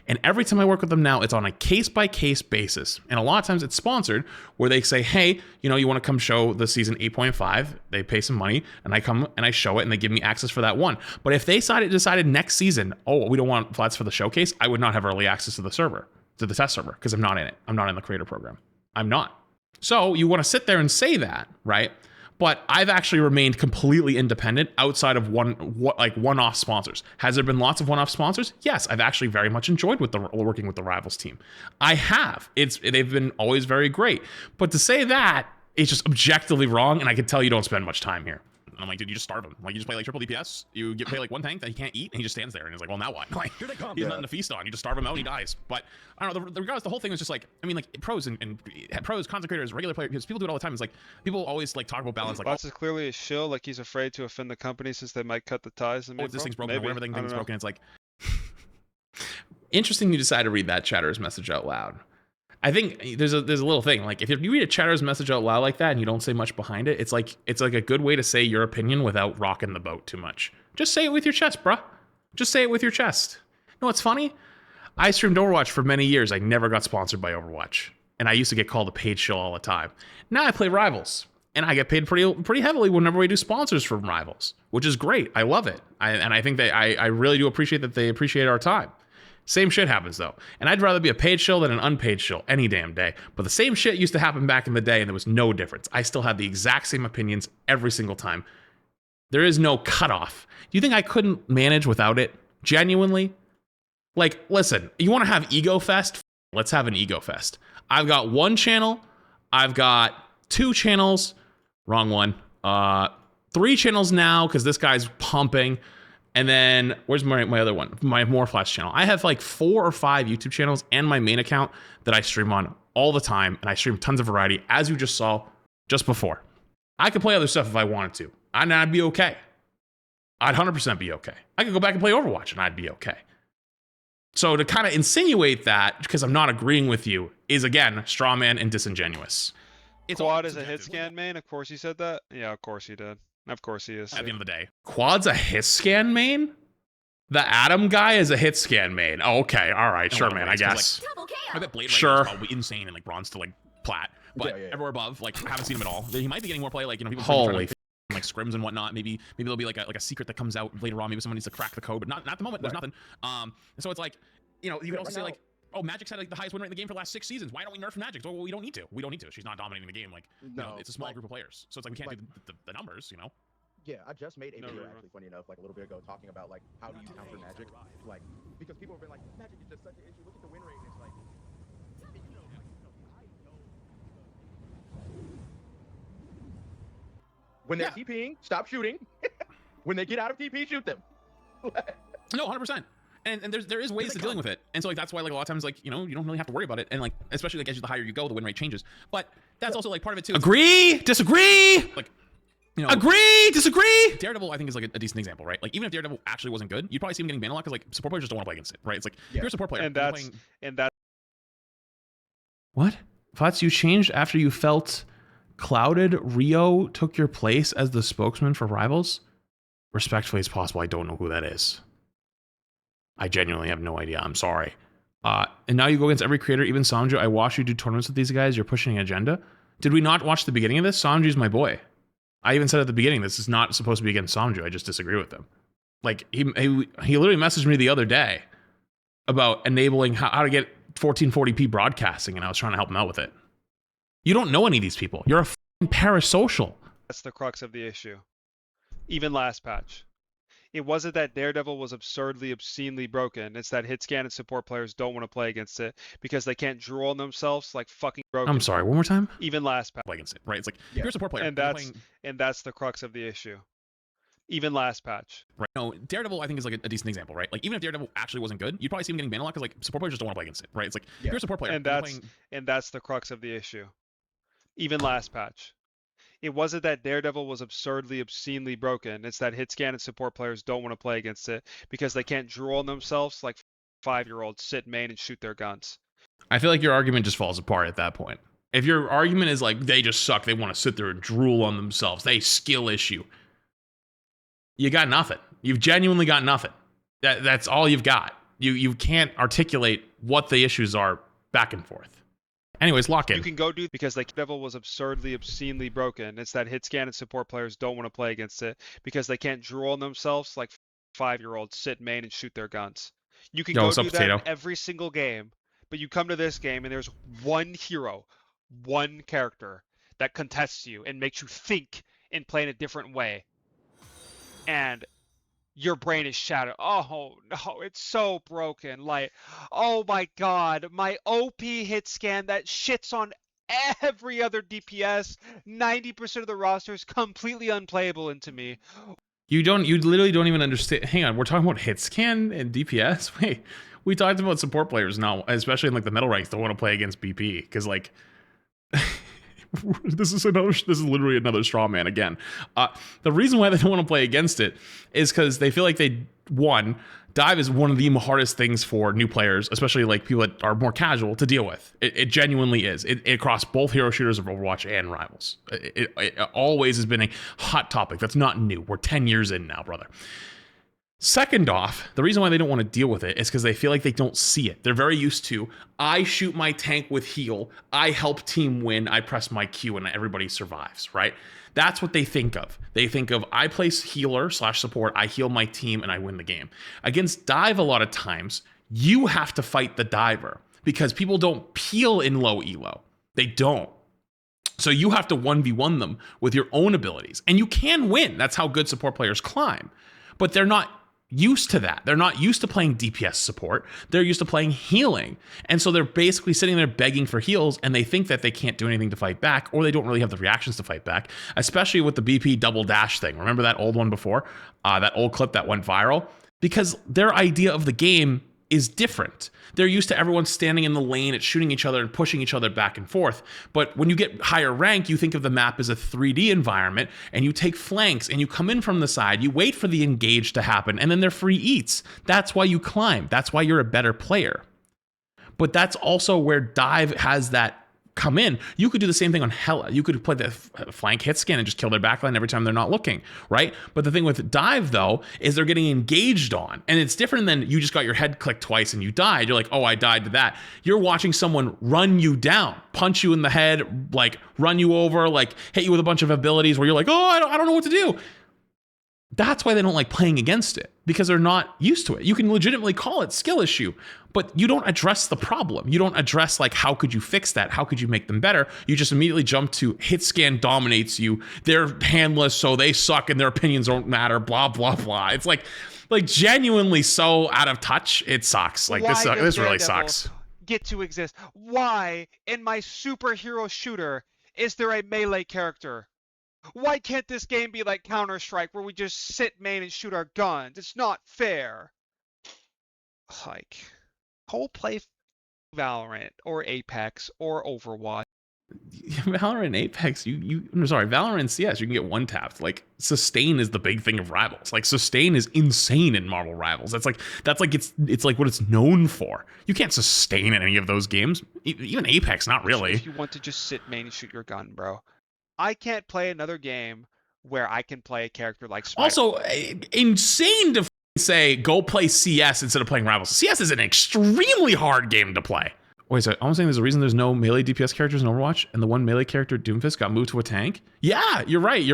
And every time I work with them now, it's on a case-by-case basis. And a lot of times it's sponsored where they say, hey, you know, you want to come show the season 8.5? They pay some money, and I come and I show it, and they give me access for that one. But if they decided next season, oh, we don't want Flats for the showcase, I would not have early access to the server, to the test server, because I'm not in it. I'm not in the creator program. I'm not. So you want to sit there and say that, right? But I've actually remained completely independent outside of one-off sponsors. Has there been lots of one-off sponsors? Yes, I've actually very much enjoyed working with the Rivals team. I have. They've been always very great. But to say that, it's just objectively wrong, and I can tell you don't spend much time here. I'm like, dude, you just starve him. Like, you just play like triple DPS, you play like one tank that he can't eat, and he just stands there, and he's like, well, now what? Like, here they come. He's nothing to feast on. You just starve him out, and he dies. But I don't know. Regardless, the whole thing is just like, I mean, like pros and pros, content creators, regular players, because people do it all the time. It's like people always like talk about balance. Like, Boss is clearly a shill. Like he's afraid to offend the company since they might cut the ties. And this thing's broken. Maybe. Whatever thing's broken. It's like interesting. You decide to read that chatter's message out loud. I think there's a little thing, like if you read a chatter's message out loud like that and you don't say much behind it, it's like a good way to say your opinion without rocking the boat too much. Just say it with your chest, bruh. Just say it with your chest. You know what's funny? I streamed Overwatch for many years. I never got sponsored by Overwatch, and I used to get called a paid shill all the time. Now I play Rivals, and I get paid pretty heavily whenever we do sponsors from Rivals, which is great. I love it, and I think that I really do appreciate that they appreciate our time. Same shit happens though. And I'd rather be a paid shill than an unpaid shill any damn day. But the same shit used to happen back in the day and there was no difference. I still had the exact same opinions every single time. There is no cutoff. Do you think I couldn't manage without it? Genuinely? Like, listen, you want to have Ego Fest? Let's have an Ego Fest. I've got one channel. I've got 2 channels. Wrong one. 3 channels now because this guy's pumping. And then, where's my other one? My More Flats channel. I have like 4 or 5 YouTube channels and my main account that I stream on all the time. And I stream tons of variety, as you just saw just before. I could play other stuff if I wanted to. And I'd be okay. I'd 100% be okay. I could go back and play Overwatch and I'd be okay. So to kind of insinuate that, because I'm not agreeing with you, is again, strawman and disingenuous. Quad is a hit scan main? Of course he said that? Yeah, of course he did. Of course he is. At the end of the day. Quad's a hit scan main? The Atom guy is a hit scan main. Oh, okay, all right, sure, man, I guess. Like, I bet Blade sure. is probably insane and like bronze to like plat, but everywhere above, like haven't seen him at all. He might be getting more play, like, you know, people holy like scrims and whatnot. Maybe there'll be like a secret that comes out later on. Maybe someone needs to crack the code, but not at the moment. There's nothing. So it's like, you know, you can also say like, oh, Magic's had like the highest win rate in the game for the last 6 seasons. Why don't we nerf Magic? Well, we don't need to. We don't need to. She's not dominating the game. Like, no, you know, it's a small group of players, so it's like we can't do the numbers, you know. Yeah, I just made a video actually, funny enough, like a little bit ago, talking about like how do you counter Magic, like because people have been like, Magic is just such an issue. Look at the win rate, and it's like, when they're TPing, stop shooting. When they get out of TP, shoot them. No, 100%. And there is ways to dealing with it, and so like that's why like a lot of times like, you know, you don't really have to worry about it, and like especially like as the higher you go, the win rate changes. But that's also like part of it too. Agree? Disagree? Like, you know, agree? Disagree? Daredevil, I think, is like a decent example, right? Like, even if Daredevil actually wasn't good, you'd probably see him getting banned a lot because like support players just don't want to play against it, right? It's like if you're a support player, and that's what? Flats, you changed after you felt clouded. Rio took your place as the spokesman for Rivals. Respectfully as possible, I don't know who that is. I genuinely have no idea. I'm sorry. And now you go against every creator, even Sanju. I watch you do tournaments with these guys. You're pushing an agenda. Did we not watch the beginning of this? Sanju's my boy. I even said at the beginning, this is not supposed to be against Sanju. I just disagree with him. Like, he literally messaged me the other day about enabling how to get 1440p broadcasting, and I was trying to help him out with it. You don't know any of these people. You're a f***ing parasocial. the crux of the issue. Even last patch. It wasn't that Daredevil was absurdly, obscenely broken. It's that hitscan and support players don't want to play against it because they can't draw on themselves like fucking broken. I'm sorry, one more time? Even last patch. Play against it, right? It's like Yeah. you're a support player. And you're that's the crux of the issue. Even last patch. right. No, Daredevil I think is like a decent example, right? Like even if Daredevil actually wasn't good, you'd probably see him getting banned a lot because like support players just don't want to play against it, right? It's like you're a support player. And that's the crux of the issue. Even last patch. It wasn't that Daredevil was absurdly, obscenely broken. It's that hitscan and support players don't want to play against it because they can't draw on themselves like 5-year-olds sit main and shoot their guns. I feel like your argument just falls apart at that point. If your argument is like, they just suck, they want to sit there and drool on themselves, they skill issue, you got nothing. You've genuinely got nothing. That's all you've got. You can't articulate what the issues are back and forth. Anyways, lock in. You can go do because like Daredevil was absurdly, obscenely broken. It's that hitscan and support players don't want to play against it because they can't draw on themselves like 5-year-olds sit main and shoot their guns. You can go do that in every single game, but you come to this game and there's one hero, one character that contests you and makes you think and play in a different way. And your brain is shattered. Oh no, it's so broken. Like, oh my god, my OP hit scan that shits on every other DPS. 90% of the roster is completely unplayable into me. You literally don't even understand. Hang on, we're talking about hit scan and DPS? Wait, we talked about support players now, especially in like the metal ranks, don't want to play against BP because like this is literally another straw man again. The reason why they don't want to play against it is because they feel like dive is one of the hardest things for new players, especially like people that are more casual, to deal with. It genuinely is. It across both hero shooters of Overwatch and Rivals. It always has been a hot topic. That's not new. We're 10 years in now, brother. Second off, the reason why they don't want to deal with it is because they feel like they don't see it. They're very used to, I shoot my tank with heal, I help team win, I press my Q and everybody survives, right? That's what they think of. They think of, I place healer/support, I heal my team and I win the game. Against dive a lot of times, you have to fight the diver because people don't peel in low elo. They don't. So you have to 1v1 them with your own abilities. And you can win. That's how good support players climb. But they're not used to that. They're not used to playing DPS support. They're used to playing healing. And so they're basically sitting there begging for heals and they think that they can't do anything to fight back or they don't really have the reactions to fight back, especially with the BP double dash thing. Remember that old one before? That old clip that went viral? Because their idea of the game is different. They're used to everyone standing in the lane at shooting each other and pushing each other back and forth. But when you get higher rank, you think of the map as a 3D environment and you take flanks and you come in from the side, you wait for the engage to happen and then they're free eats. That's why you climb. That's why you're a better player. But that's also where dive has that come in. You could do the same thing on Hela. You could play the flank hit scan and just kill their backline every time they're not looking, right? But the thing with dive though, is they're getting engaged on. And it's different than you just got your head clicked twice and you died. You're like, oh, I died to that. You're watching someone run you down, punch you in the head, like run you over, like hit you with a bunch of abilities where you're like, oh, I don't know what to do. That's why they don't like playing against it, because they're not used to it. You can legitimately call it skill issue, but you don't address the problem. You don't address like, how could you fix that? How could you make them better? You just immediately jump to hit scan dominates you. They're handless, so they suck and their opinions don't matter, blah, blah, blah. It's like genuinely so out of touch. It sucks. Like this really sucks. Get to exist. Why in my superhero shooter is there a melee character? Why can't this game be like Counter-Strike where we just sit main and shoot our guns? It's not fair. Like, whole play Valorant or Apex or Overwatch. Valorant and Apex, I'm sorry, Valorant and CS, you can get one tapped. Like, sustain is the big thing of Rivals. Like, sustain is insane in Marvel Rivals. That's like it's like what it's known for. You can't sustain in any of those games. Even Apex, not really. If you want to just sit main and shoot your gun, bro. I can't play another game where I can play a character like Spider. Also, insane to say go play CS instead of playing Rivals. CS is an extremely hard game to play. Wait, so I'm saying there's a reason there's no melee DPS characters in Overwatch, and the one melee character, Doomfist, got moved to a tank? Yeah, you're right.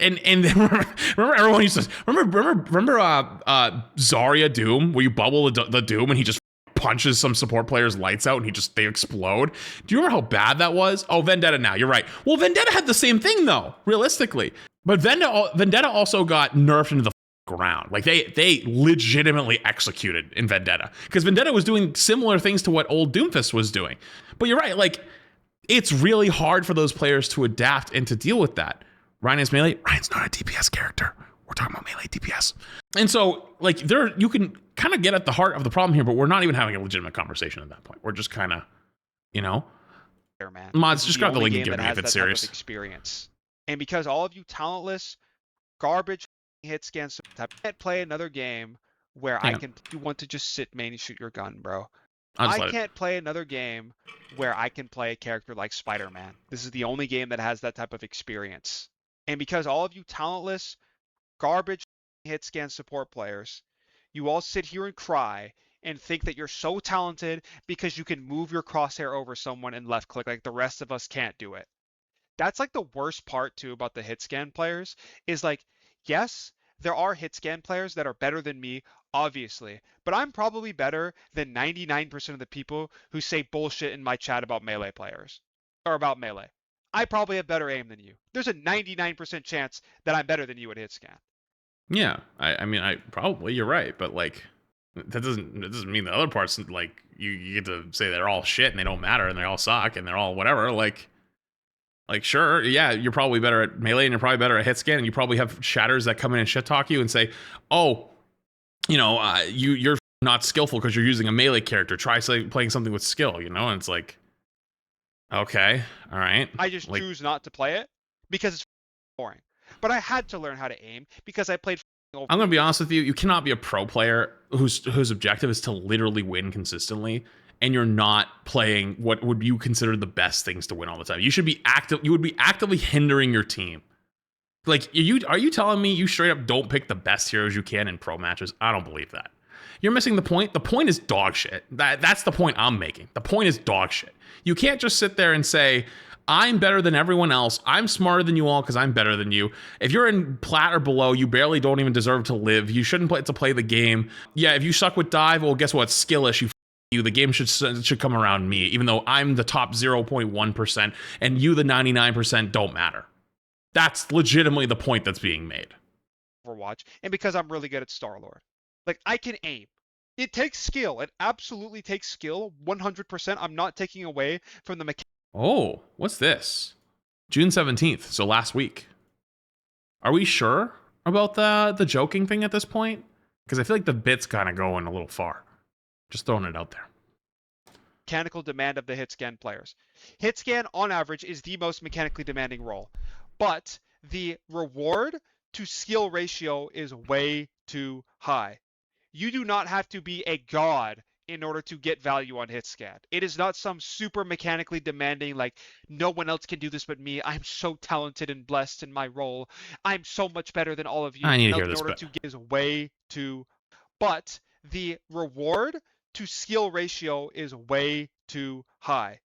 And remember everyone used to remember Zarya Doom, where you bubble the Doom and he just punches some support players' lights out and they explode. Do you remember how bad that was? Oh, Vendetta now, you're right. Well, Vendetta had the same thing though, realistically. But Vendetta also got nerfed into the ground. Like they legitimately executed in Vendetta, because Vendetta was doing similar things to what old Doomfist was doing. But you're right, like it's really hard for those players to adapt and to deal with that. Ryan is melee. Ryan's not a DPS character. We're talking about melee DPS. And so like you can kind of get at the heart of the problem here, but we're not even having a legitimate conversation at that point. We're just kind of, you know, man. mods, just grab the link and game give that me has if it's that type of serious. experience. And because all of you talentless, garbage hit scans, I can't play another game where Hang on. you want to just sit main and shoot your gun, bro. I'll just I let it. can't play another game where I can play a character like Spider-Man. This is the only game that has that type of experience. And because all of you talentless, garbage hit scan support players, you all sit here and cry and think that you're so talented because you can move your crosshair over someone and left click like the rest of us can't do it. That's like the worst part too about the hit scan players is like, yes, there are hit scan players that are better than me, obviously, but I'm probably better than 99% of the people who say bullshit in my chat about melee players or about melee. I probably have better aim than you. There's a 99% chance that I'm better than you at hit scan. Yeah, I mean, I probably, you're right, but like that doesn't mean the other parts, like you get to say they're all shit and they don't matter and they all suck and they're all whatever. Like sure, yeah, you're probably better at melee and you're probably better at hit scan, and you probably have shatters that come in and shit talk you and say, oh, you know, you're not skillful because you're using a melee character. Try playing something with skill, you know? And it's like, okay, all right. I just choose not to play it because it's boring. But I had to learn how to aim because I played. I'm gonna be honest with you. You cannot be a pro player whose objective is to literally win consistently, and you're not playing what would you consider the best things to win all the time. You should be active. You would be actively hindering your team. Like, are you telling me you straight up don't pick the best heroes you can in pro matches? I don't believe that. You're missing the point. The point is dog shit. That's the point I'm making. The point is dog shit. You can't just sit there and say, I'm better than everyone else. I'm smarter than you all because I'm better than you. If you're in plat or below, you barely don't even deserve to live. You shouldn't play the game. Yeah, if you suck with dive, well, guess what? Skillish, you. The game should come around me, even though I'm the top 0.1% and you, the 99%, don't matter. That's legitimately the point that's being made. Overwatch, and because I'm really good at Star-Lord. Like, I can aim. It takes skill. It absolutely takes skill, 100%. I'm not taking away from the mechanics. Oh, what's this? June 17th, so last week. Are we sure about the joking thing at this point? Because I feel like the bit's kind of going a little far. Just throwing it out there. Mechanical demand of the hit scan players. Hit scan, on average, is the most mechanically demanding role. But the reward to skill ratio is way too high. You do not have to be a god in order to get value on hit scan. It is not some super mechanically demanding, like, no one else can do this but me. I'm so talented and blessed in my role. I'm so much better than all of you. I need to hear in this order bit. to get is way too. But the reward to skill ratio is way too high.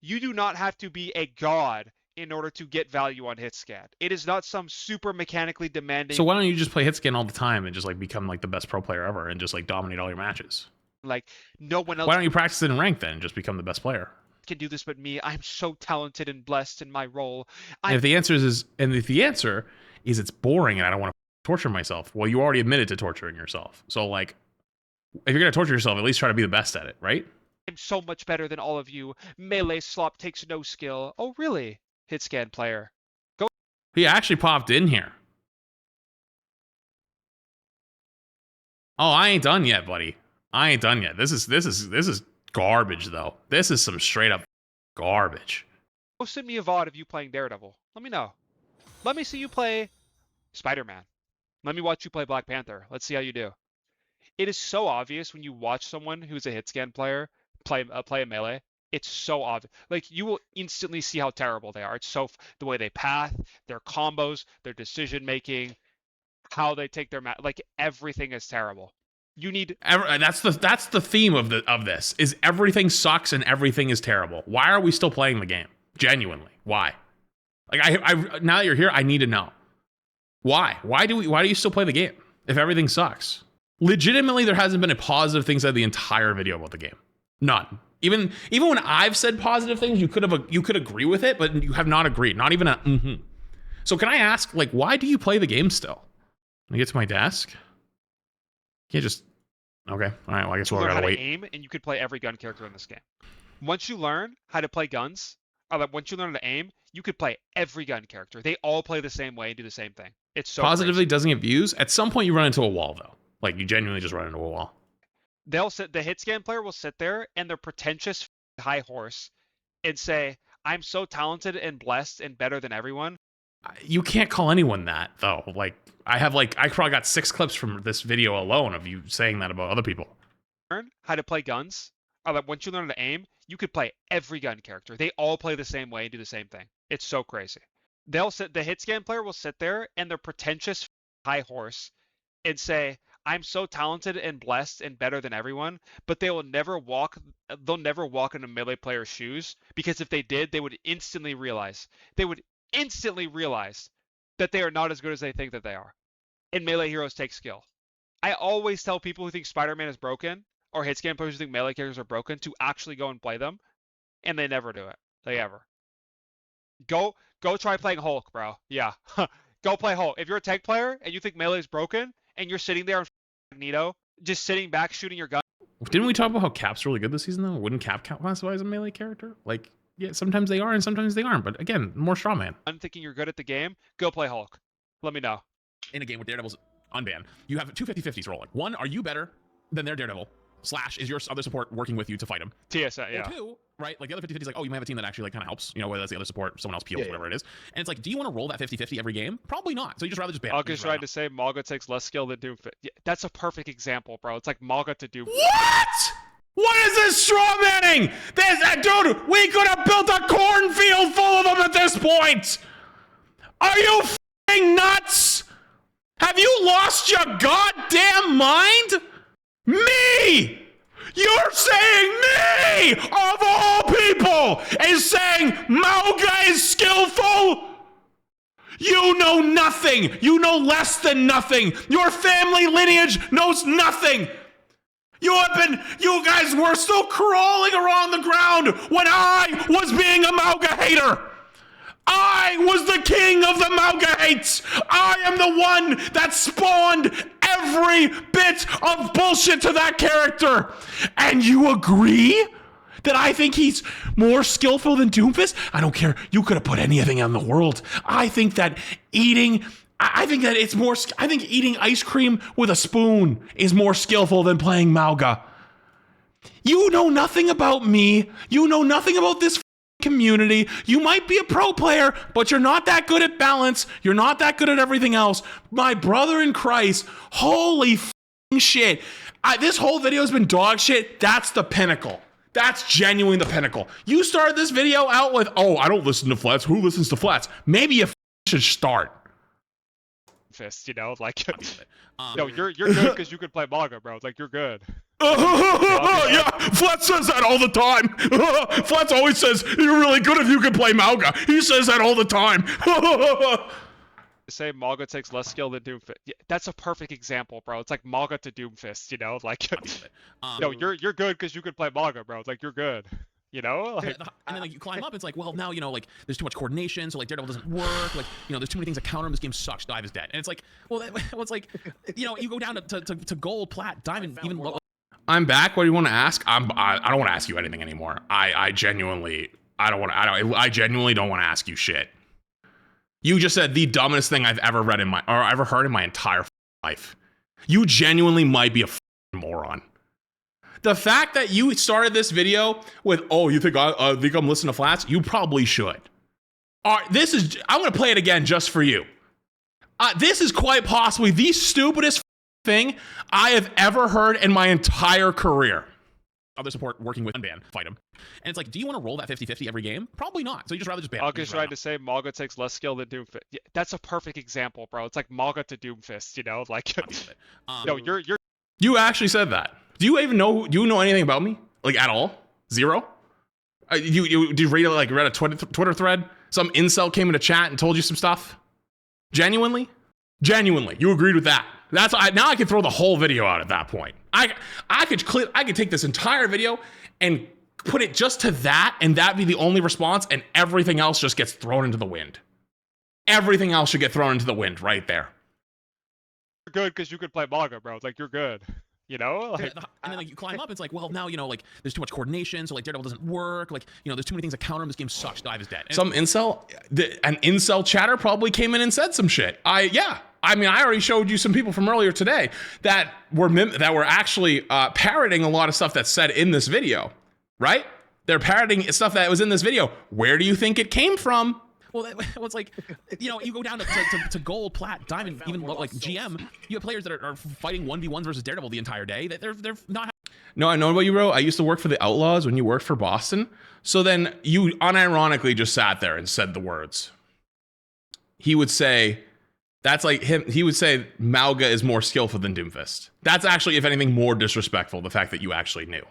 You do not have to be a god in order to get value on hit scan. It is not some super mechanically demanding. So why don't you just play hit scan all the time and just like become like the best pro player ever and just like dominate all your matches? Like, no one else Why don't you practice it in rank then and just become the best player? can do this but me. I'm so talented and blessed in my role. And if the answer is it's boring and I don't want to torture myself, well, you already admitted to torturing yourself. So like, if you're gonna torture yourself, at least try to be the best at it, right? I'm so much better than all of you. Melee slop takes no skill. Oh, really? Hit scan player. He actually popped in here. Oh, I ain't done yet, buddy. I ain't done yet. This is garbage though. This is some straight up garbage. Go send me a VOD of you playing Daredevil. Let me know. Let me see you play Spider-Man. Let me watch you play Black Panther. Let's see how you do. It is so obvious when you watch someone who's a hit scan player play a melee. It's so obvious. Like, you will instantly see how terrible they are. It's so the way they path, their combos, their decision making, how they take their like, everything is terrible. You need That's the theme of this is everything sucks and everything is terrible. Why are we still playing the game? Genuinely, why? Like, I now that you're here, I need to know why. Why do you still play the game if everything sucks? Legitimately, there hasn't been a positive thing said the entire video about the game. None. Even when I've said positive things, you could agree with it, but you have not agreed. Not even a mm-hmm. So can I ask, like, why do you play the game still? Let me get to my desk. You just okay. All right. Well, I guess You we'll learn how gotta to wait. aim, and you could play every gun character in this game. Once you learn how to play guns, or like once you learn how to aim, you could play every gun character. They all play the same way and do the same thing. It's so Positively crazy. doesn't get views. At some point, you run into a wall though. Like you genuinely just run into a wall. They'll sit. The hit scan player will sit there and their pretentious high horse and say, "I'm so talented and blessed and better than everyone." You can't call anyone that though. Like I probably got 6 clips from this video alone of you saying that about other people. Learn how to play guns, or like once you learn how to aim, you could play every gun character. They all play the same way and do the same thing. It's so crazy. They'll sit. The hit scan player will sit there and their pretentious high horse and say, "I'm so talented and blessed and better than everyone," but they will never walk. They'll never walk in a melee player's shoes, because if they did, they would instantly realize. That they are not as good as they think that they are. And melee heroes take skill. I always tell people who think Spider-Man is broken, or hit scan players who think melee characters are broken, to actually go and play them, and they never do it. They ever. Go try playing Hulk, bro. Yeah. Go play Hulk. If you're a tank player and you think melee is broken, and you're sitting there in Magneto, just sitting back shooting your gun. Didn't we talk about how Cap's really good this season though? Wouldn't Cap classify as a melee character? Like, yeah, sometimes they are and sometimes they aren't. But again, more strawman. I'm thinking you're good at the game. Go play Hulk. Let me know. In a game with Daredevil's unbanned, you have 2 50-50s rolling. One, are you better than their Daredevil? Slash, is your other support working with you to fight him? TSA, yeah. Or two, right? Like the other 50-50 is like, oh, you might have a team that actually like kind of helps, you know, whether that's the other support, someone else peels, Yeah, whatever it is. And it's like, do you want to roll that 50-50 every game? Probably not. So you just rather just ban. August tried to say Malga takes less skill than Doomfist. Yeah, that's a perfect example, bro. It's like Malga to Doomfist. What? What is this strawmanning? Dude, we could have built a cornfield full of them at this point. Are you f***ing nuts? Have you lost your goddamn mind? Me! You're saying me, of all people, is saying Mauga is skillful? You know nothing. You know less than nothing. Your family lineage knows nothing. You guys were still crawling around the ground when I was being a Mauga hater. I was the king of the Mauga hates. I am the one that spawned every bit of bullshit to that character. And you agree that I think he's more skillful than Doomfist? I don't care. You could have put anything in the world. I think that eating ice cream with a spoon is more skillful than playing Mauga. You know nothing about me. You know nothing about this community. You might be a pro player, but you're not that good at balance. You're not that good at everything else. My brother in Christ, holy shit. This whole video has been dog shit. That's the pinnacle. That's genuinely the pinnacle. You started this video out with, oh, I don't listen to flats. Who listens to flats? Maybe you should start. You know, like, no, you're good because you could play Malga, bro. Like, you're good. Yeah, Flat says that all the time. Flats always says you're really good if you can play Mauga. He says that all the time. Say Malga takes less skill than Doomfist. Yeah, that's a perfect example, bro. It's like Malga to Doomfist, you know? Like, no, you're good because you could play Malga, bro. Like, you're good. You know? Like, and then like you climb up, it's like, well, now, you know, like there's too much coordination, so like Daredevil doesn't work. Like, you know, there's too many things that counter him. This game sucks. Dive is dead. And it's like, well, it's like, you know, you go down to gold, plat, diamond, even low. I'm back. What do you want to ask? I don't want to ask you anything anymore. I genuinely don't want to ask you shit. You just said the dumbest thing I've ever read ever heard in my entire life. You genuinely might be a moron. The fact that you started this video with, oh, you think I'm listening to flats? You probably should. All right, I'm going to play it again just for you. This is quite possibly the stupidest thing I have ever heard in my entire career. Other support working with unban, fight him. And it's like, do you want to roll that 50-50 every game? Probably not. So you just rather just ban. August tried to say Malga takes less skill than Doomfist. Yeah, that's a perfect example, bro. It's like Malga to Doomfist, you know? Like, no, you're. You actually said that. Do you know anything about me? Like, at all? Zero? Did you read a Twitter thread? Some incel came into chat and told you some stuff? Genuinely, you agreed with that. Now I can throw the whole video out at that point. I could take this entire video and put it just to that, and that be the only response, and everything else just gets thrown into the wind. Everything else should get thrown into the wind right there. good because you could play manga, bro. Like you're good. You know, like, and then like you climb up, it's like, well, now like there's too much coordination, so like Daredevil doesn't work. Like there's too many things that counter him. This game sucks. Dive is dead. And Some an incel chatter probably came in and said some shit. I already showed you some people from earlier today that were actually parroting a lot of stuff that's said in this video, right? They're parroting stuff that was in this video. Where do you think it came from? Well, it's like, you go down to gold, plat, diamond, even like GM. You have players that are fighting 1v1s versus Daredevil the entire day. They're not. No, I know about you, bro. I used to work for the Outlaws when you worked for Boston. So then you unironically just sat there and said the words. He would say, that's like him. He would say Mauga is more skillful than Doomfist. That's actually, if anything, more disrespectful. The fact that you actually knew.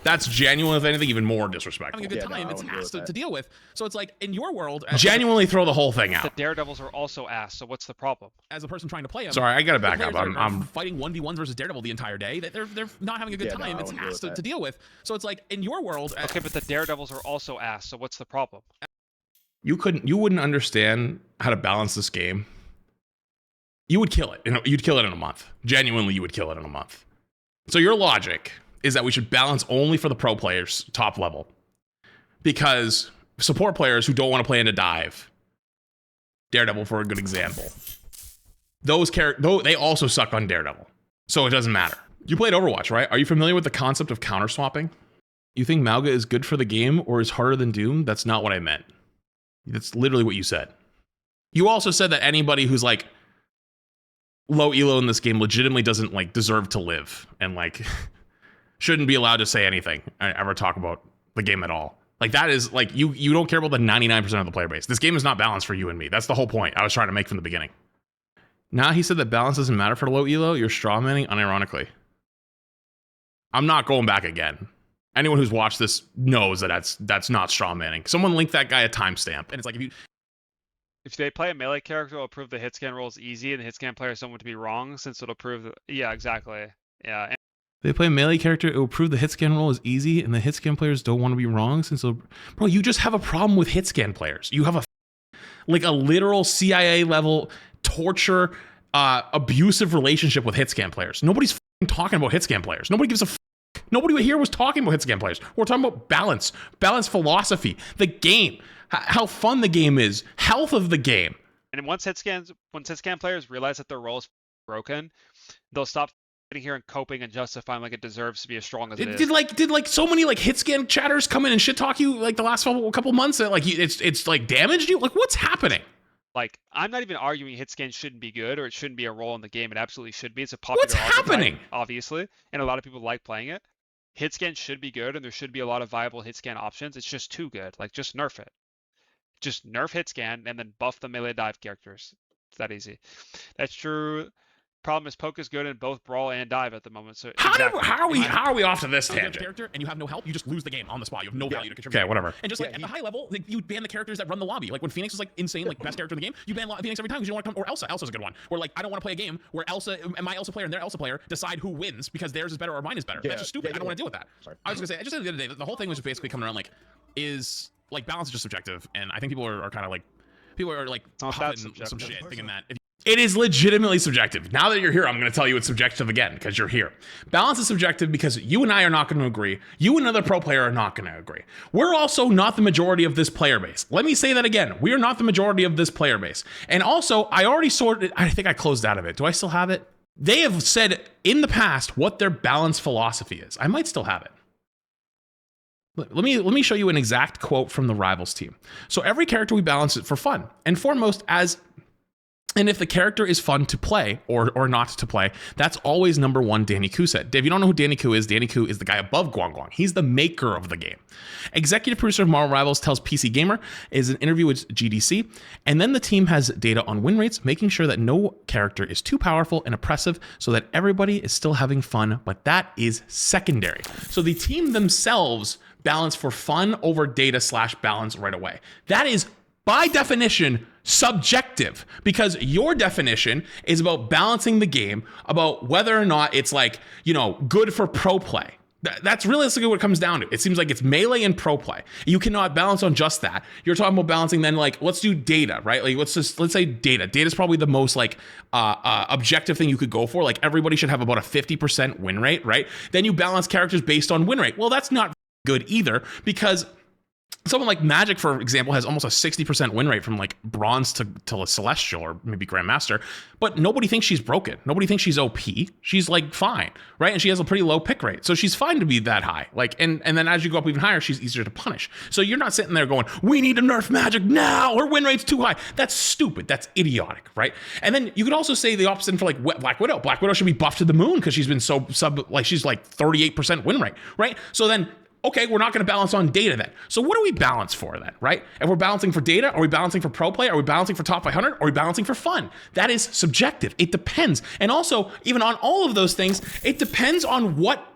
That's genuine, if anything, even more disrespectful. Having a good time, it's ass to deal with. So it's like, in your world... Genuinely throw the whole thing the out. Daredevils are also ass, so what's the problem? As a person trying to play him... Sorry, I gotta back up. I'm fighting 1v1s versus Daredevil the entire day. They're not having a good time. It's ass to deal with. So it's like, in your world... Okay, but the Daredevils are also ass, so what's the problem? You wouldn't understand how to balance this game. You would kill it. You'd kill it in a month. Genuinely, you would kill it in a month. So your logic is that we should balance only for the pro players, top level. Because support players who don't want to play into dive, Daredevil for a good example, they also suck on Daredevil. So it doesn't matter. You played Overwatch, right? Are you familiar with the concept of counter swapping? You think Mauga is good for the game or is harder than Doom? That's not what I meant. That's literally what you said. You also said that anybody who's like low elo in this game legitimately doesn't like deserve to live and like shouldn't be allowed to say anything ever talk about the game at all. Like that is like you don't care about the 99% of the player base. This game is not balanced for you and me. That's the whole point I was trying to make from the beginning. Now he said that balance doesn't matter for low elo. You're strawmanning unironically. I'm not going back again. Anyone who's watched this knows that that's not strawmanning. Someone link that guy a timestamp. And it's like If they play a melee character, it'll prove the hit scan rolls easy, and the hit scan player is someone to be wrong, since it'll prove that, yeah, exactly. Yeah. if they play a melee character, it will prove the hit scan roll is easy, and the hit scan players don't want to be wrong, since bro, you just have a problem with hit scan players. You have a literal CIA level torture, abusive relationship with hit scan players. Nobody's talking about hit scan players. Nobody gives a Nobody here was talking about hit scan players. We're talking about balance philosophy, the game, how fun the game is, health of the game. And once hit scan players realize that their role is broken, they'll stop sitting here and coping and justifying like it deserves to be as strong as it is. Did like so many like hit scan chatters come in and shit talk you like the last couple months that like it's like damaged you? Like what's happening? Like, I'm not even arguing hit scan shouldn't be good or it shouldn't be a role in the game. It absolutely should be. It's a popular What's happening? archetype, obviously, and a lot of people like playing it. Hit scan should be good, and there should be a lot of viable hit scan options. It's just too good. Like, just nerf it. Just nerf hit scan and then buff the melee dive characters. It's that easy. That's true. Problem is, poke is good in both brawl and dive at the moment. So how are we off to this tangent? Character and you have no help, you just lose the game on the spot. You have no value to contribute. Okay, whatever. And just like at the high level, like, you ban the characters that run the lobby. Like when Phoenix was like insane, like best character in the game, you ban Phoenix every time because you don't want to come. Or Elsa. Elsa's a good one. Or like I don't want to play a game where Elsa and my Elsa player and their Elsa player decide who wins because theirs is better or mine is better. That's just stupid. I don't want to deal with that. Sorry. I was gonna say, I just said the other day, the whole thing was just basically coming around like, is like balance is just subjective, and I think people are kind of like, huffing some shit, thinking that. It is legitimately subjective. Now that you're here, I'm going to tell you it's subjective again because you're here. Balance is subjective because you and I are not going to agree. You and another pro player are not going to agree. We're also not the majority of this player base. Let me say that again. We are not the majority of this player base. And also, I already sorted, I think I closed out of it. Do I still have it? They have said in the past what their balance philosophy is. I might still have it. Let me show you an exact quote from the Rivals team. So every character we balance it for fun and foremost and if the character is fun to play or not to play, that's always number one, Danny Koo said. Dave, you don't know who Danny Koo is. Danny Koo is the guy above Guang Guang. He's the maker of the game. Executive producer of Marvel Rivals tells PC Gamer is an interview with GDC. And then the team has data on win rates, making sure that no character is too powerful and oppressive so that everybody is still having fun. But that is secondary. So the team themselves balance for fun over data/balance right away. That is by definition, subjective, because your definition is about balancing the game, about whether or not it's like, good for pro play. That's realistically what it comes down to. It seems like it's melee and pro play. You cannot balance on just that. You're talking about balancing then, like, let's do data, right? Like, let's say data. Data is probably the most like objective thing you could go for. Like, everybody should have about a 50% win rate, right? Then you balance characters based on win rate. Well, that's not good either, because someone like Magic, for example, has almost a 60% win rate from like bronze to a celestial or maybe grandmaster, but nobody thinks she's broken. Nobody thinks she's OP. She's like fine, right? And she has a pretty low pick rate, so she's fine to be that high. Like, and then as you go up even higher, she's easier to punish. So you're not sitting there going, we need to nerf Magic now. Her win rate's too high. That's stupid. That's idiotic, right? And then you could also say the opposite for like Black Widow. Black Widow should be buffed to the moon because she's been so she's like 38% win rate, right? So then, okay, we're not going to balance on data then. So what do we balance for then, right? If we're balancing for data, are we balancing for pro play? Are we balancing for top 500? Are we balancing for fun? That is subjective. It depends. And also, even on all of those things, it depends on what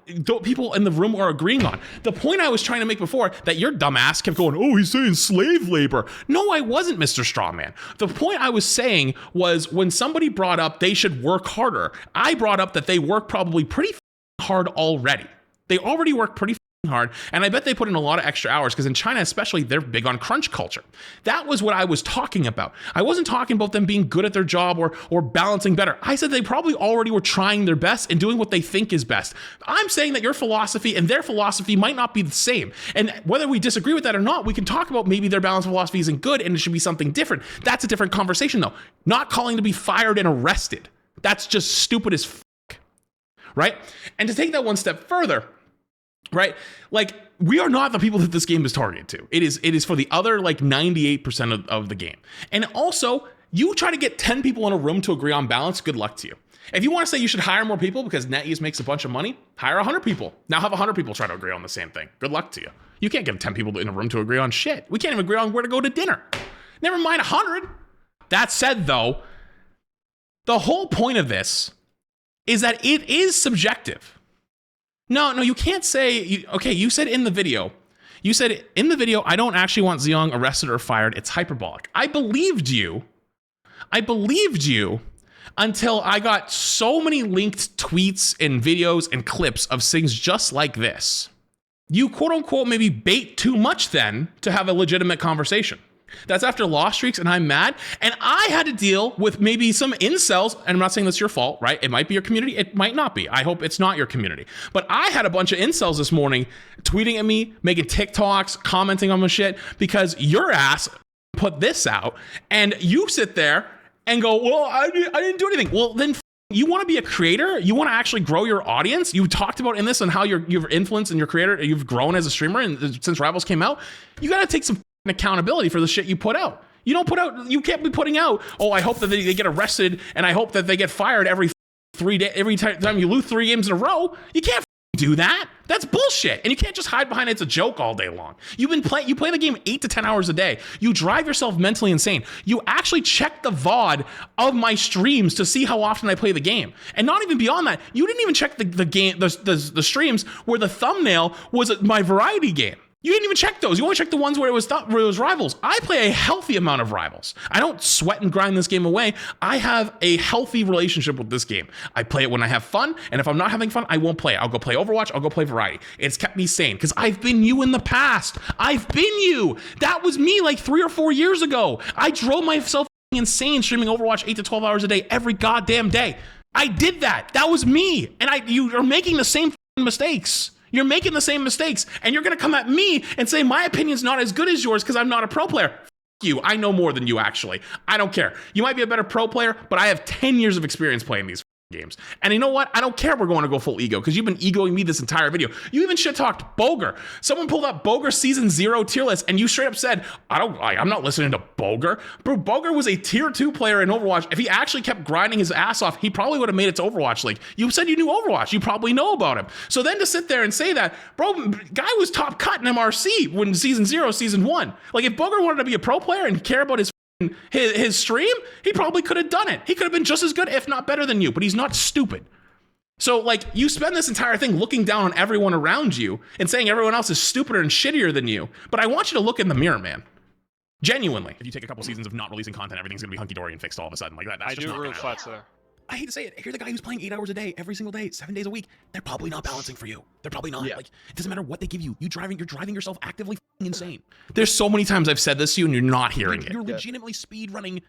people in the room are agreeing on. The point I was trying to make before, that your dumbass kept going, oh, he's saying slave labor. No, I wasn't, Mr. Strawman. The point I was saying was when somebody brought up they should work harder, I brought up that they work probably pretty hard already. They already work pretty hard, and I bet they put in a lot of extra hours because in China especially, they're big on crunch culture. That was what I was talking about. I wasn't talking about them being good at their job or balancing better. I said they probably already were trying their best and doing what they think is best. I'm saying that your philosophy and their philosophy might not be the same, and whether we disagree with that or not, we can talk about maybe their balance philosophy isn't good and it should be something different. That's a different conversation though. Not calling to be fired and arrested. That's just stupid as fuck, right? And to take that one step further, right? Like, we are not the people that this game is targeted to. It is for the other like 98% of the game. And also, you try to get 10 people in a room to agree on balance, good luck to you. If you want to say you should hire more people because NetEase makes a bunch of money, hire 100 people. Now have 100 people try to agree on the same thing. Good luck to you. You can't get 10 people in a room to agree on shit. We can't even agree on where to go to dinner. Never mind 100. That said, though, the whole point of this is that it is subjective. No, you can't say, okay, you said in the video, I don't actually want Zeong arrested or fired. It's hyperbolic. I believed you until I got so many linked tweets and videos and clips of things just like this. You quote unquote maybe bait too much then to have a legitimate conversation. That's after loss streaks and I'm mad. And I had to deal with maybe some incels, and I'm not saying that's your fault, right? It might be your community. It might not be. I hope it's not your community. But I had a bunch of incels this morning tweeting at me, making TikToks, commenting on my shit because your ass put this out and you sit there and go, well, I didn't do anything. Well, then you want to be a creator? You want to actually grow your audience? You talked about in this and how you've influenced and your creator, you've grown as a streamer and since Rivals came out, you got to take some accountability for the shit you put out. You can't be putting out, oh, I hope that they get arrested and I hope that they get fired every 3 days, every time you lose 3 games in a row. You can't do that. That's bullshit. And you can't just hide behind it's a joke all day long. You play the game 8 to 10 hours a day. You drive yourself mentally insane. You actually check the VOD of my streams to see how often I play the game. And not even beyond that, you didn't even check the streams where the thumbnail was my variety game. You didn't even check those. You only checked the ones where it was Rivals. I play a healthy amount of Rivals. I don't sweat and grind this game away. I have a healthy relationship with this game. I play it when I have fun, and if I'm not having fun, I won't play it. I'll go play Overwatch. I'll go play Variety. It's kept me sane because I've been you in the past. I've been you. That was me like 3 or 4 years ago. I drove myself insane streaming Overwatch 8 to 12 hours a day every goddamn day. I did that. That was me. And you are making the same mistakes. You're making the same mistakes, and you're going to come at me and say my opinion's not as good as yours because I'm not a pro player. F you. I know more than you, actually. I don't care. You might be a better pro player, but I have 10 years of experience playing these games. And you know what? I don't care we're going to go full ego because you've been egoing me this entire video. You even shit-talked Boger. Someone pulled up Boger Season 0 tier list, and you straight up said, I'm not listening to Boger. Bro, Boger was a tier 2 player in Overwatch. If he actually kept grinding his ass off, he probably would have made it to Overwatch League. You said you knew Overwatch. You probably know about him. So then to sit there and say that, bro, guy was top cut in MRC when Season 0, Season 1. Like, if Boger wanted to be a pro player and care about his stream, he probably could have done it. He could have been just as good, if not better than you, but he's not stupid. So, like, you spend this entire thing looking down on everyone around you and saying everyone else is stupider and shittier than you. But I want you to look in the mirror, man. Genuinely. If you take a couple seasons of not releasing content, everything's going to be hunky-dory and fixed all of a sudden. Like that. That's I just do not agree gonna with happen. Flats there. I hate to say it, if you're the guy who's playing 8 hours a day, every single day, 7 days a week, they're probably not balancing for you. They're probably not. Yeah. Like, it doesn't matter what they give you. You're driving yourself actively insane. There's so many times I've said this to you and you're not hearing it. You're legitimately speed running,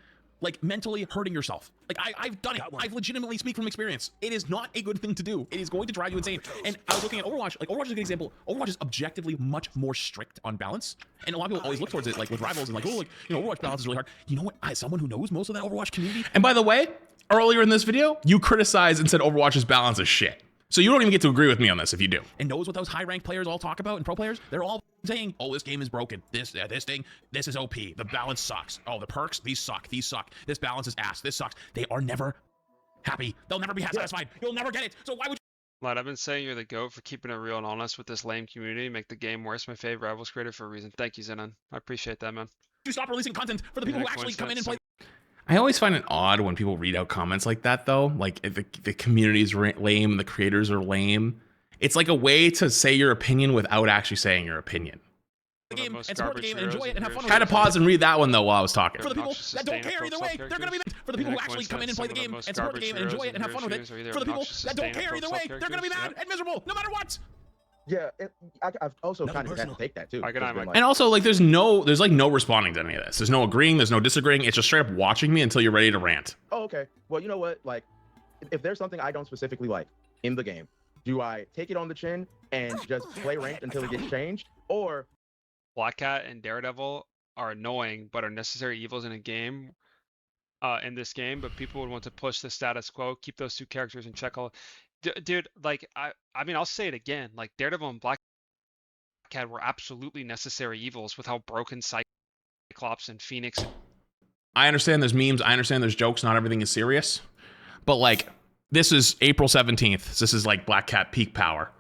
like mentally hurting yourself. Like I've done it. I've legitimately speak from experience. It is not a good thing to do. It is going to drive you insane. And I was looking at Overwatch. Like Overwatch is a good example. Overwatch is objectively much more strict on balance. And a lot of people always look towards it, like with rivals, and like, oh, like, you know, Overwatch balance is really hard. You know what? As someone who knows most of that Overwatch community, And by the way, earlier in this video, you criticized and said Overwatch's balance is shit. So you don't even get to agree with me on this if you do. and knows what those high ranked players all talk about, and pro players, they're all saying, oh, this game is broken. This thing, this is OP. The balance sucks. Oh, the perks, these suck. These suck. This balance is ass. This sucks. They are never happy. They'll never be satisfied. You'll never get it. So why would Lad, I've been saying you're the GOAT for keeping it real and honest with this lame community. Make the game worse. My favorite Rivals creator for a reason. Thank you, Zenon. I appreciate that, man. you stop releasing content for the people who Yeah, actually come in and play? I always find it odd when people read out comments like that, though. Like, if the community's lame, the creators are lame. It's like a way to say your opinion without actually saying your opinion. The game and most support the garbage game and enjoy heroes it and have in fun. your I had to pause and read that one, though, while I was talking. For the people Obnoxious, that don't care either way, sustainable they're gonna be self-characters. for the people who Isn't it actually come in and play the game coincidence and that support the some game of and the enjoy most it and have fun with garbage it. heroes are For the people obnoxious, that don't care sustainable either way, they're gonna be mad self-characters? and miserable no matter what. Yeah, I've also kind of had to take that too. I can It's have been my- like- And also, like, there's like no responding to any of this. There's no agreeing. There's no disagreeing. It's just straight up watching me until you're ready to rant. Oh, okay. Well, you know what? Like, if there's something I don't specifically like in the game, do I take it on the chin and just play ranked until it gets changed, or Black Cat and Daredevil are annoying but are necessary evils in a game. In this game, but people would want to push the status quo, keep those two characters in check. Dude, like I mean, I'll say it again. Like Daredevil and Black Cat were absolutely necessary evils with how broken Cyclops and Phoenix. I understand there's memes. I understand there's jokes. Not everything is serious. But, like, this is April 17th. This is, like, Black Cat peak power.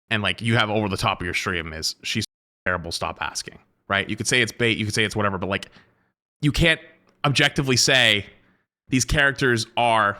And, like, you have over the top of your stream is, she's terrible, stop asking. Right? You could say it's bait. You could say it's whatever. But, like, you can't objectively say these characters are...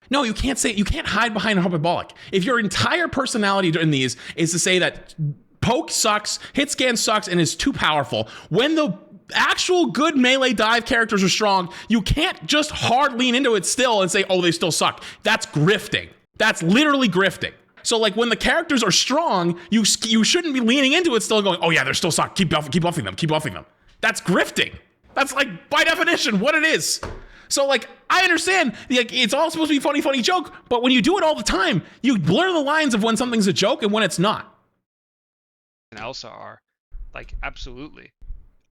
No, you can't hide behind hyperbolic. If your entire personality in these is to say that poke sucks, hit scan sucks, and is too powerful, when the actual good melee dive characters are strong, you can't just hard lean into it still and say, oh, they still suck. That's grifting. That's literally grifting. So, like, when the characters are strong, you shouldn't be leaning into it still and going, oh yeah, they're still suck. Keep buffing them. That's grifting. That's, like, by definition what it is. So, like, I understand, like, it's all supposed to be funny joke, but when you do it all the time, you blur the lines of when something's a joke and when it's not. And Elsa are. Like, absolutely.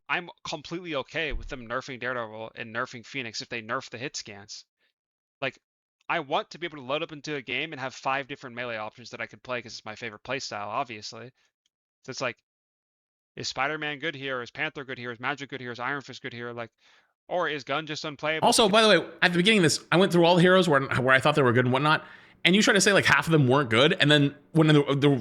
I'm completely okay with them nerfing Daredevil and nerfing Phoenix if they nerf the hit scans. Like, I want to be able to load up into a game and have 5 different melee options that I could play because it's my favorite playstyle, obviously. So it's like, is Spider-Man good here? Is Panther good here? Is Magic good here? Is Iron Fist good here? Like, or is Gun just unplayable? Also, by the way, at the beginning of this, I went through all the heroes where I thought they were good and whatnot, and you tried to say like half of them weren't good, and then when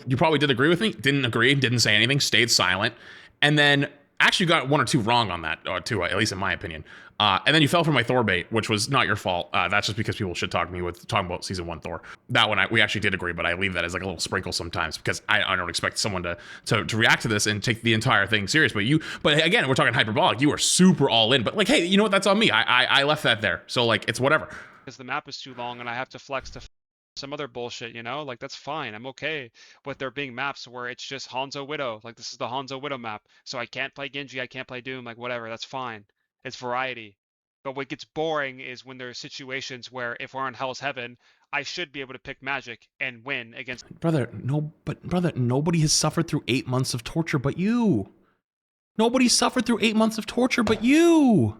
you probably did agree with me, didn't agree, didn't say anything, stayed silent, and then actually got 1 or 2 wrong on that, too, at least in my opinion. And then you fell for my Thor bait, which was not your fault. That's just because people shit talk me with talking about season 1 Thor. That one we actually did agree, but I leave that as like a little sprinkle sometimes because I don't expect someone to react to this and take the entire thing serious. But again, we're talking hyperbolic. You are super all in. But like, hey, you know what? That's on me. I left that there. So like, it's whatever. Because the map is too long and I have to flex to some other bullshit, you know? Like, that's fine. I'm okay with there being maps where it's just Hanzo Widow. Like, this is the Hanzo Widow map. So I can't play Genji, I can't play Doom, like, whatever. That's fine. It's variety. But what gets boring is when there are situations where if we're on Hell's Heaven, I should be able to pick Magic and win against... Brother, nobody has suffered through 8 months of torture but you. Nobody suffered through 8 months of torture but you.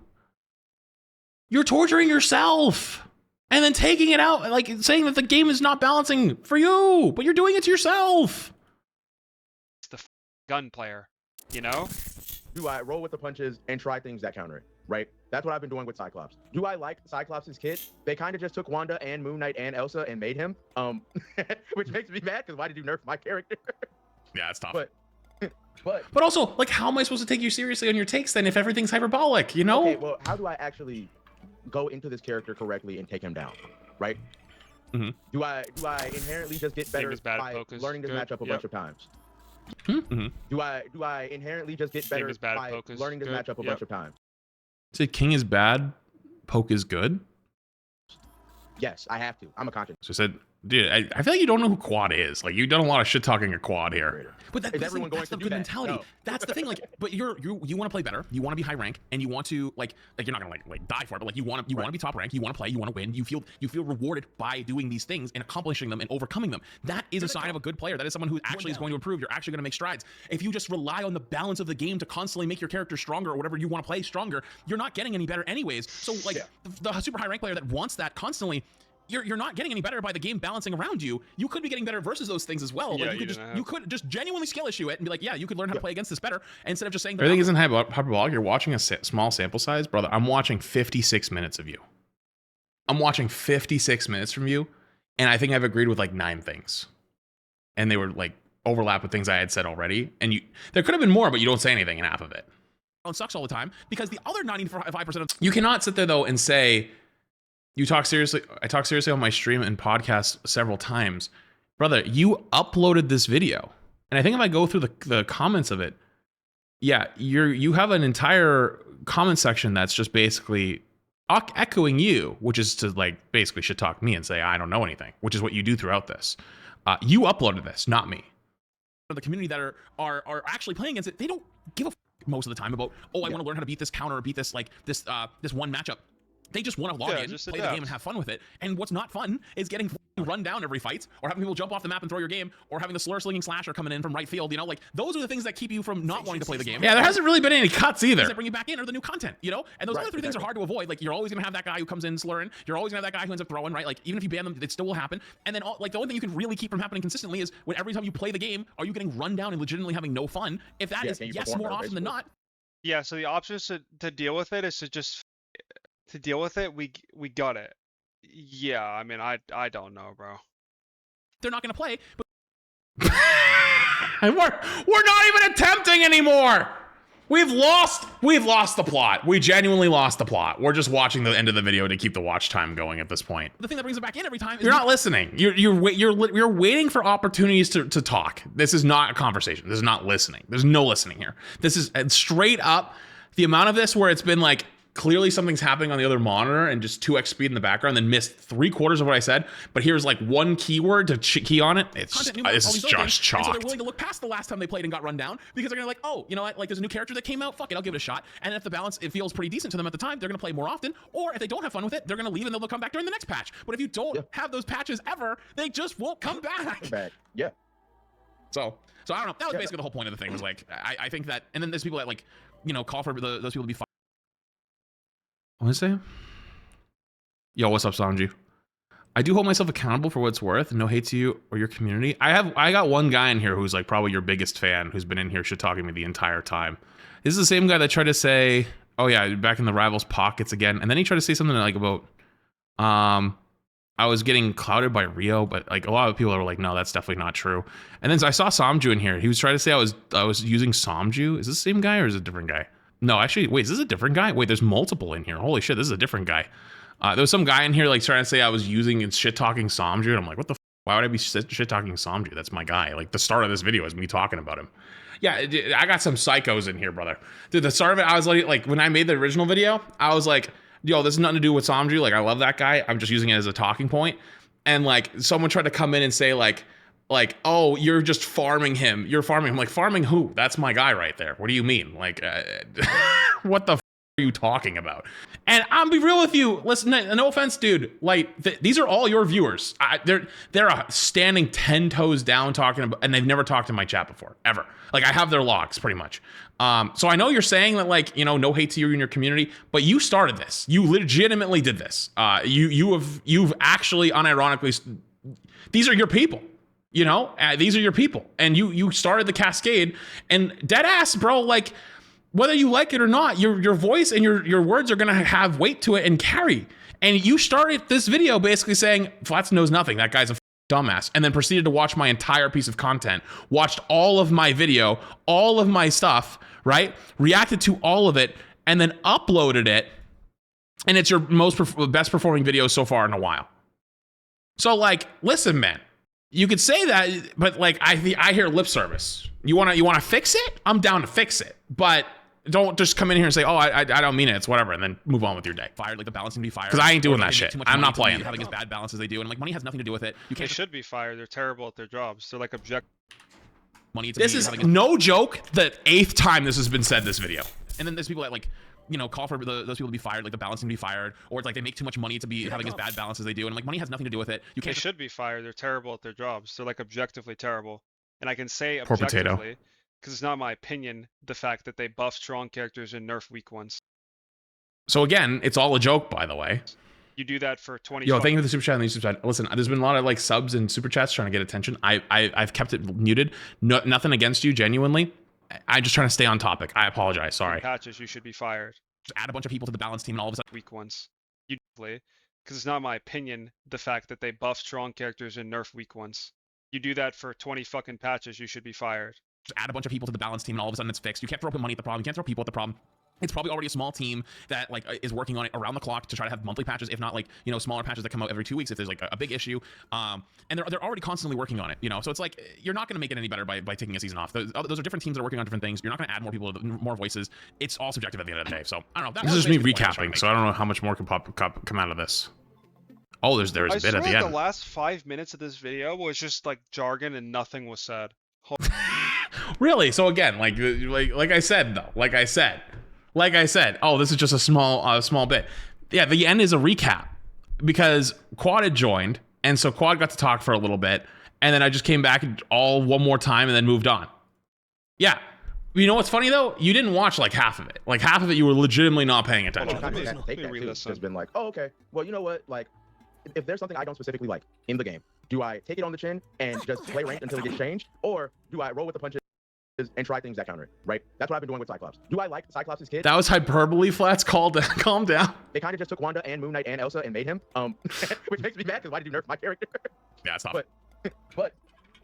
You're torturing yourself. And then taking it out, like saying that the game is not balancing for you, but you're doing it to yourself. It's the gun player, you know? do I roll with the punches and try things that counter it, right? That's what I've been doing with Cyclops. Do I like Cyclops' kit? They kind of just took Wanda and Moon Knight and Elsa and made him, which makes me mad because why did you nerf my character? Yeah, it's tough. But also, like, how am I supposed to take you seriously on your takes then if everything's hyperbolic, you know? okay, well, how do I actually go into this character correctly and take him down, right? Mm-hmm. Do I inherently just get better is bad, by focus, learning this good, matchup a yep. bunch of times? Mm-hmm. Do I inherently just get better is bad, by focus, learning this good, matchup a yep. bunch of times? Say king is bad, poke is good. Yes, I have to. I'm a content. So I said, dude, I feel like you don't know who Quad is. Like, you've done a lot of shit talking at Quad here. But Is everyone going that's to the do good that? mentality. No. That's the thing. Like, but you want to play better. You want to be high rank, and you want to like you're not gonna like die for it, but like you want to be top rank. You want to play. You want to win. You feel rewarded by doing these things and accomplishing them and overcoming them. That is a sign of a good player. That is someone who actually is going to improve. You're actually going to make strides. If you just rely on the balance of the game to constantly make your character stronger or whatever you want to play stronger, you're not getting any better anyways. So like the super high rank player that wants that constantly. You're not getting any better by the game balancing around you. You could be getting better versus those things as well. Yeah, Like you could just genuinely skill issue it and be like, yeah, you could learn how to play against this better instead of just saying. Everything isn't hyperbolic. You're watching a small sample size, brother. I'm watching 56 minutes of you. I'm watching 56 minutes from you, and I think I've agreed with like 9 things, and they were like overlap with things I had said already. And there could have been more, but you don't say anything in half of it. It sucks all the time because the other 95% of You cannot sit there though and say. You talk seriously. I talk seriously on my stream and podcast several times. Brother, you uploaded this video. And I think if I go through the comments of it, yeah, you have an entire comment section that's just basically echoing you, which is to like basically shit talk me and say, I don't know anything, which is what you do throughout this. You uploaded this, not me. The community that are actually playing against it, they don't give a most of the time about, I want to learn how to beat this counter or beat this like this one matchup. They just want to log in, play the game, and have fun with it. And what's not fun is getting run down every fight, or having people jump off the map and throw your game, or having the slur-slinging slasher coming in from right field. You know, like those are the things that keep you from not wanting to play the game. Yeah, there hasn't really been any cuts either. That bring you back in, or the new content. You know, and those other 3 things are hard to avoid. Like you're always gonna have that guy who comes in slurring. You're always gonna have that guy who ends up throwing. Right? Like even if you ban them, it still will happen. And then like the only thing you can really keep from happening consistently is when every time you play the game, are you getting run down and legitimately having no fun? If that is yes, more often than not. Yeah. So the options to deal with it is to just. To deal with it, we got it. Yeah, I mean, I don't know, bro. They're not gonna play, but we're not even attempting anymore. We've lost the plot. We genuinely lost the plot. We're just watching the end of the video to keep the watch time going at this point. The thing that brings it back in every time is you're not listening. You're waiting for opportunities to talk. This is not a conversation. This is not listening. There's no listening here. This is straight up the amount of this where it's been like clearly something's happening on the other monitor and just 2x speed in the background, then missed 3/4 of what I said. But here's like one keyword to key on it. It's just chalked. So they're willing to look past the last time they played and got run down because they're gonna like, oh, you know what? Like there's a new character that came out. Fuck it, I'll give it a shot. And if the balance it feels pretty decent to them at the time, they're gonna play more often. Or if they don't have fun with it, they're gonna leave and they'll come back during the next patch. But if you don't have those patches ever, they just won't come back. Yeah. So I don't know. That was basically the whole point of the thing. Was like I think that, and then there's people that like, you know, call for those people to be fun. What is it? Yo, what's up, Sanju? I do hold myself accountable for what it's worth. No hate to you or your community. I got one guy in here who's like probably your biggest fan, who's been in here shit talking to me the entire time. This is the same guy that tried to say, oh yeah, back in the rivals' pockets again, and then he tried to say something like about, I was getting clouded by Rio, but like a lot of people are like, no, that's definitely not true. And then I saw Samju in here. He was trying to say I was using Samju. Is this the same guy or is it a different guy? No, actually, wait, is this a different guy? Wait, there's multiple in here. Holy shit, this is a different guy. There was some guy in here like trying to say I was using and shit talking Samju, and I'm like, what the? Why would I be shit talking Samju? That's my guy. Like the start of this video is me talking about him. Yeah, I got some psychos in here, brother. Dude, the start of it, I was like when I made the original video, I was like, yo, this has nothing to do with Samju. Like I love that guy. I'm just using it as a talking point. And like someone tried to come in and say like, oh, you're just farming him. You're farming him. Like, farming who? That's my guy right there. What do you mean? Like, what the are you talking about? And I'm be real with you. Listen, no offense, dude. Like, these are all your viewers. They're standing 10 toes down talking about, and they've never talked in my chat before, ever. Like, I have their logs, pretty much. So I know you're saying that, like, you know, no hate to you and your community, but you started this. You legitimately did this. You've actually, unironically, these are your people. You know, these are your people, and you started the cascade, and dead ass, bro. Like, whether you like it or not, your voice and your words are gonna have weight to it and carry. And you started this video basically saying Flats knows nothing. That guy's a dumbass, and then proceeded to watch my entire piece of content, watched all of my video, all of my stuff, right? Reacted to all of it, and then uploaded it, and it's your best performing video so far in a while. So, like, listen, man. You could say that, but like I hear lip service. You wanna fix it? I'm down to fix it. But Don't just come in here and say, oh, I don't mean it. It's whatever, and then move on with your day. Fired, like the balance can be fired. Because I ain't doing Or that they shit. make too much I'm money not to be playing. having as bad balance as they do, and like money has nothing to do with it. You They can't should be fired. They're terrible at their jobs. They're like money to This be is having no joke the 8th time this has been said this video. and then there's people that like, you know, call for those people to be fired, like the balance can be fired, or it's like they make too much money to be having as bad balance as they do, and like money has nothing to do with it. You They can't should be fired. They're terrible at their jobs. They're like objectively terrible. And I can say Poor potato. objectively because it's not my opinion. The fact that they buff strong characters and nerf weak ones. So again, it's all a joke, by the way. You do that for 20. Yo, thank you for the super chat and the super chat. Listen, there's been a lot of like subs and super chats trying to get attention. I've kept it muted. No, nothing against you, genuinely. I'm just trying to stay on topic. I apologize. Sorry. Patches. You should be fired. just add a bunch of people to the balance team, and all of a sudden, Weak ones. You play because it's not my opinion. The fact that they buff strong characters and nerf weak ones. You do that for 20 fucking patches. You should be fired. just add a bunch of people to the balance team, and all of a sudden it's fixed. You can't throw money at the problem. You can't throw people at the problem. It's probably already a small team that like is working on it around the clock to try to have monthly patches, if not like, you know, smaller patches that come out every 2 weeks if there's like a big issue. And they're already constantly working on it, you know. So it's like you're not going to make it any better by taking a season off. Those are different teams that are working on different things. You're not going to add more people, more voices. It's all subjective at the end of the day. So I don't know. This is me recapping, so I don't know how much more can come out of this. Oh, there's a I bit swear at the end. the last 5 minutes of this video was just like jargon and nothing was said. Really? So again, like I said though, like I said, oh, this is just a small bit. Yeah, the end is a recap because Quad had joined, and so Quad got to talk for a little bit, and then I just came back all one more time and then moved on. Yeah. You know what's funny though? You didn't watch like half of it. Like half of it you were legitimately not paying attention. Hold on, Take let me that too. re-listen. Has been like, oh, okay. Well, you know what? Like, if there's something I don't specifically like in the game, do I take it on the chin and just play ranked until it gets changed, or do I roll with the punches and try things that counter it? Right? That's what I've been doing with Cyclops. Do I like Cyclops' kid? That was hyperbole, Flats. Calm down. They kind of just took Wanda and Moon Knight and Elsa and made him, which makes me mad because why did you nerf my character? Yeah, it's tough. But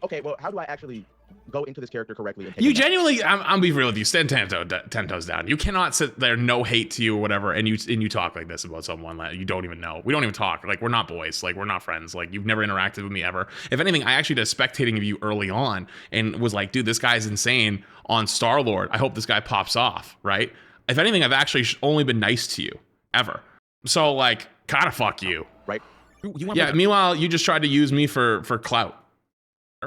okay, well, how do I actually go into this character correctly? And take You him out? genuinely, I'm be real with you. Stand 10 toes down. You cannot sit there, no hate to you or whatever, and you talk like this about someone that you don't even know. We don't even talk. Like we're not boys. Like we're not friends. Like you've never interacted with me ever. If anything, I actually did spectating of you early on and was like, dude, this guy's insane on Star-Lord. I hope this guy pops off. Right? If anything, I've actually only been nice to you ever. So like, kind of fuck you. Right? You want Yeah. Meanwhile, you just tried to use me for clout.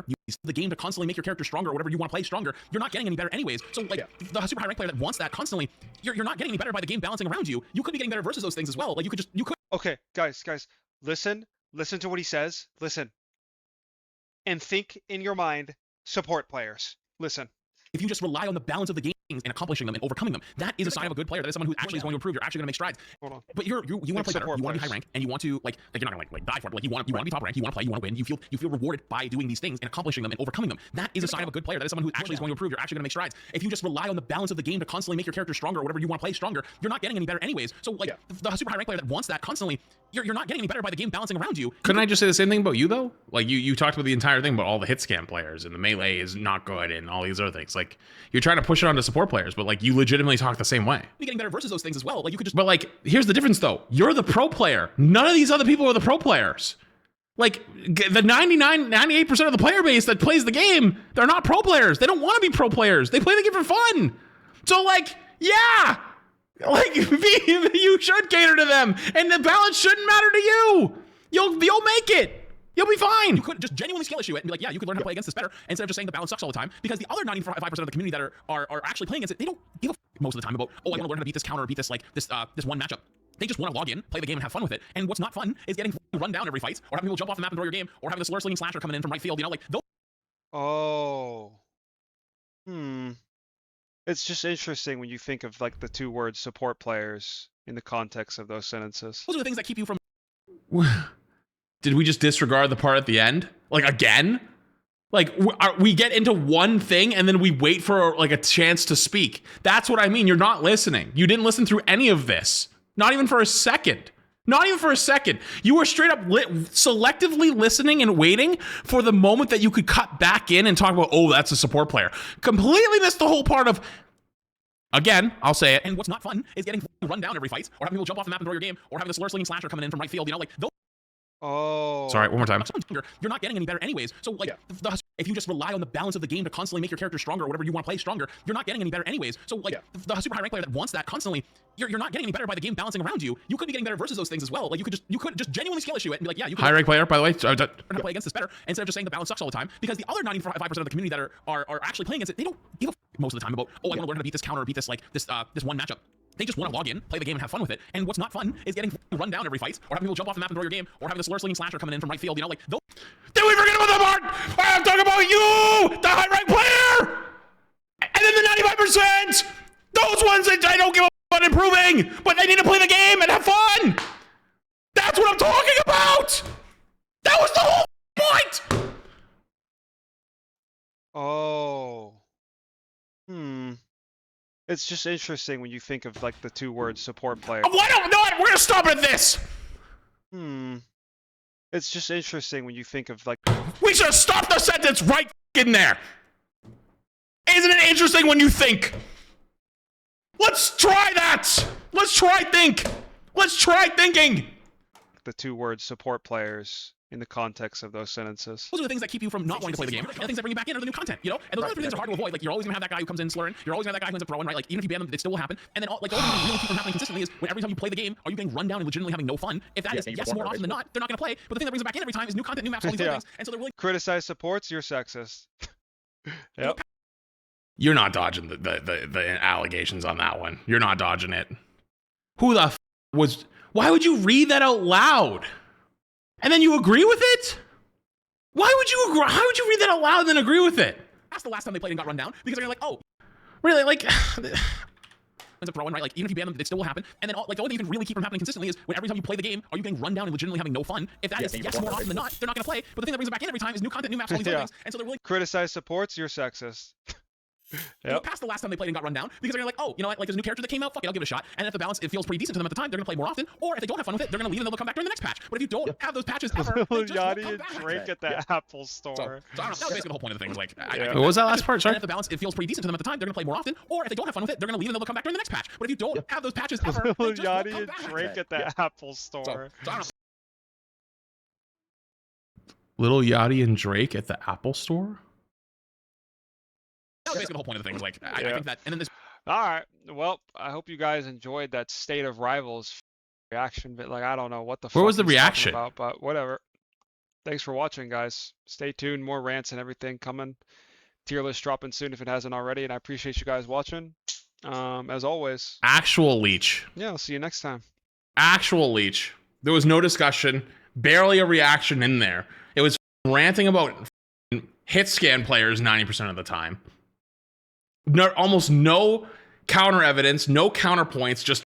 you use the game to constantly make your character stronger or whatever you want to play stronger. You're not getting any better anyways. So like the super high rank player that wants that constantly, you're not getting any better by the game balancing around you. You could be getting better versus those things as well. Like you could. Okay, guys, listen to what he says. Listen. And think in your mind, support players. Listen. If you just rely on the balance of the games and accomplishing them and overcoming them, that is a sign of a good player. That is someone who actually is going to improve. You're actually going to make strides. Hold on. But you want to play better. support You want to be players. high rank, and you want to like you're not going to like die for it. Like you want to be top rank. You want to play. You want to win. You feel rewarded by doing these things and accomplishing them and overcoming them. That is a sign of a good player. That is someone who actually is going to improve. You're actually going to make strides. If you just rely on the balance of the game to constantly make your character stronger or whatever you want to play stronger, you're not getting any better anyways. So like the super high rank player that wants that constantly, you're not getting any better by the game balancing around you. Couldn't I just say the same thing about you though? Like you talked about the entire thing about all the hit scan players and the melee is not good and all these other things. Like you're trying to push it onto support players, but like you legitimately talk the same way. You're getting better versus those things as well. Like you could just. But like, here's the difference though. You're the pro player. None of these other people are the pro players. Like the 98% of the player base that plays the game, they're not pro players. They don't want to be pro players. They play the game for fun. So like, yeah, like you should cater to them, and the balance shouldn't matter to you. You'll make it. You'll be fine. You could just genuinely skill issue it and be like, yeah, you could learn how to play against this better instead of just saying the balance sucks all the time. Because the other 95% of the community that are actually playing against it, they don't give a most of the time about, oh, I want to learn how to beat this counter or beat this like this one matchup. They just want to log in, play the game, and have fun with it. And what's not fun is getting run down every fight, or having people jump off the map and throw your game, or having the slur slinging slasher coming in from right field. You know, like those. Oh. It's just interesting when you think of like the two words support players in the context of those sentences. Those are the things that keep you from. Did we just disregard the part at the end? Like again? Like we get into one thing and then we wait for like a chance to speak. That's what I mean. You're not listening. You didn't listen through any of this. Not even for a second. Not even for a second. You were straight up selectively listening and waiting for the moment that you could cut back in and talk about, oh, that's a support player. Completely missed the whole part of, again, I'll say it. And what's not fun is getting run down every fight, or having people jump off the map and throw your game, or having the slur slinging slasher coming in from right field. You know, like those. Oh. Sorry, one more time. You're not getting any better anyways. So like, if you just rely on the balance of the game to constantly make your character stronger or whatever you want to play stronger, you're not getting any better anyways. So like, the super high rank player that wants that constantly, you're not getting any better by the game balancing around you. You could be getting better versus those things as well. Like you could just genuinely skill issue it and be like, yeah, you could High rank player, by the way. play against this better instead of just saying the balance sucks all the time, because the other 95% of the community that are actually playing against it, they don't give a most of the time about, oh, I want to learn how to beat this counter or beat this like this one matchup. They just want to log in, play the game, and have fun with it. And what's not fun is getting run down every fight, or having people jump off the map and throw your game, or having the slur-slinging slasher coming in from right field. You know, like those. Did we forget about that part? I'm talking about you, the high rank player, and then the 95%. Those ones that I don't give a about improving, but they need to play the game and have fun. That's what I'm talking about. That was the whole point. Oh. It's just interesting when you think of like the two words support player. Why don't no? We're gonna stop at this. It's just interesting when you think of like. We should have stopped the sentence right in there. Isn't it interesting when you think? Let's try that. Let's try think. Let's try thinking. The two words support players in the context of those sentences. are the things that keep you from not wanting to play the game, and the things that bring you back in are the new content, you know? And those other things are hard to avoid. Like, you're always gonna have that guy who comes in slurring, you're always gonna have that guy who ends up throwing, right? Like, even if you ban them, it still will happen. And then, the only thing that really keep from happening consistently is when every time you play the game, are you getting run down and legitimately having no fun? If that is yes more often than not, they're not gonna play. But the thing that brings them back in every time is new content, new maps, all these other things. And so they're really Criticize supports, you're sexist. Yep. You're not dodging the allegations on that one. You're not dodging it. Who the was? Why would you read that out loud? And then you agree with it? Why would you agree? How would you read that out loud and then agree with it? That's the last time they played and got run down, because they're like, oh, Really? Like, ends up throwing, right? Like, even if you ban them, it still will happen. And then, the only thing that can really keep from happening consistently is when every time you play the game, are you getting run down and legitimately having no fun? If that is yes more often than not, they're not gonna play. But the thing that brings them back in every time is new content, new maps, all these other things. And so they're really Criticize supports, you're sexist. Yep. past the last time they played and got run down, because they're like, oh, you know what, like there's a new character that came out, fuck it, I'll give it a shot. And if the balance, it feels pretty decent to them at the time, they're gonna play more often. Or if they don't have fun with it, they're gonna leave and they'll come back during the next patch. But if you don't have those patches ever, they just won't Yachty come and back. Drake at the Apple Store. So I don't know, that was basically the whole point of the thing. Was like, what was that last part? and Sorry. if the balance, it feels pretty decent to them at the time, they're gonna play more often. Or if they don't have fun with it, they're gonna leave and they'll come back during the next patch. But if you don't have those patches ever, they just won't Yachty come and back. Drake at the Apple Store. So I don't know. Little Yachty and Drake at the Apple Store? That was basically the whole point of the thing. Was like, I think that, and then this. All right. Well, I hope you guys enjoyed that State of Rivals reaction. But like, I don't know what the. Where fuck was the he's talking reaction? About, but whatever. Thanks for watching, guys. Stay tuned. More rants and everything coming. Tier list dropping soon if it hasn't already. And I appreciate you guys watching. As always. Actual leech. Yeah. I'll see you next time. Actual leech. There was no discussion. Barely a reaction in there. It was ranting about hit scan players 90% of the time. No, almost no counter evidence, no counterpoints, just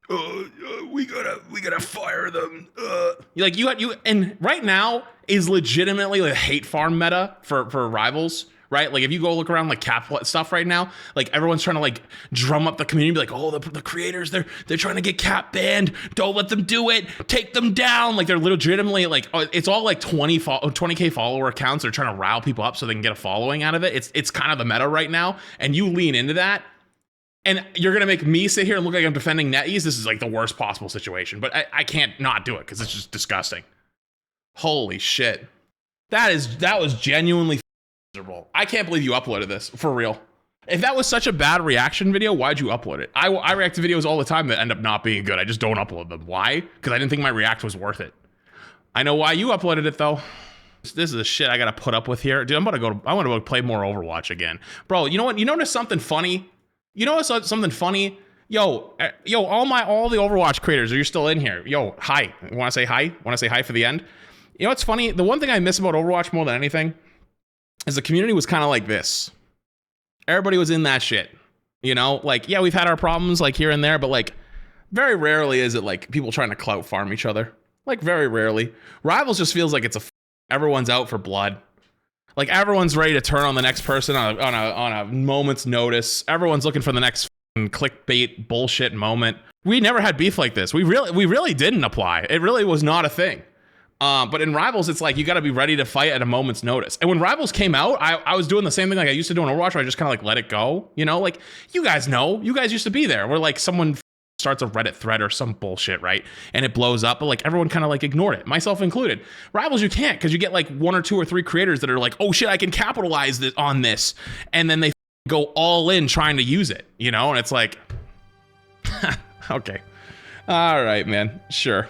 we gotta fire them. Like you and right now is legitimately like a hate farm meta for rivals, right? Like if you go look around like cap stuff right now, like everyone's trying to like drum up the community, be like, oh, the creators, they're trying to get cap banned. Don't let them do it. Take them down. Like they're legitimately like, it's all like 20K follower accounts. They're trying to rile people up so they can get a following out of it. It's kind of the meta right now, and you lean into that. And you're gonna make me sit here and look like I'm defending NetEase. This is like the worst possible situation, but I can't not do it because it's just disgusting. Holy shit, that was genuinely miserable. I can't believe you uploaded this for real. If that was such a bad reaction video, why'd you upload it? I react to videos all the time that end up not being good. I just don't upload them. Why? Because I didn't think my react was worth it. I know why you uploaded it though. This is the shit I gotta put up with here, dude. I want to go play more Overwatch again, bro. You know what? You notice something funny? You know something funny? Yo, all the Overwatch creators, are you still in here? Yo, hi. Want to say hi? Want to say hi for the end? You know what's funny? The one thing I miss about Overwatch more than anything is the community was kind of like this. Everybody was in that shit. You know, like, yeah, we've had our problems like here and there, but like very rarely is it like people trying to clout farm each other. Like very rarely. Rivals just feels like everyone's out for blood. Like everyone's ready to turn on the next person on a moment's notice. Everyone's looking for the next clickbait bullshit moment. We never had beef like this. We really didn't apply. It really was not a thing. But in Rivals, it's like you got to be ready to fight at a moment's notice. And when Rivals came out, I was doing the same thing like I used to do in Overwatch, where I just kind of like let it go. You know, like you guys know, you guys used to be there. Where like someone starts a Reddit thread or some bullshit, right? And it blows up, but like everyone kind of like ignored it, myself included. Rivals, you can't, because you get like 1 or 2 or 3 creators that are like, oh shit, I can capitalize on this, and then they go all in trying to use it, you know? And it's like, okay, all right, man, sure.